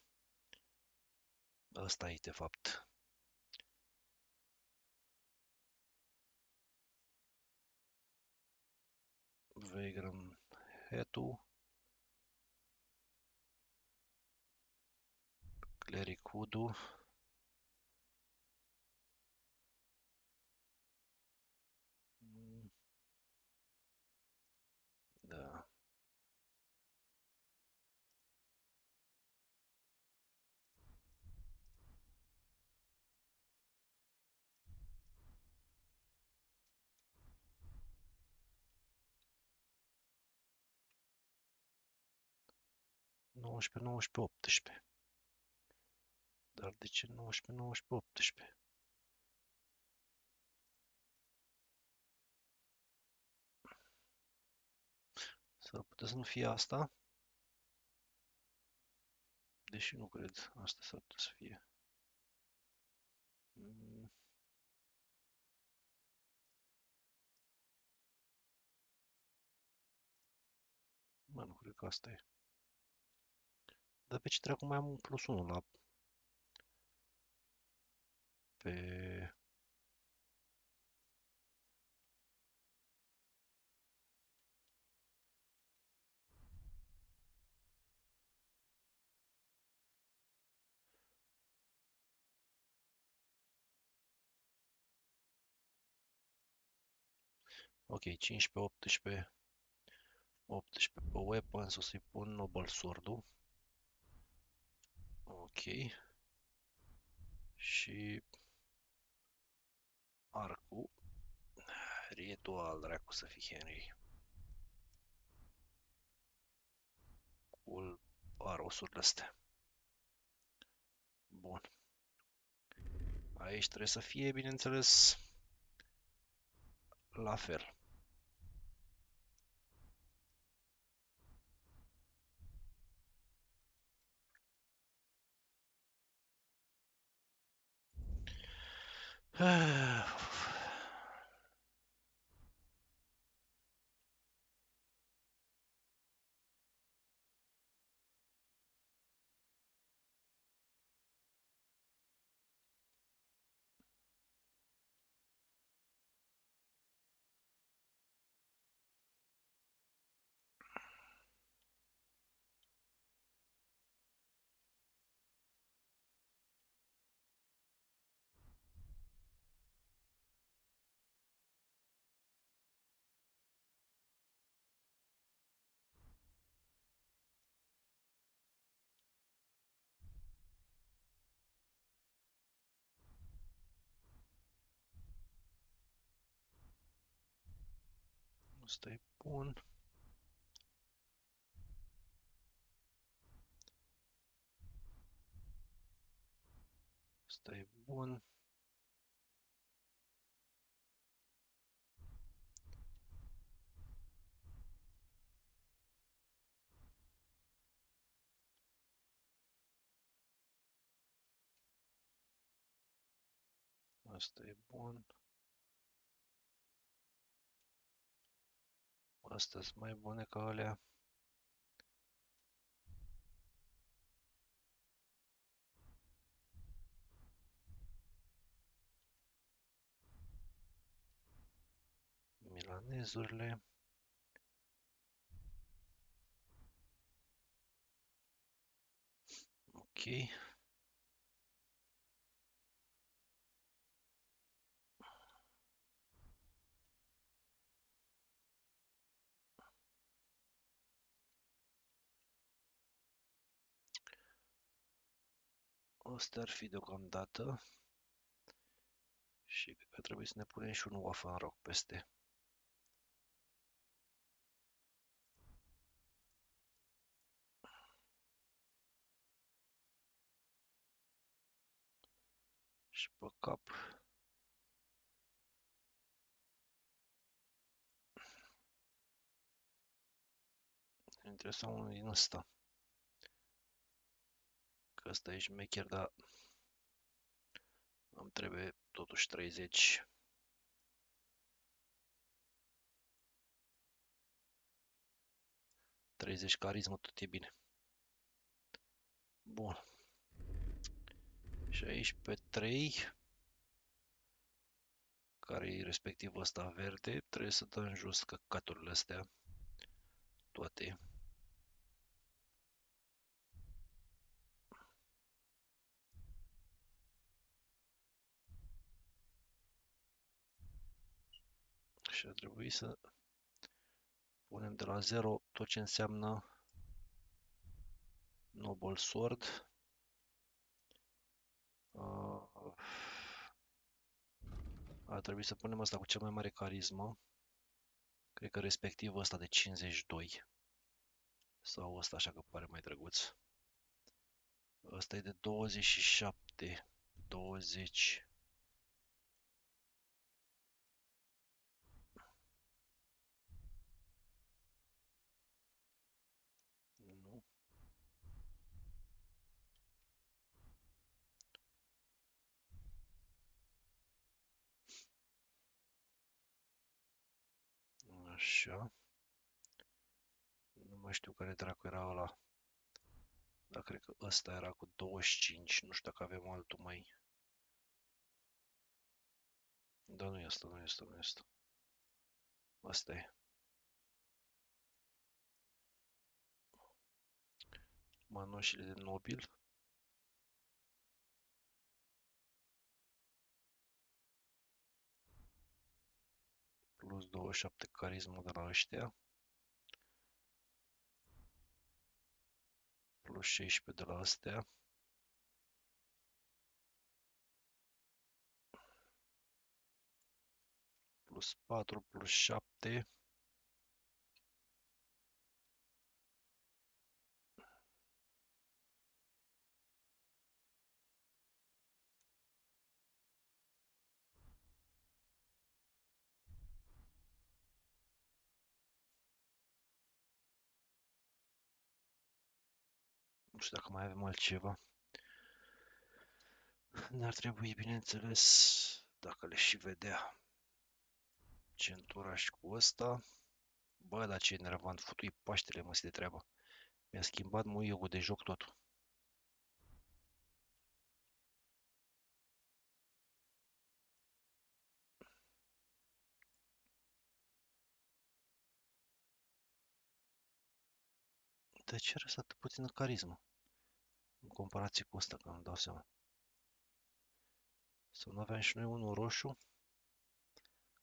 Ăsta e, de fapt. Vagrant Head-ul. Cleric Hood-ul. Da. Nouăsprezece, 18. Dar de ce 19, 18? S-ar putea să nu fie asta? Deși nu cred. Asta s-ar putea să fie. Mă, nu cred că asta e. Dar pe ce dracu mai am un +1 la... Pe... Ok, 15, 18. 18 pe weapons, o să-i pun Noble Sword-ul. Ok. Și... Arcul. Ritual, dracu să fie Henry. Cu arosurile astea. Bun. Aici trebuie să fie, bineînțeles, la fel. Asta e bun. Asta e bun. Asta e bun. Astea sunt mai bune ca alea. Milanezurile. Ok. Astea ar fi deocamdată. Și cred că trebuie să ne punem și un Waffen Rock peste. Și pe cap. Trebuie să am unul din ăsta. Că ăsta e șmecher, dar îmi trebuie totuși 30. Carismă, tot e bine. Bun. Și aici pe 3, care e respectiv ăsta verde, trebuie să dăm jos căcaturile astea. Toate. Și ar trebui să punem de la 0 tot ce înseamnă Noble Sword. Ar trebui să punem asta cu cea mai mare carismă. Cred că respectiv ăsta de 52. Sau ăsta așa că pare mai drăguț. Ăsta e de 27. 20. Nu. Așa. Nu mai știu care dracu era ăla. Dar cred că ăsta era cu 25. Nu știu dacă avem altul mai. Da, nu e asta, nu e asta, nu e asta. Asta e. Manoșile de nobil. Plus 27 carismă de la ăștia. Plus 16 de la astea. Plus 4, plus 7. Nu știu dacă mai avem altceva. Ne-ar trebui, bineînțeles, dacă le și vedea. Centura și cu ăsta. Bă, dar ce enervant, futui Paștele, mă, de treabă. Mi-a schimbat muiul de joc totul. De ce are atât puțină carismă? În comparație cu ăsta, că îmi dau seama. Să nu aveam și noi unul roșu,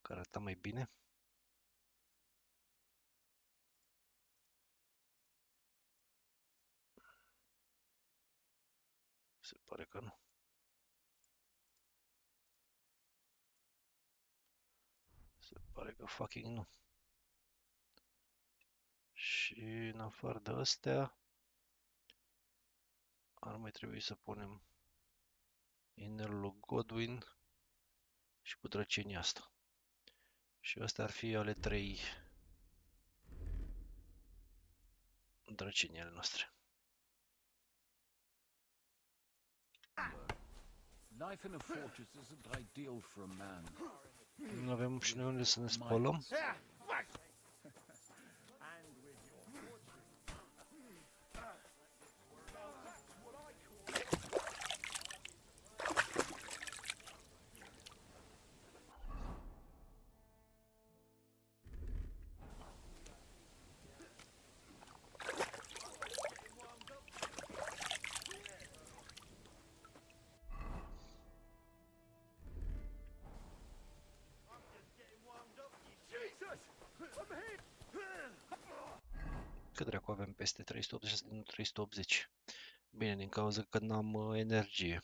care arăta mai bine. Se pare că nu. Se pare că fucking nu. Și în afară de astea, ar mai trebui să punem inelul lui Godwin și cu drăcenia asta. Și astea ar fi ale 3 drăcenii ale noastre.
Life in a fortress isn't ideal for a man.
Nu avem și noi unde să ne spălăm. Cât dracu avem peste 386 din 380? Bine, din cauza că n-am energie.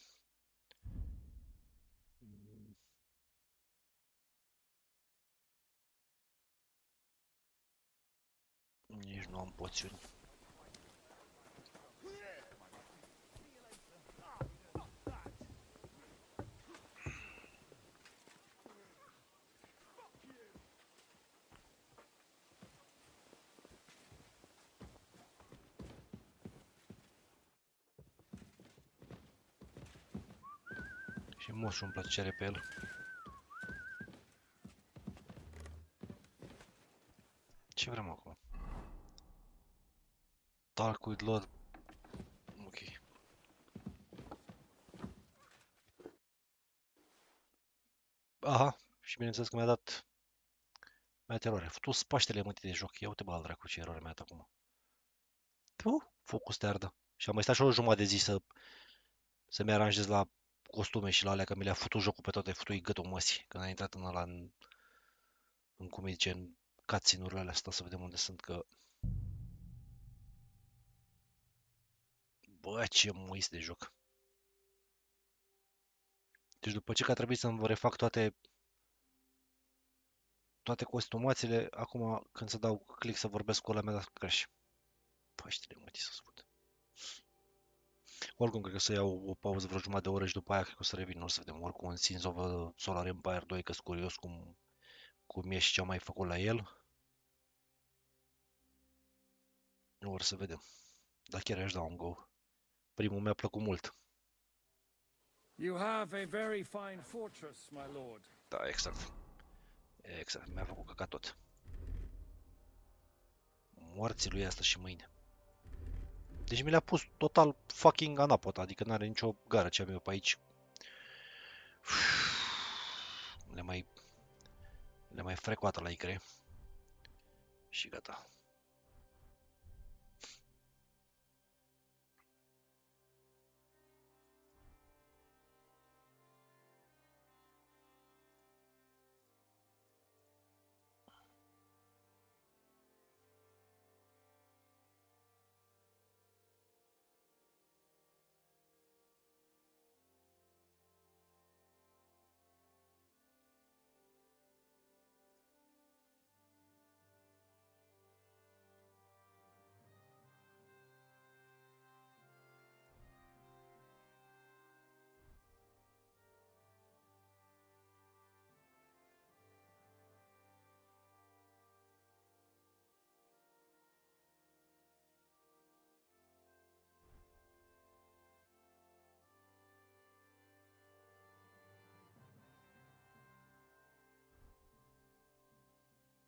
Nici nu am poțiuni. Și moșul îmi place ce are pe el. Ce vrem acum? Talk with Lord. Ok. Aha, și bineînțeles că mi-a dat eroare. Futu-s Paștele mântii de joc. Ia uite bă al dracu ce eroare mi-a dat acum. Focus te ardă. Și am mai stat și o jumătate de zi să-mi aranjez la costume și la alea, că mi le-a futut jocul pe toate, futui gâtul măsii. Când a intrat în ăla, în cum îi zice, în cutscene-urile alea, stă să vedem unde sunt, că... Bă, ce muis de joc. Deci după ce că a trebuit să-mi refac toate costumațiile, acum când să dau click să vorbesc cu ăla mi-a dat crash. Paștele mătii să spun. Oricum, cred că să iau o pauză vreo jumătate de oră și după aia cred că o să revin, o să vedem. Oricum, în Sins of Solar Empire 2, că-s curios cum e și ce am mai făcut la el. O să vedem. Dar chiar aș da un go. Primul mi-a plăcut mult.
You have a very fine fortress, my lord.
Da, exact. Exact, mi-a făcut căcat tot. Morții lui asta și mâine. Deci mi le-a pus total fucking anapot, adică n-are nicio gară ce am eu pe aici. Le mai frecoată la icre. Și gata.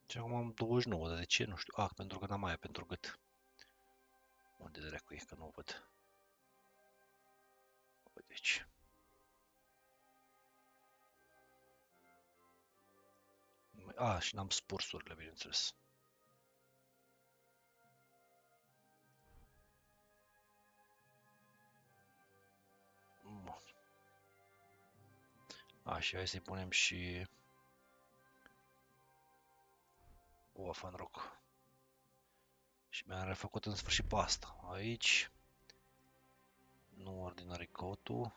Și acum am 29, dar de ce? Nu știu. Ah, pentru că n-am aia pentru gât. Unde dracu e? Că nu o văd. Uite aici. Ah, și n-am spursurile, bineînțeles. Bun. A, și hai să-i punem și... Orphan Rock. Și mi-am refăcut în sfârșit pe asta. Aici. Nu Ordinary Coat-ul.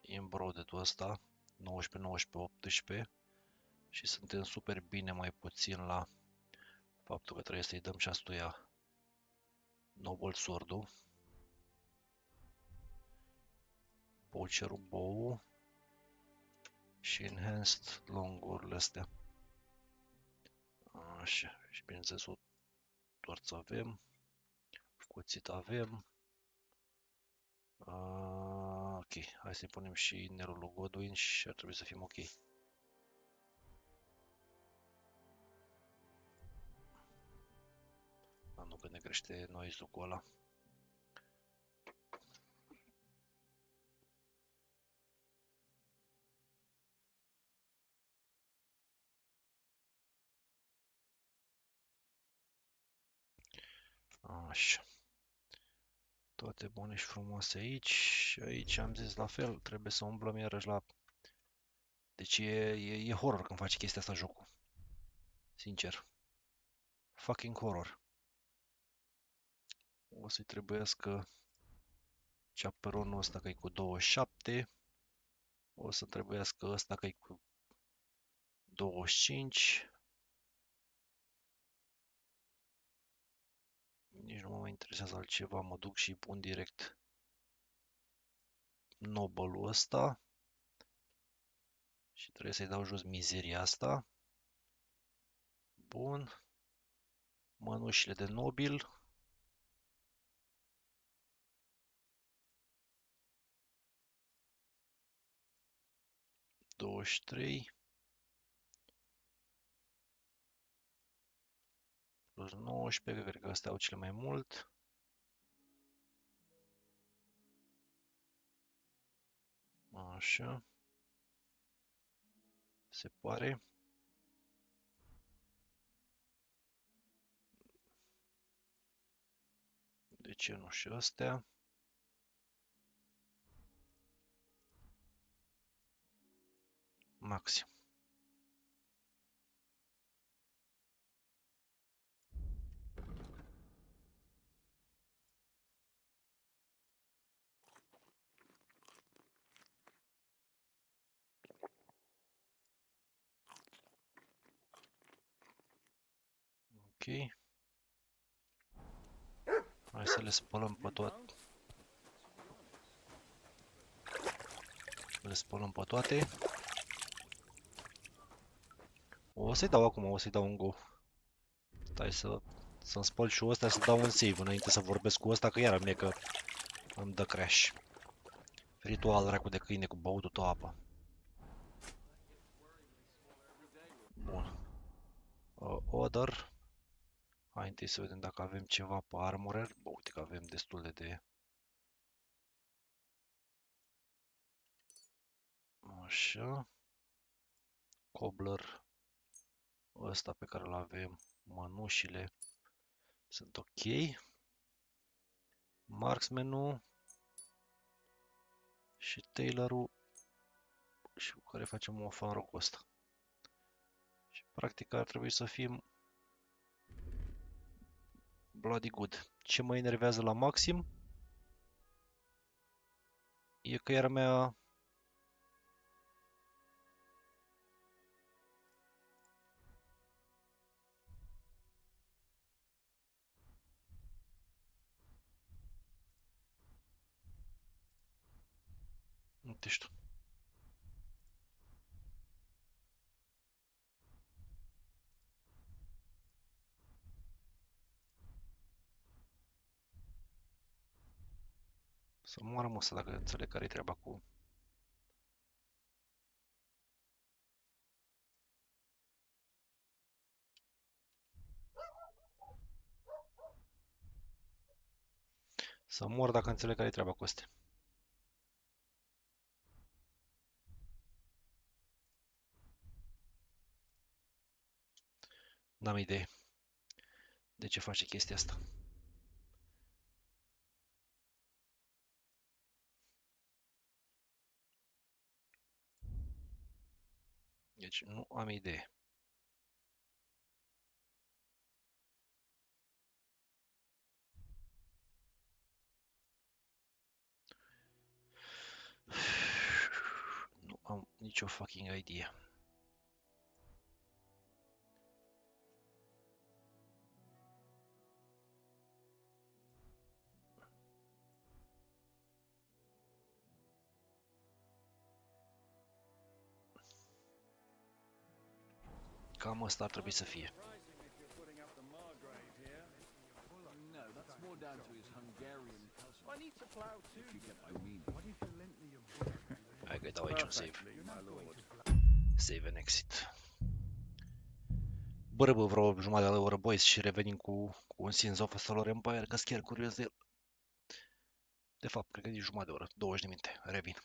Embroidered-ul ăsta. 19, 19, 18. Și suntem super bine mai puțin la faptul că trebuie să-i dăm și astuia Noble Sword-ul. Poacher-ul Bow. Și Enhanced Long-urile astea. Așa. Și bineînțeles o torță avem. Cuțit avem. Ok, hai să-i punem și nerul lui Godwin și ar trebui să fim ok. Nu că ne crește noise-ul cu ăla. Așa. Toate bune și frumoase aici. Și aici am zis la fel, trebuie să umblăm iarăși la... Deci e horror când faci chestia asta jocul. Sincer. Fucking horror. O să-i trebuiască chaperonul ăsta că e cu 27. O să trebuiască ăsta că e cu 25. Nici nu mă mai interesează altceva, mă duc și pun direct Noble-ul ăsta. Și trebuie să-i dau jos mizeria asta. Bun. Mănușile de nobil. 23 plus 19, cred că astea au cele mai mult. Așa. Se pare. De ce nu și astea? Maxim. Ok. Hai să le spălăm pe toate. Le spălăm pe toate. O să-i dau acum, o să-i dau un go. Stai să-mi spăl și ăsta, să dau un save înainte să vorbesc cu ăsta, că iar mie că îmi dă crash. Ritual dracu de câine cu băutul tot apă. Bun. Order. Hai întâi să vedem dacă avem ceva pe armorer. Bă, uite că avem destul de... Așa. Cobbler. Ăsta pe care îl avem. Mănușile. Sunt ok. Marksman-ul. Și Tailor-ul. Și cu care facem o fanrock ăsta. Și practic ar trebui să fim bloody good. Ce mă enervează la maxim e că iar mea uite știu. Să moară măsă dacă înțeleg care-i treaba cu... Să mor dacă înțeleg care-i treaba cu astea. N-am idee de ce face chestia asta. Deci nu am idee. Nu am nicio fucking idee. Cam asta ar trebui să fie. Hai că-i dau aici un save. Save and exit. Bărbă vreo jumătate de oră, boys, și revenim cu un Sins of a Solar Empire, că sunt chiar curios de el. De fapt, cred că e jumătate de oră, 20 de minute. Revin.